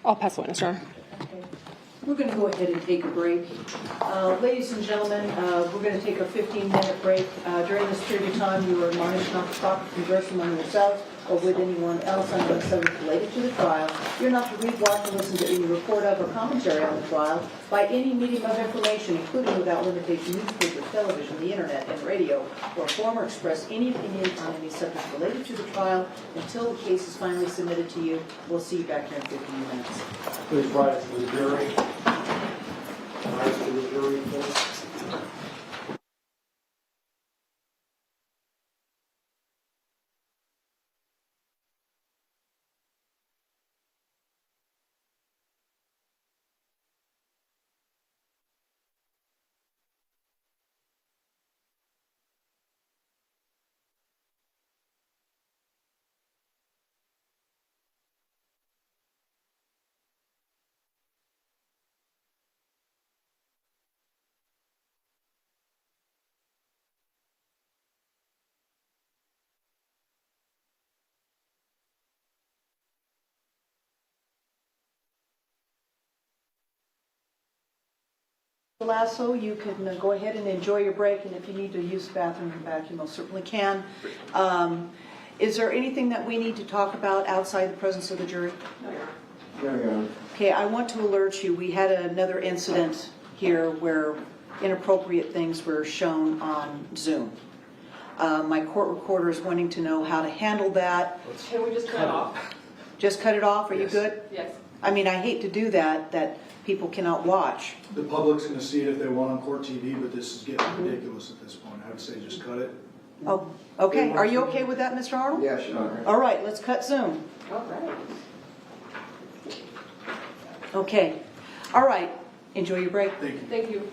I'll pass the witness, Your Honor. We're going to go ahead and take a break. Ladies and gentlemen, we're going to take a 15-minute break. During this period of time, you are admonished not to talk or converse among yourselves or with anyone else on the subject related to the trial. You're not to read, watch, or listen to any report of or commentary on the trial by any medium of information, including without limitation newspaper, television, the internet, and radio, or form or express any opinion on any subject related to the trial until the case is finally submitted to you. We'll see you back here in 15 minutes. Please rise to the jury. Rise to the jury, please. Lasso, you can go ahead and enjoy your break, and if you need to use the bathroom in the back, you most certainly can. Is there anything that we need to talk about outside the presence of the jury? No. Okay, I want to alert you, we had another incident here where inappropriate things were shown on Zoom. My court recorder is wanting to know how to handle that. Can we just cut it off? Just cut it off, are you Yes. good? Yes. I mean, I hate to do that people cannot watch. The public's going to see it if they want on court TV, but this is getting ridiculous at this point. I would say just cut it. Oh, okay, are you okay with that, Mr. Arnold? Yeah, sure. All right, let's cut Zoom. All right. Okay, all right, enjoy your break. Thank you. Thank you.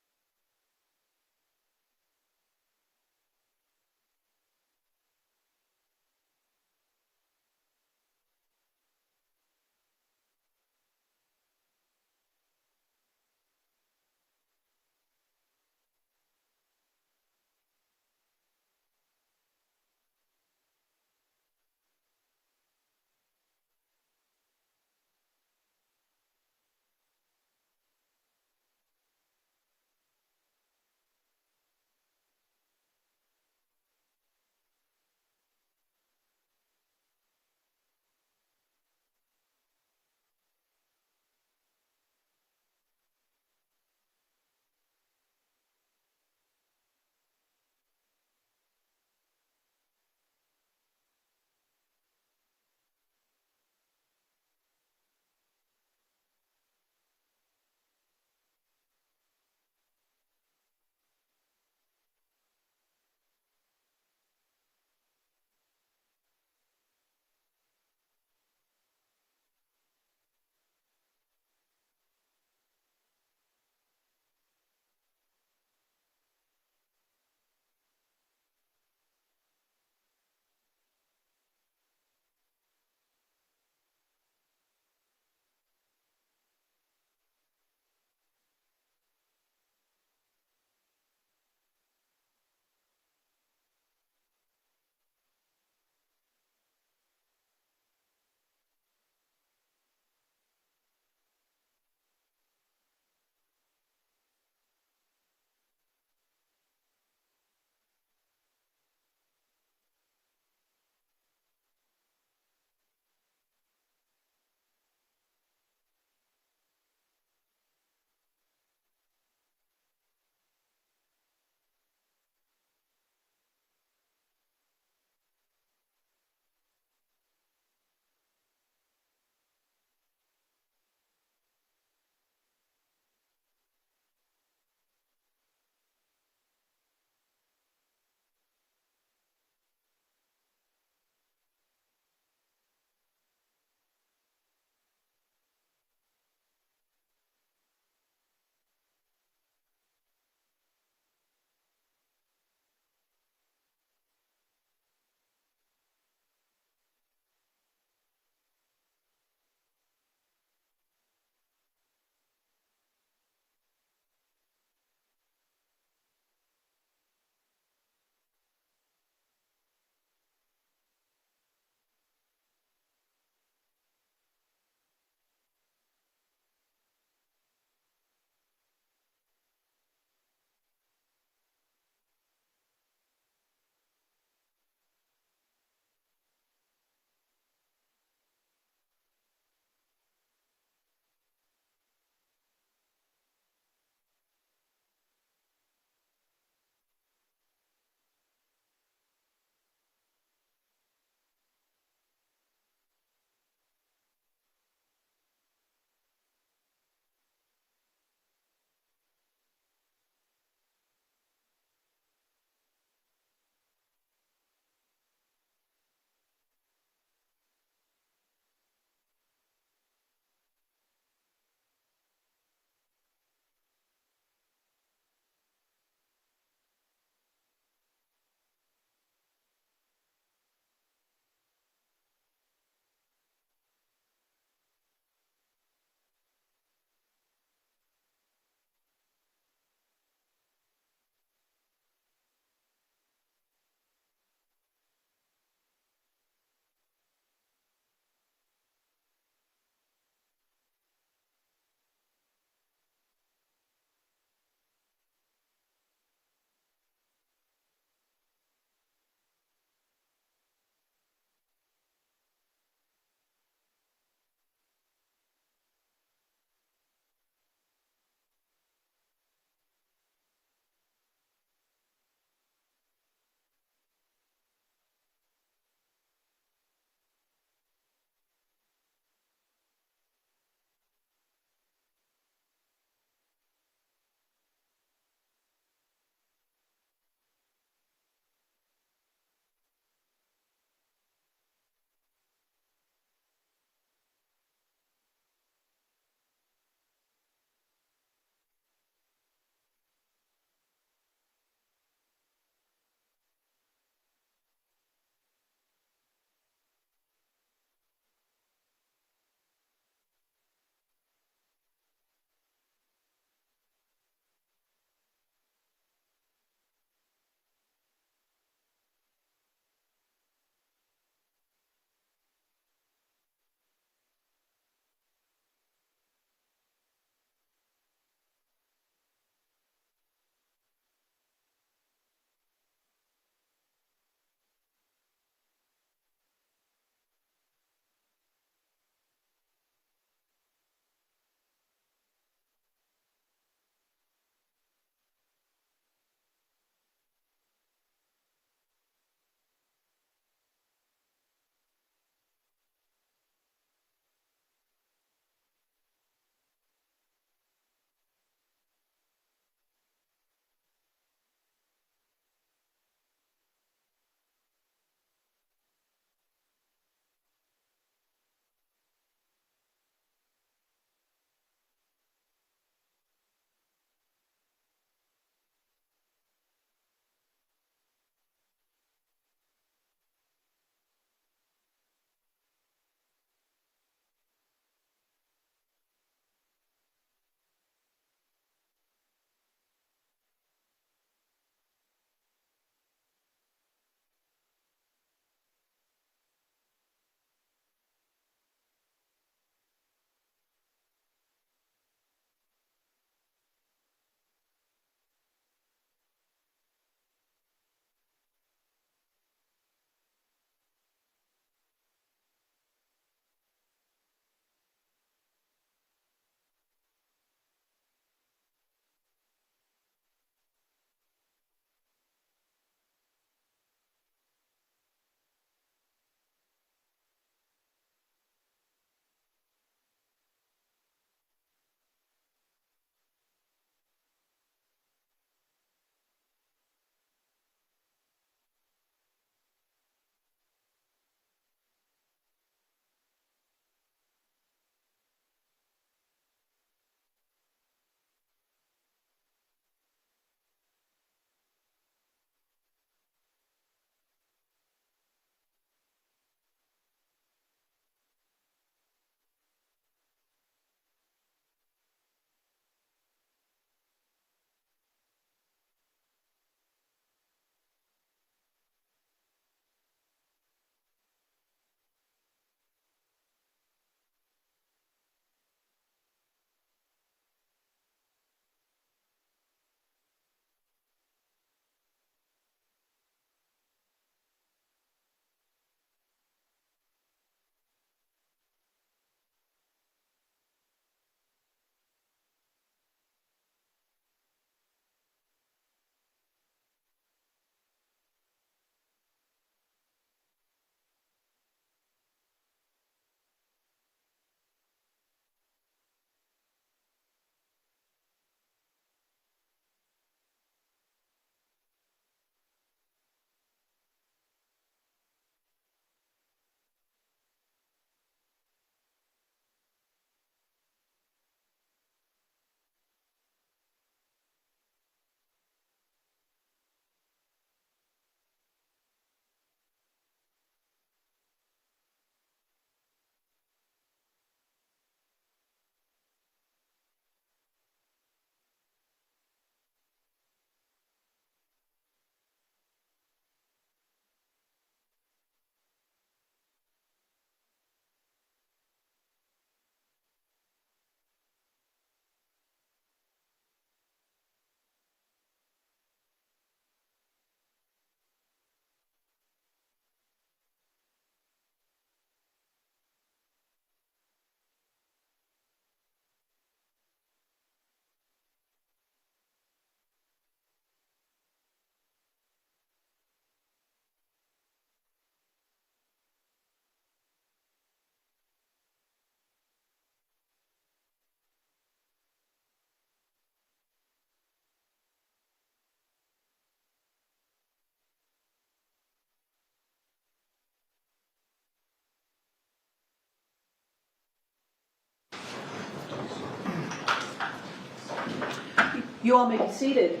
You all may be seated.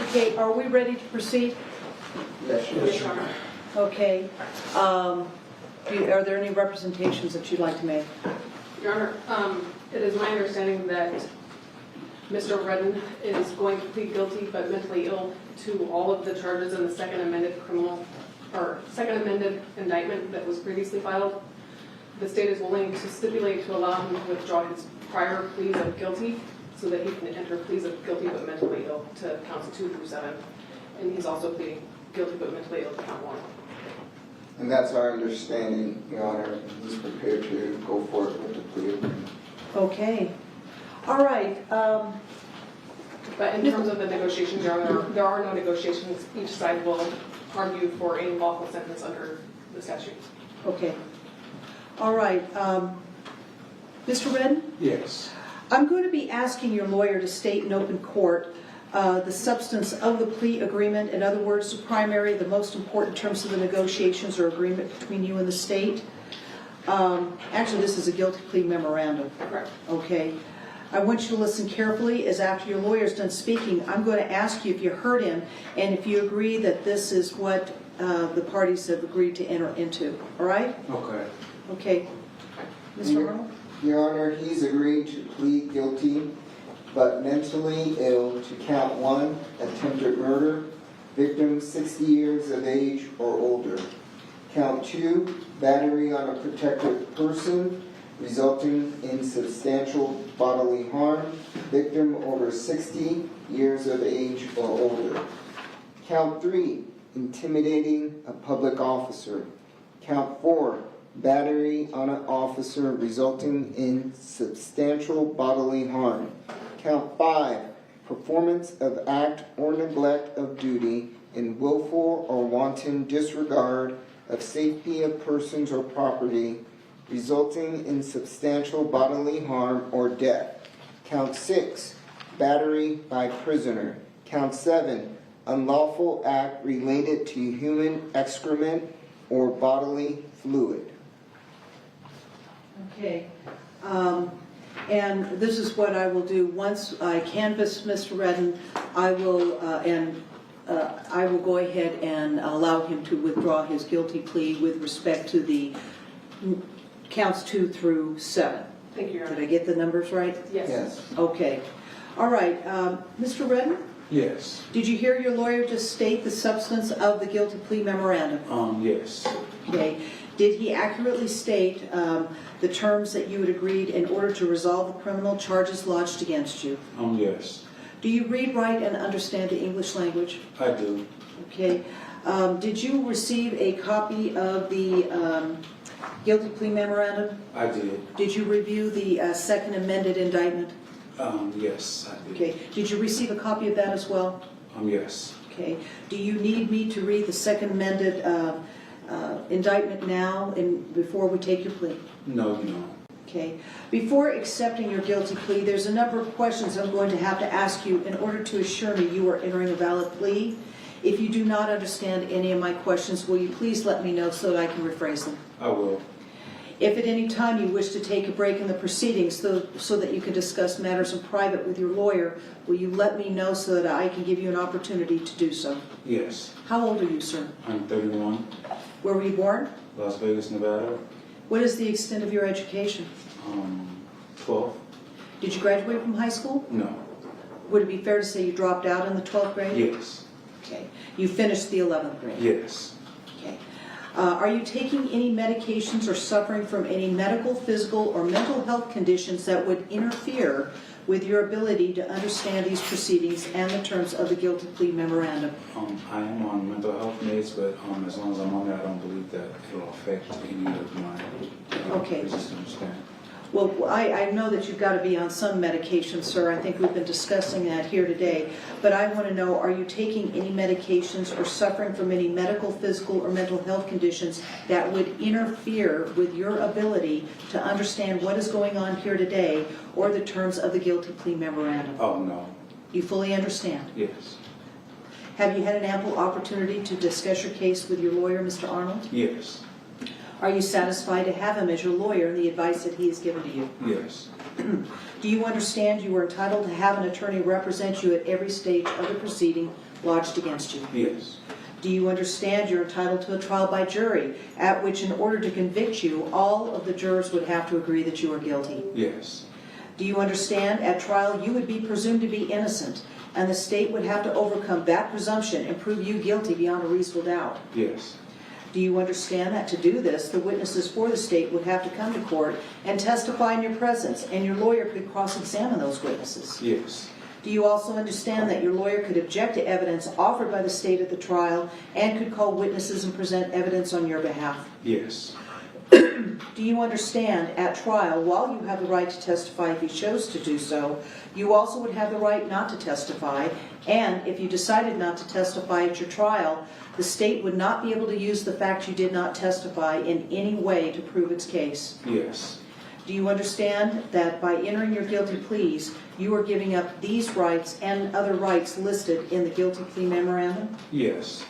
Okay, are we ready to proceed? Yes, Okay. Are there any representations that you'd like to make? Your Honor, it is my understanding that Mr. Redden is going to plead guilty but mentally ill to all of the charges in the second amended indictment that was previously filed. The state is willing to stipulate to allow him to withdraw his prior pleas of guilty so that he can enter pleas of guilty but mentally ill to counts 2 through 7. And he's also pleading guilty but mentally ill to count 1. and that's our understanding, Your Honor. He's prepared to go forward with the plea agreement. Okay. All right. But in terms of the negotiations, Your Honor, there are no negotiations. Each side will argue for a lawful sentence under the statute. Okay. All right. Mr. Redden? Yes. I'm going to be asking your lawyer to state in open court the substance of the plea agreement. In other words, the primary, the most important terms of the negotiations or agreement between you and the state. Actually, this is a guilty plea memorandum. Correct. Okay. I want you to listen carefully, as after your lawyer's done speaking, I'm going to ask you if you heard him and if you agree that this is what the parties have agreed to enter into. All right? Okay. Okay. Mr. Arnold? Your Honor, he's agreed to plead guilty, but mentally ill to count 1, attempted murder, victim 60 years of age or older. Count 2, battery on a protected person, resulting in substantial bodily harm, victim over 60 years of age or older. Count 3, intimidating a public officer. Count 4, battery on an officer resulting in substantial bodily harm. Count 5, performance of act or neglect of duty in willful or wanton disregard of safety of persons or property, resulting in substantial bodily harm or death. Count 6, battery by prisoner. Count 7, unlawful act related to human excrement or bodily fluid. Okay. And this is what I will do. Once I canvass Mr. Redden, I will go ahead and allow him to withdraw his guilty plea with respect to the counts 2 through 7. Thank you, Your Honor. Did I get the numbers right? Yes. Yes. Okay. All right. Mr. Redden, Yes. did you hear your lawyer just state the substance of the guilty plea memorandum? Yes. Okay. Did he accurately state the terms that you had agreed in order to resolve the criminal charges lodged against you? Yes. Do you read, write, and understand the English language? I do. Okay. Did you receive a copy of the guilty plea memorandum? I did. Did you review the second amended indictment? Yes, I did. Okay. Did you receive a copy of that as well? Yes. Okay. Do you need me to read the second amended indictment now and before we take your plea? No, you don't. Okay. Before accepting your guilty plea, there's a number of questions I'm going to have to ask you in order to assure me you are entering a valid plea. If you do not understand any of my questions, will you please let me know so that I can rephrase them? I will. If at any time you wish to take a break in the proceedings so that you can discuss matters in private with your lawyer, will you let me know so that I can give you an opportunity to do so? Yes. How old are you, sir? I'm 31. Where were you born? Las Vegas, Nevada. What is the extent of your education? 12. Did you graduate from high school? No. Would it be fair to say you dropped out in the 12th grade? Yes. Okay. You finished the 11th grade? Yes. Okay. Are you taking any medications or suffering from any medical, physical, or mental health conditions that would interfere with your ability to understand these proceedings and the terms of the guilty plea memorandum? I am on mental health meds, but as long as I'm on there, I don't believe that it will affect any of my Okay. just understand. Well, I know that you've got to be on some medication, sir. I think we've been discussing that here today. But I want to know, are you taking any medications or suffering from any medical, physical, or mental health conditions that would interfere with your ability to understand what is going on here today or the terms of the guilty plea memorandum? Oh, no. You fully understand? Yes. Have you had an ample opportunity to discuss your case with your lawyer, Mr. Arnold? Yes. Are you satisfied to have him as your lawyer and the advice that he has given to you? Yes. Do you understand you are entitled to have an attorney represent you at every stage of the proceeding lodged against you? Yes. Do you understand you're entitled to a trial by jury, at which in order to convict you, all of the jurors would have to agree that you are guilty? Yes. Do you understand at trial you would be presumed to be innocent, and the state would have to overcome that presumption and prove you guilty beyond a reasonable doubt? Yes. Do you understand that to do this, the witnesses for the state would have to come to court and testify in your presence, and your lawyer could cross-examine those witnesses? Yes. Do you also understand that your lawyer could object to evidence offered by the state at the trial and could call witnesses and present evidence on your behalf? Yes. Do you understand at trial, while you have the right to testify if you chose to do so, you also would have the right not to testify, and if you decided not to testify at your trial, the state would not be able to use the fact you did not testify in any way to prove its case? Yes. Do you understand that by entering your guilty pleas, you are giving up these rights and other rights listed in the guilty plea memorandum? Yes.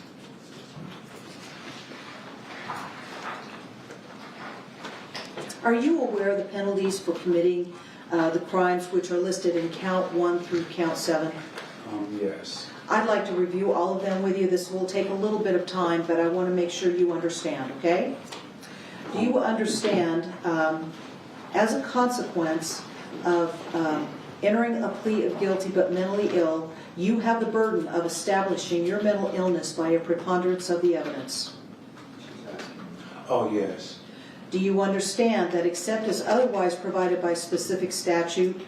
Are you aware of the penalties for committing the crimes which are listed in count 1 through count 7? Yes. I'd like to review all of them with you. This will take a little bit of time, but I want to make sure you understand, okay? Do you understand, as a consequence of entering a plea of guilty but mentally ill, you have the burden of establishing your mental illness by a preponderance of the evidence? Oh, yes. Do you understand that except as otherwise provided by specific statute,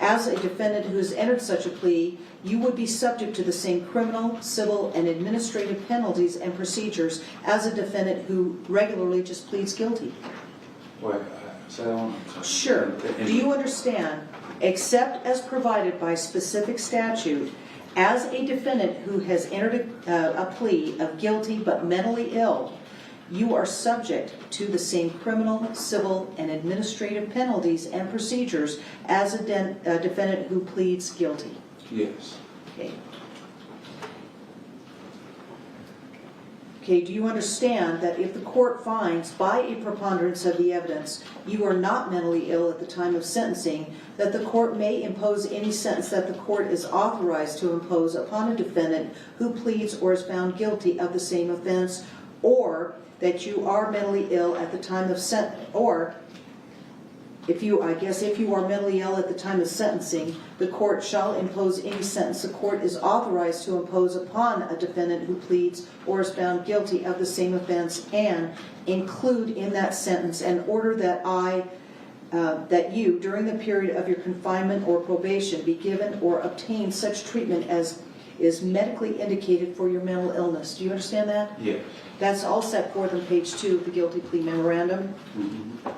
as a defendant who has entered such a plea, you would be subject to the same criminal, civil, and administrative penalties and procedures as a defendant who regularly just pleads guilty? Wait, so Sure. Do you understand, except as provided by specific statute, as a defendant who has entered a plea of guilty but mentally ill, you are subject to the same criminal, civil, and administrative penalties and procedures as a defendant who pleads guilty? Yes. Okay. Okay, do you understand that if the court finds by a preponderance of the evidence you are not mentally ill at the time of sentencing, that the court may impose any sentence that the court is authorized to impose upon a defendant who pleads or is found guilty of the same offense, or that you are mentally ill at the time of or if you are mentally ill at the time of sentencing, the court shall impose any sentence the court is authorized to impose upon a defendant who pleads or is found guilty of the same offense, and include in that sentence an order that you, during the period of your confinement or probation, be given or obtain such treatment as is medically indicated for your mental illness. Do you understand that? Yes. That's all set forth on page 2 of the guilty plea memorandum. Mm-hmm.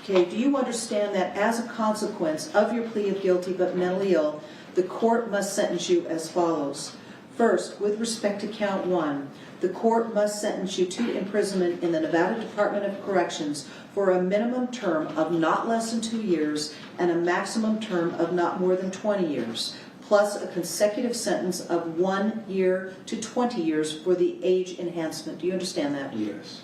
Okay, do you understand that as a consequence of your plea of guilty but mentally ill, the court must sentence you as follows? First, with respect to count 1, the court must sentence you to imprisonment in the Nevada Department of Corrections for a minimum term of not less than 2 years and a maximum term of not more than 20 years, plus a consecutive sentence of 1 year to 20 years for the age enhancement. Do you understand that? Yes.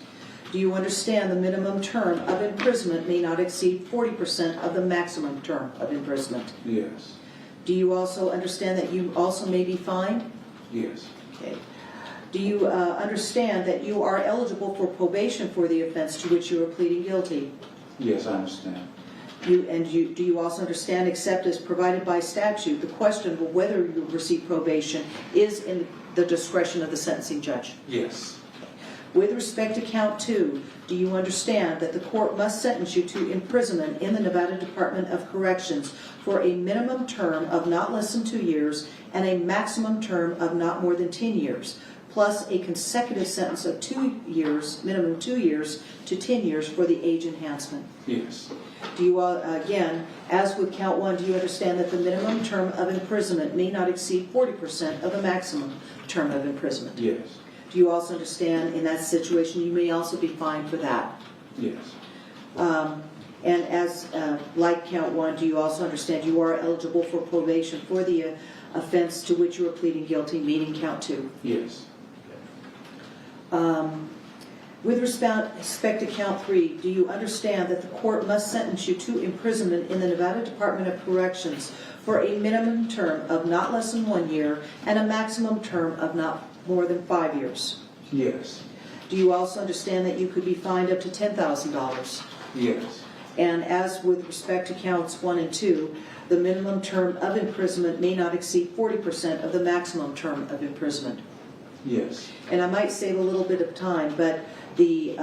Do you understand the minimum term of imprisonment may not exceed 40% of the maximum term of imprisonment? Yes. Do you also understand that you also may be fined? Yes. Okay. Do you understand that you are eligible for probation for the offense to which you are pleading guilty? Yes, I understand. Do you also understand, except as provided by statute, the question of whether you receive probation is in the discretion of the sentencing judge? Yes. With respect to count 2, do you understand that the court must sentence you to imprisonment in the Nevada Department of Corrections for a minimum term of not less than 2 years and a maximum term of not more than 10 years, plus a consecutive sentence of 2 years, minimum 2 years, to 10 years for the age enhancement? Yes. Do you, again, as with count 1, do you understand that the minimum term of imprisonment may not exceed 40% of the maximum term of imprisonment? Yes. Do you also understand in that situation you may also be fined for that? Yes. And as like count 1, do you also understand you are eligible for probation for the offense to which you are pleading guilty, meaning count 2? Yes. With respect to count 3, do you understand that the court must sentence you to imprisonment in the Nevada Department of Corrections for a minimum term of not less than 1 year and a maximum term of not more than 5 years? Yes. Do you also understand that you could be fined up to $10,000? Yes. And as with respect to counts 1 and 2, the minimum term of imprisonment may not exceed 40% of the maximum term of imprisonment. Yes. And I might save a little bit of time, but the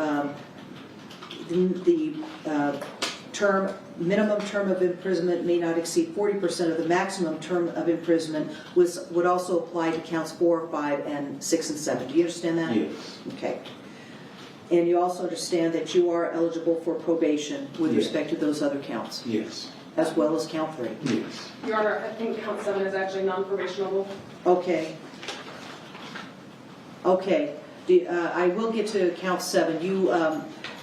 minimum term of imprisonment may not exceed 40% of the maximum term of imprisonment would also apply to counts 4, 5, and 6 and 7. Do you understand that? Yes. Okay. And you also understand that you are eligible for probation with respect to those other counts? Yes. As well as count 3? Yes. Your Honor, I think count 7 is actually non-probationable. Okay. Okay. I will get to count 7.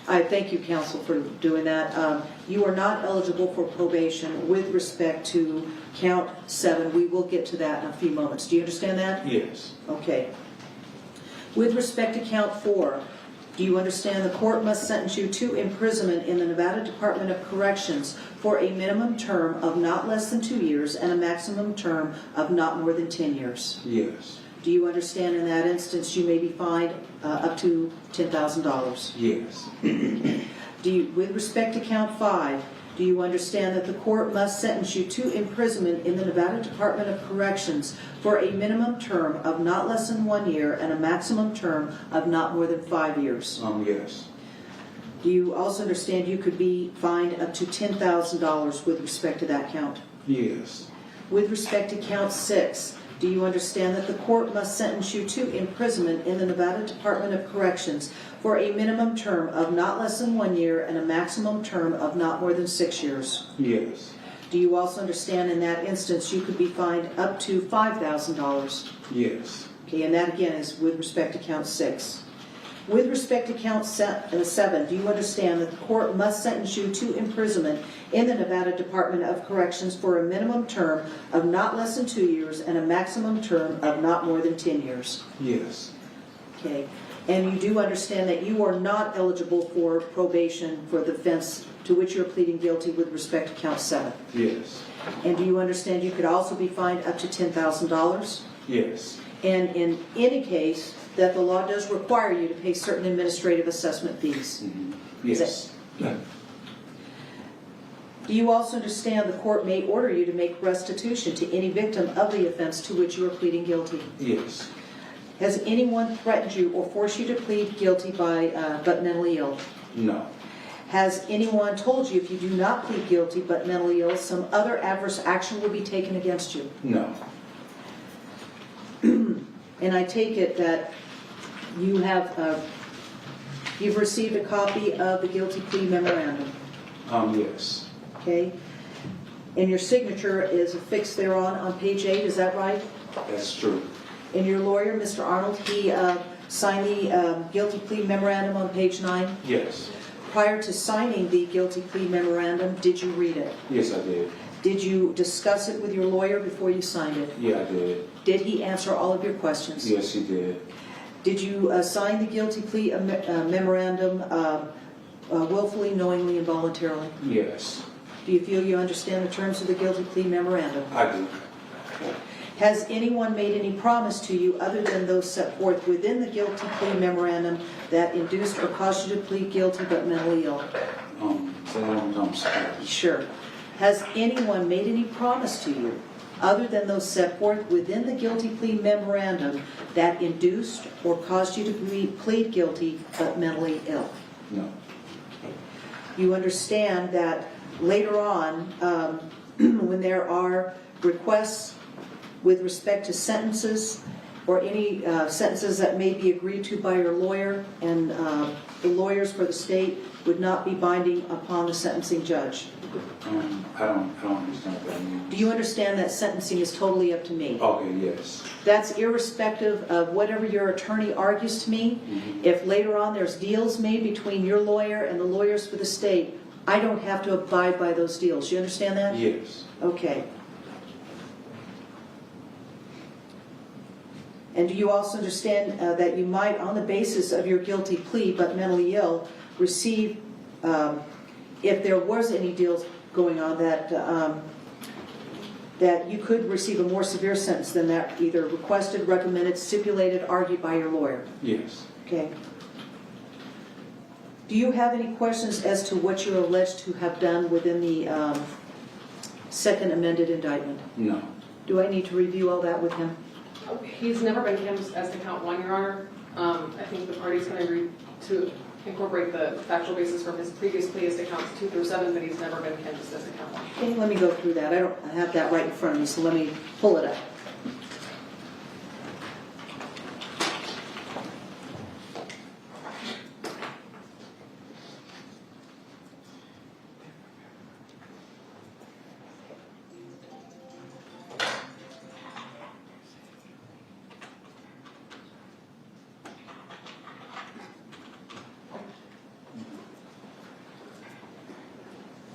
I thank you, counsel, for doing that. You are not eligible for probation with respect to count 7. We will get to that in a few moments. Do you understand that? Yes. Okay. With respect to count 4, do you understand the court must sentence you to imprisonment in the Nevada Department of Corrections for a minimum term of not less than 2 years and a maximum term of not more than 10 years? Yes. Do you understand in that instance you may be fined up to $10,000? Yes. With respect to count 5, do you understand that the court must sentence you to imprisonment in the Nevada Department of Corrections for a minimum term of not less than 1 year and a maximum term of not more than 5 years? Yes. Do you also understand you could be fined up to $10,000 with respect to that count? Yes. With respect to count 6, do you understand that the court must sentence you to imprisonment in the Nevada Department of Corrections for a minimum term of not less than 1 year and a maximum term of not more than 6 years? Yes. Do you also understand in that instance you could be fined up to $5,000? Yes. Okay, and that again is with respect to count 6. With respect to count 7, do you understand that the court must sentence you to imprisonment in the Nevada Department of Corrections for a minimum term of not less than 2 years and a maximum term of not more than 10 years? Yes. Okay. And you do understand that you are not eligible for probation for the offense to which you're pleading guilty with respect to count 7? Yes. And do you understand you could also be fined up to $10,000? Yes. And in any case, that the law does require you to pay certain administrative assessment fees? Yes. Do you also understand the court may order you to make restitution to any victim of the offense to which you are pleading guilty? Yes. Has anyone threatened you or forced you to plead guilty but mentally ill? No. Has anyone told you if you do not plead guilty but mentally ill, some other adverse action will be taken against you? No. And I take it that you have you've received a copy of the guilty plea memorandum? Yes. Okay. And your signature is affixed thereon on page 8, is that right? That's true. And your lawyer, Mr. Arnold, he signed the guilty plea memorandum on page 9? Yes. Prior to signing the guilty plea memorandum, did you read it? Yes, I did. Did you discuss it with your lawyer before you signed it? Yeah, I did. Did he answer all of your questions? Yes, he did. Did you sign the guilty plea memorandum willfully, knowingly, and voluntarily? Yes. Do you feel you understand the terms of the guilty plea memorandum? I do. Has anyone made any promise to you other than those set forth within the guilty plea memorandum that induced or caused you to plead guilty but mentally ill? Say that one more time. Sure. Has anyone made any promise to you other than those set forth within the guilty plea memorandum that induced or caused you to plead guilty but mentally ill? No. You understand that later on, when there are requests with respect to sentences or any sentences that may be agreed to by your lawyer, and the lawyers for the state would not be binding upon the sentencing judge? I don't understand what that means. Do you understand that sentencing is totally up to me? Okay, yes. That's irrespective of whatever your attorney argues to me. If later on there's deals made between your lawyer and the lawyers for the state, I don't have to abide by those deals. You understand that? Yes. Okay. And do you also understand that you might, on the basis of your guilty plea but mentally ill, receive, if there was any deals going on, that you could receive a more severe sentence than that, either requested, recommended, stipulated, argued by your lawyer? Yes. Okay. Do you have any questions as to what you're alleged to have done within the second amended indictment? No. Do I need to review all that with him? He's never been canvassed as to count 1, Your Honor. I think the parties can agree to incorporate the factual basis from his previous plea as to counts 2 through 7, but he's never been canvassed as to count 1. Okay, let me go through that. I don't have that right in front of me, so let me pull it up.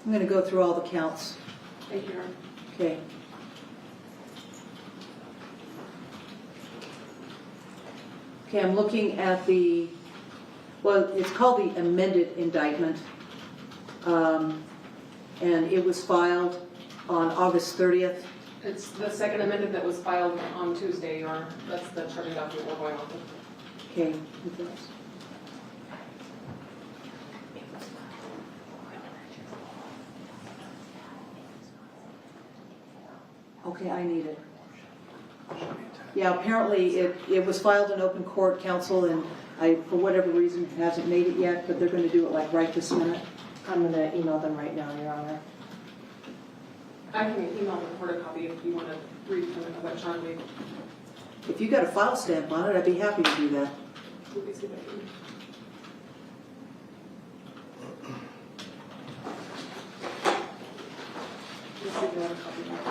I'm going to go through all the counts. Thank you, Your Honor. Okay. Okay, I'm looking at the, well, it's called the amended indictment. And it was filed on August 30th. It's the second amendment that was filed on Tuesday, Your Honor. That's the charging document we're going off of. Okay. Okay, I need it. Yeah, apparently it was filed in open court, counsel, and I, for whatever reason, hasn't made it yet, but they're going to do it like right this minute. I'm going to email them right now, Your Honor. I can email the court a copy if you want to read from it electronically. If you got a file stamp on it, I'd be happy to do that. Let me see if I can. Let's see if you have a copy of that.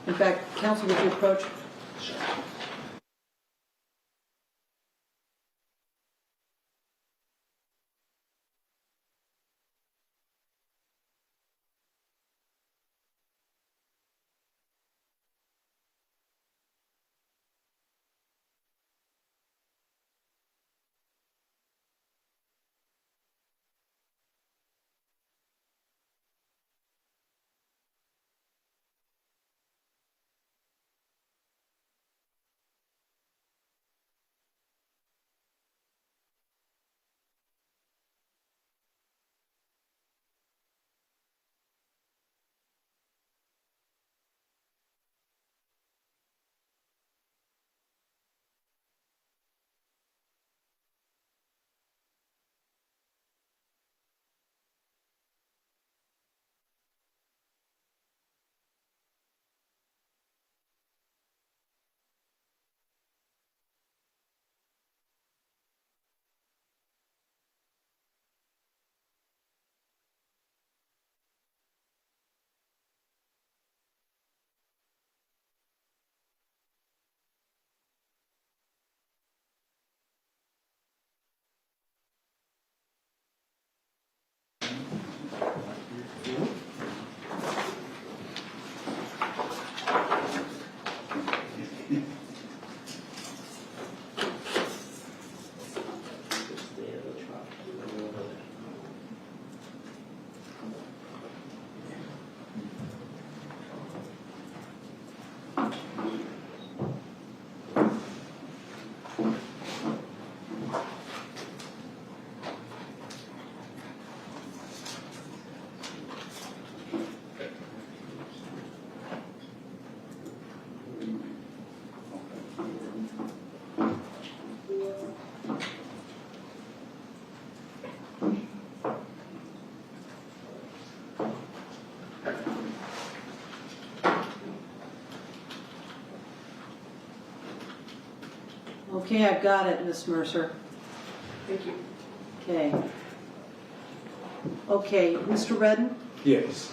In fact, counsel, would you approach? Sure. Okay, I've got it, Miss Mercer. Thank you. Okay. Okay, Mr. Redden? Yes.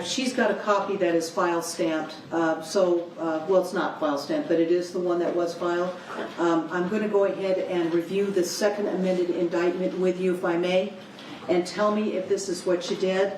She's got a copy that is file stamped, well, it's not file stamped, but it is the one that was filed. I'm going to go ahead and review the second amended indictment with you, if I may, and tell me if this is what you did.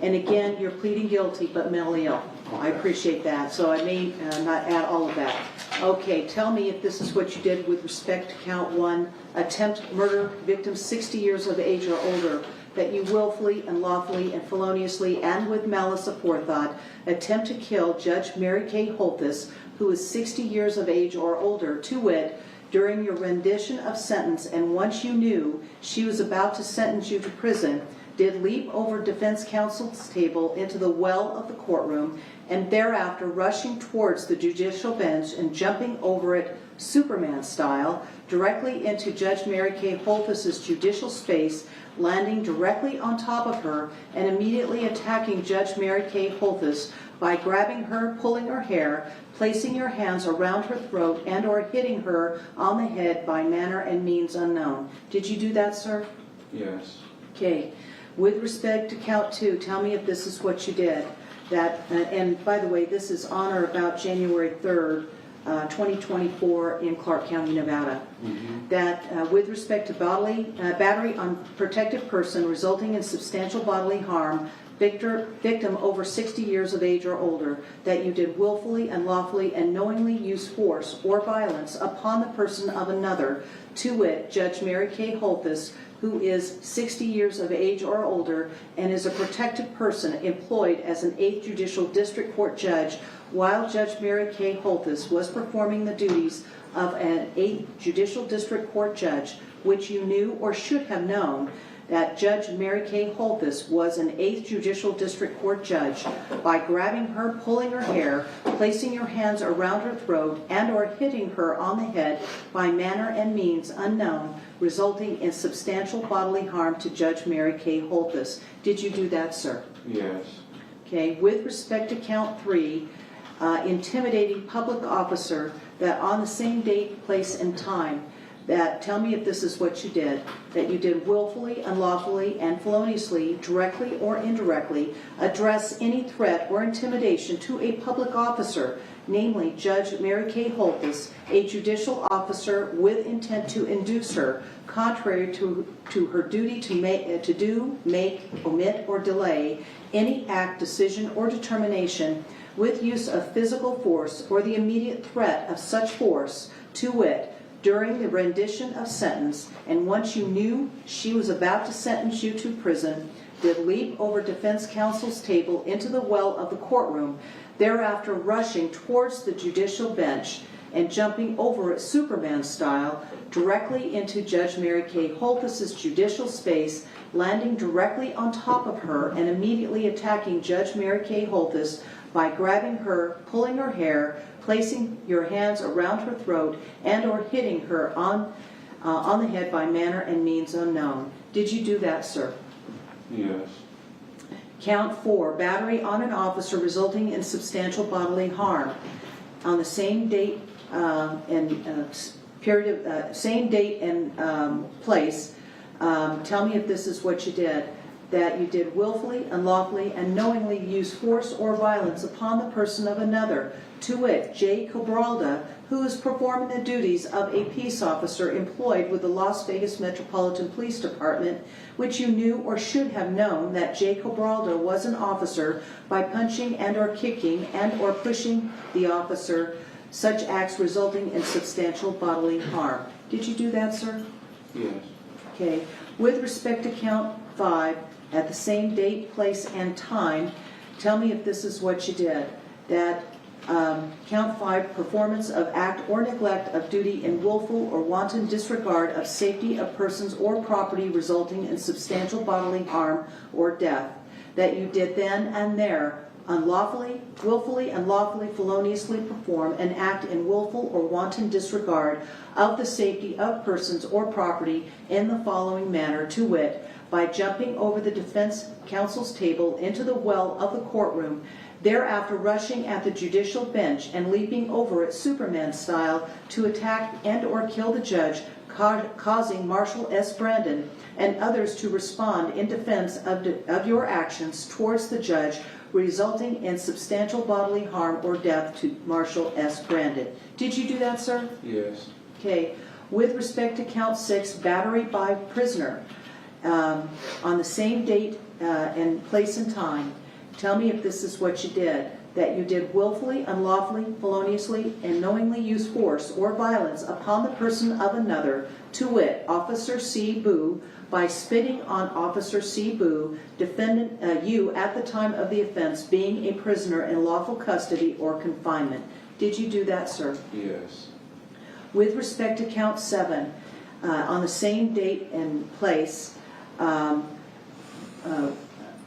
And again, you're pleading guilty but mentally ill. I appreciate that, so I may not add all of that. Okay, tell me if this is what you did with respect to count 1, attempt murder, victim 60 years of age or older, that you willfully, unlawfully, and feloniously, and with malice aforethought, attempt to kill Judge Mary Kay Holthus, who is 60 years of age or older, to wit, during your rendition of sentence, and once you knew she was about to sentence you to prison, did leap over defense counsel's table into the well of the courtroom, and thereafter rushing towards the judicial bench and jumping over it Superman style directly into Judge Mary Kay Holthus's judicial space, landing directly on top of her and immediately attacking Judge Mary Kay Holthus by grabbing her, pulling her hair, placing your hands around her throat, and or hitting her on the head by manner and means unknown. Did you do that, sir? Yes. Okay. With respect to count 2, tell me if this is what you did. That, and by the way, this is on or about January 3rd, 2024 in Clark County, Nevada. That with respect to battery on protected person resulting in substantial bodily harm, victim over 60 years of age or older, that you did willfully, unlawfully, and knowingly use force or violence upon the person of another, to wit, Judge Mary Kay Holthus, who is 60 years of age or older and is a protected person employed as an 8th Judicial District Court judge while Judge Mary Kay Holthus was performing the duties of an 8th Judicial District Court judge, which you knew or should have known that Judge Mary Kay Holthus was an 8th Judicial District Court judge by grabbing her, pulling her hair, placing your hands around her throat, and or hitting her on the head by manner and means unknown, resulting in substantial bodily harm to Judge Mary Kay Holthus. Did you do that, sir? Yes. Okay, with respect to count 3, intimidating public officer, that on the same date, place, and time, that tell me if this is what you did, that you did willfully, unlawfully, and feloniously, directly or indirectly, address any threat or intimidation to a public officer, namely Judge Mary Kay Holthus, a judicial officer with intent to induce her, contrary to her duty to do, make, omit, or delay any act, decision, or determination with use of physical force or the immediate threat of such force, to wit, during the rendition of sentence, and once you knew she was about to sentence you to prison, did leap over defense counsel's table into the well of the courtroom, thereafter rushing towards the judicial bench and jumping over it Superman style directly into Judge Mary Kay Holthus's judicial space, landing directly on top of her and immediately attacking Judge Mary Kay Holthus by grabbing her, pulling her hair, placing your hands around her throat, and or hitting her on the head by manner and means unknown. Did you do that, sir? Yes. Count 4, battery on an officer resulting in substantial bodily harm. On the same date same date and place, tell me if this is what you did. That you did willfully, unlawfully, and knowingly use force or violence upon the person of another, to wit, J. Cabralda, who is performing the duties of a peace officer employed with the Las Vegas Metropolitan Police Department, which you knew or should have known that J. Cabralda was an officer by punching and or kicking and or pushing the officer, such acts resulting in substantial bodily harm. Did you do that, sir? Yes. Okay. With respect to count 5, at the same date, place, and time, tell me if this is what you did. That count 5, performance of act or neglect of duty in willful or wanton disregard of safety of persons or property resulting in substantial bodily harm or death. That you did then and there unlawfully, willfully, unlawfully, feloniously perform an act in willful or wanton disregard of the safety of persons or property in the following manner, to wit, by jumping over the defense counsel's table into the well of the courtroom, thereafter rushing at the judicial bench and leaping over it Superman style to attack and or kill the judge, causing Marshall S. Brandon and others to respond in defense of your actions towards the judge, resulting in substantial bodily harm or death to Marshall S. Brandon. Did you do that, sir? Yes. Okay. With respect to count 6, battery by prisoner, on the same date and place and time, tell me if this is what you did, that you did willfully, unlawfully, feloniously, and knowingly use force or violence upon the person of another, to wit, Officer C. Boo, by spitting on Officer C. Boo, defendant, you at the time of the offense being a prisoner in lawful custody or confinement. Did you do that, sir? Yes. With respect to count 7, on the same date and place,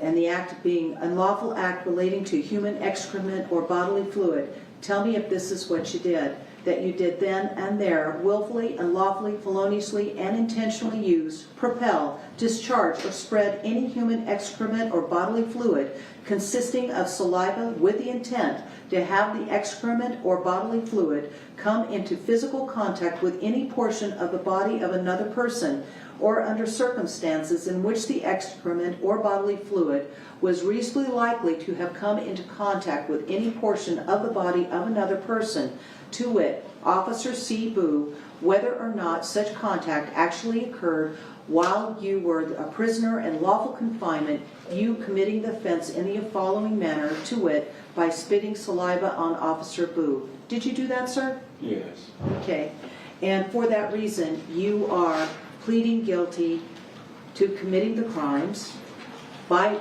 and the act being unlawful act relating to human excrement or bodily fluid, tell me if this is what you did, that you did then and there, willfully, unlawfully, feloniously, and intentionally use, propel, discharge, or spread any human excrement or bodily fluid consisting of saliva with the intent to have the excrement or bodily fluid come into physical contact with any portion of the body of another person, or under circumstances in which the excrement or bodily fluid was reasonably likely to have come into contact with any portion of the body of another person, to wit, Officer C. Boo, whether or not such contact actually occurred while you were a prisoner in lawful confinement, you committing the offense in the following manner, to wit, by spitting saliva on Officer Boo. Did you do that, sir? Yes. Okay. And for that reason, you are pleading guilty to committing the crimes by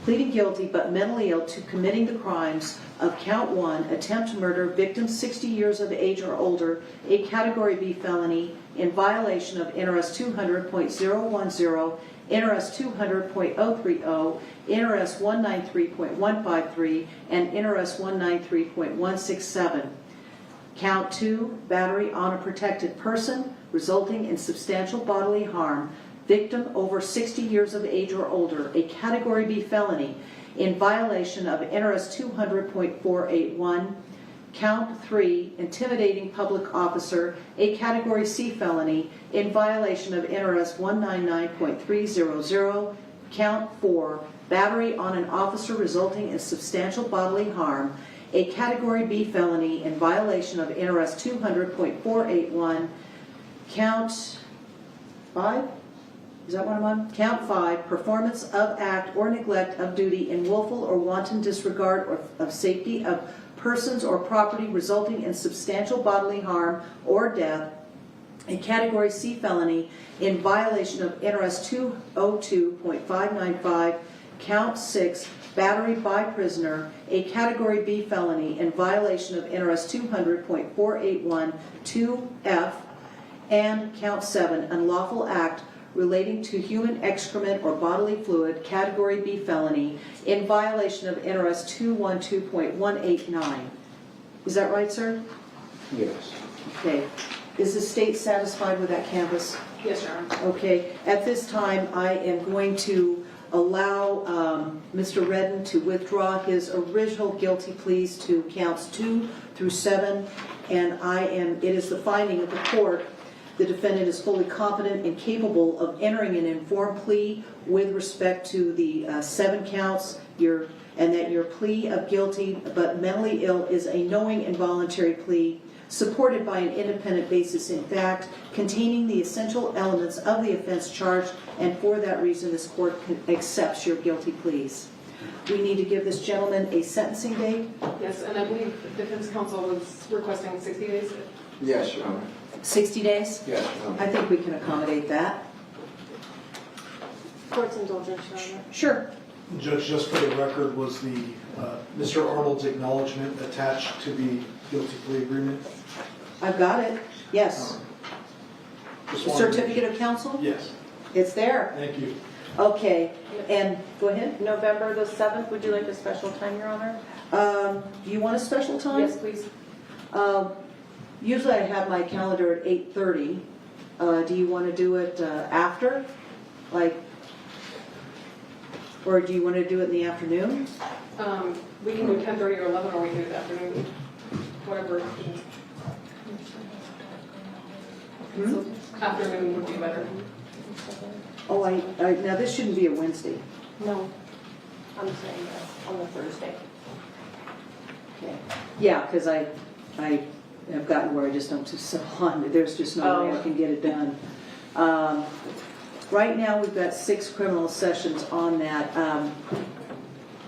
pleading guilty but mentally ill to committing the crimes of count 1, attempt murder, victim 60 years of age or older, a category B felony in violation of NRS 200.010, NRS 200.030, NRS 193.153, and NRS 193.167. Count 2, battery on a protected person, resulting in substantial bodily harm, victim over 60 years of age or older, a Category B felony, in violation of NRS 200.481. Count 3, intimidating public officer, a Category C felony, in violation of NRS 199.300. Count 4, battery on an officer resulting in substantial bodily harm, a Category B felony in violation of NRS 200.481. Count 5? Is that what I'm on? Count 5, performance of act or neglect of duty in willful or wanton disregard of safety of persons or property resulting in substantial bodily harm or death, a Category C felony in violation of NRS 202.595. Count 6, battery by prisoner, a Category B felony in violation of NRS 200.481 2F, and Count 7, unlawful act relating to human excrement or bodily fluid, Category B felony, in violation of NRS 212.189. Is that right, sir? Yes. Okay. Is the state satisfied with that canvass? Yes, Your Honor. Okay. At this time, I am going to allow Mr. Redden to withdraw his original guilty pleas to counts 2 through 7, and it is the finding of the court the defendant is fully competent and capable of entering an informed plea with respect to the 7 counts, and that your plea of guilty but mentally ill is a knowing and voluntary plea supported by an independent basis in fact, containing the essential elements of the offense charged, and for that reason this court accepts your guilty pleas. We need to give this gentleman a sentencing date. Yes, and I believe the defense counsel was requesting 60 days. Yes, Your Honor. 60 days? Yes, Your Honor. I think we can accommodate that. Court's indulgence, Your Honor. Sure. Judge, just for the record, was the Mr. Arnold's acknowledgement attached to the guilty plea agreement? I've got it. Yes. Just The wanted to- certificate of counsel? Yes, It's there. thank you. Okay. And go ahead. November the 7th, would you like a special time, Your Honor? Do you want a special time? Yes, please. Usually I have my calendar at 8:30. Do you want to do it after? Or do you want to do it in the afternoon? We can do 10:30 or 11, or we can do the afternoon, whatever. So afternoon would be better. Oh, now this shouldn't be a Wednesday. No. I'm saying on the Thursday. Okay. Yeah, because I have gotten where I just don't do so on. There's just no way I can get it done. Right now, we've got 6 criminal sessions on that.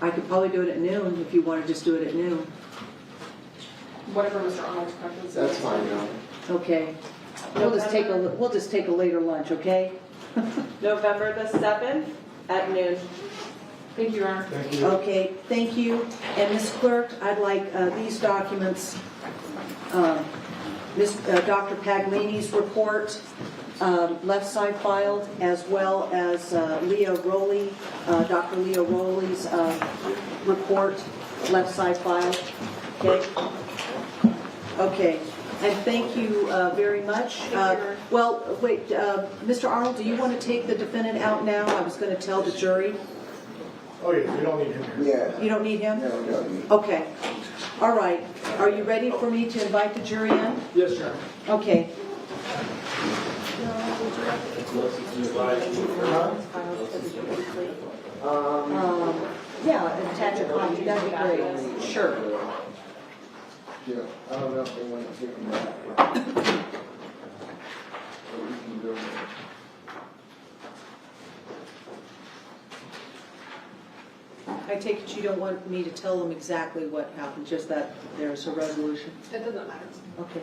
I could probably do it at noon if you want to just do it at noon. Whatever Mr. Arnold's preference is. That's fine, no. Okay. We'll just take a later lunch, okay? November the 7th at noon. Thank you, Your Honor. Thank you. Okay, thank you. And Ms. Clerk, I'd like these documents, Dr. Paglini's report, left side filed, as well as Leah Rowley, Dr. Leah Rowley's report, left side filed. Okay? Okay. And thank you very much. Well, wait, Mr. Arnold, do you want to take the defendant out now? I was going to tell the jury. Oh, yeah, we don't need him here. Yeah. You don't need him? No, we don't need. Okay. All right. Are you ready for me to invite the jury in? Yes, sir. Okay. Yeah, attach a copy. That'd be great. Sure. Yeah, I don't know if they want to take them back. So we can go. I take it you don't want me to tell them exactly what happened, just that there's a resolution? It doesn't matter. Okay.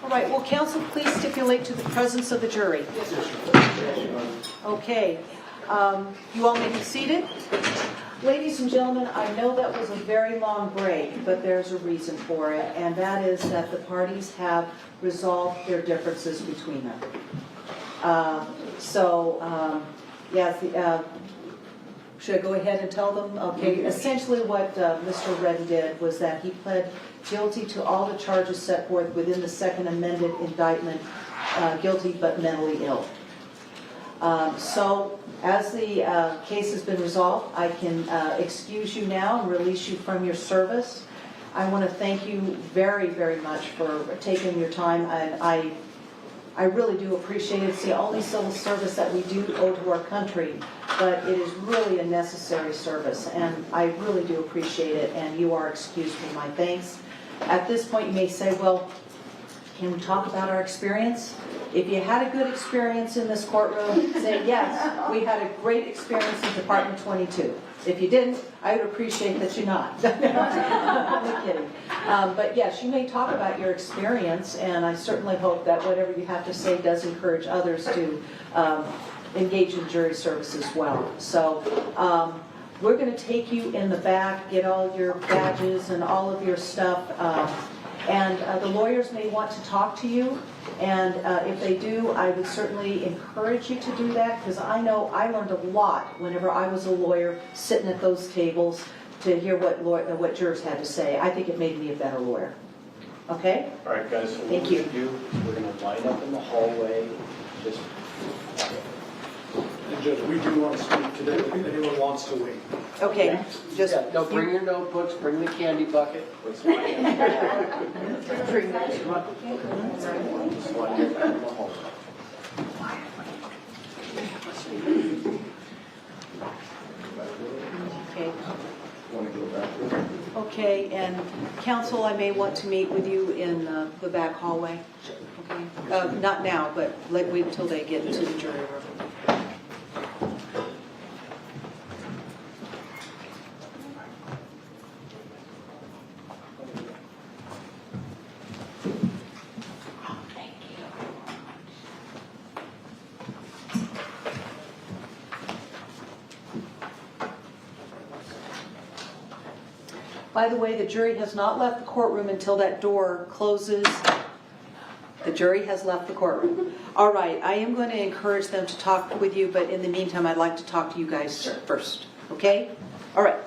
All right, will counsel please stipulate to the presence of the jury? Okay. You all may be seated. Ladies and gentlemen, I know that was a very long break, but there's a reason for it, and that is that the parties have resolved their differences between them. Should I go ahead and tell them? Okay, essentially what Mr. Redden did was that he pled guilty to all the charges set forth within the second amended indictment, guilty but mentally ill. So as the case has been resolved, I can excuse you now and release you from your service. I want to thank you very, very much for taking your time, and I really do appreciate it. It's the only civil service that we do owe to our country, but it is really a necessary service, and I really do appreciate it, and you are excused from my thanks. At this point, you may say, well, can we talk about our experience? If you had a good experience in this courtroom, say, yes, we had a great experience in Department 22. If you didn't, I would appreciate that you not. I'm kidding. But yes, you may talk about your experience, and I certainly hope that whatever you have to say does encourage others to engage in jury service as well. So we're going to take you in the back, get all your badges and all of your stuff. And the lawyers may want to talk to you, and if they do, I would certainly encourage you to do that, because I know I learned a lot whenever I was a lawyer sitting at those tables to hear what jurors had to say. I think it made me a better lawyer. Okay? All right, guys, so what Thank we're you. going to do, we're going to line up in the hallway, just... And Judge, we do want to speak today if anyone wants to wait. Okay, just... Yeah, no, bring your notebooks, bring the candy bucket. Let's line up. Bring that. Just line up in the hallway. Okay. Want to go back? Okay, and counsel, I may want to meet with you in the back hallway. Okay. Not now, but wait until they get into the jury room. By the way, the jury has not left the courtroom until that door closes. The jury has left the courtroom. All right, I am going to encourage them to talk with you, but in the meantime, I'd like to talk to you guys first, okay? All right.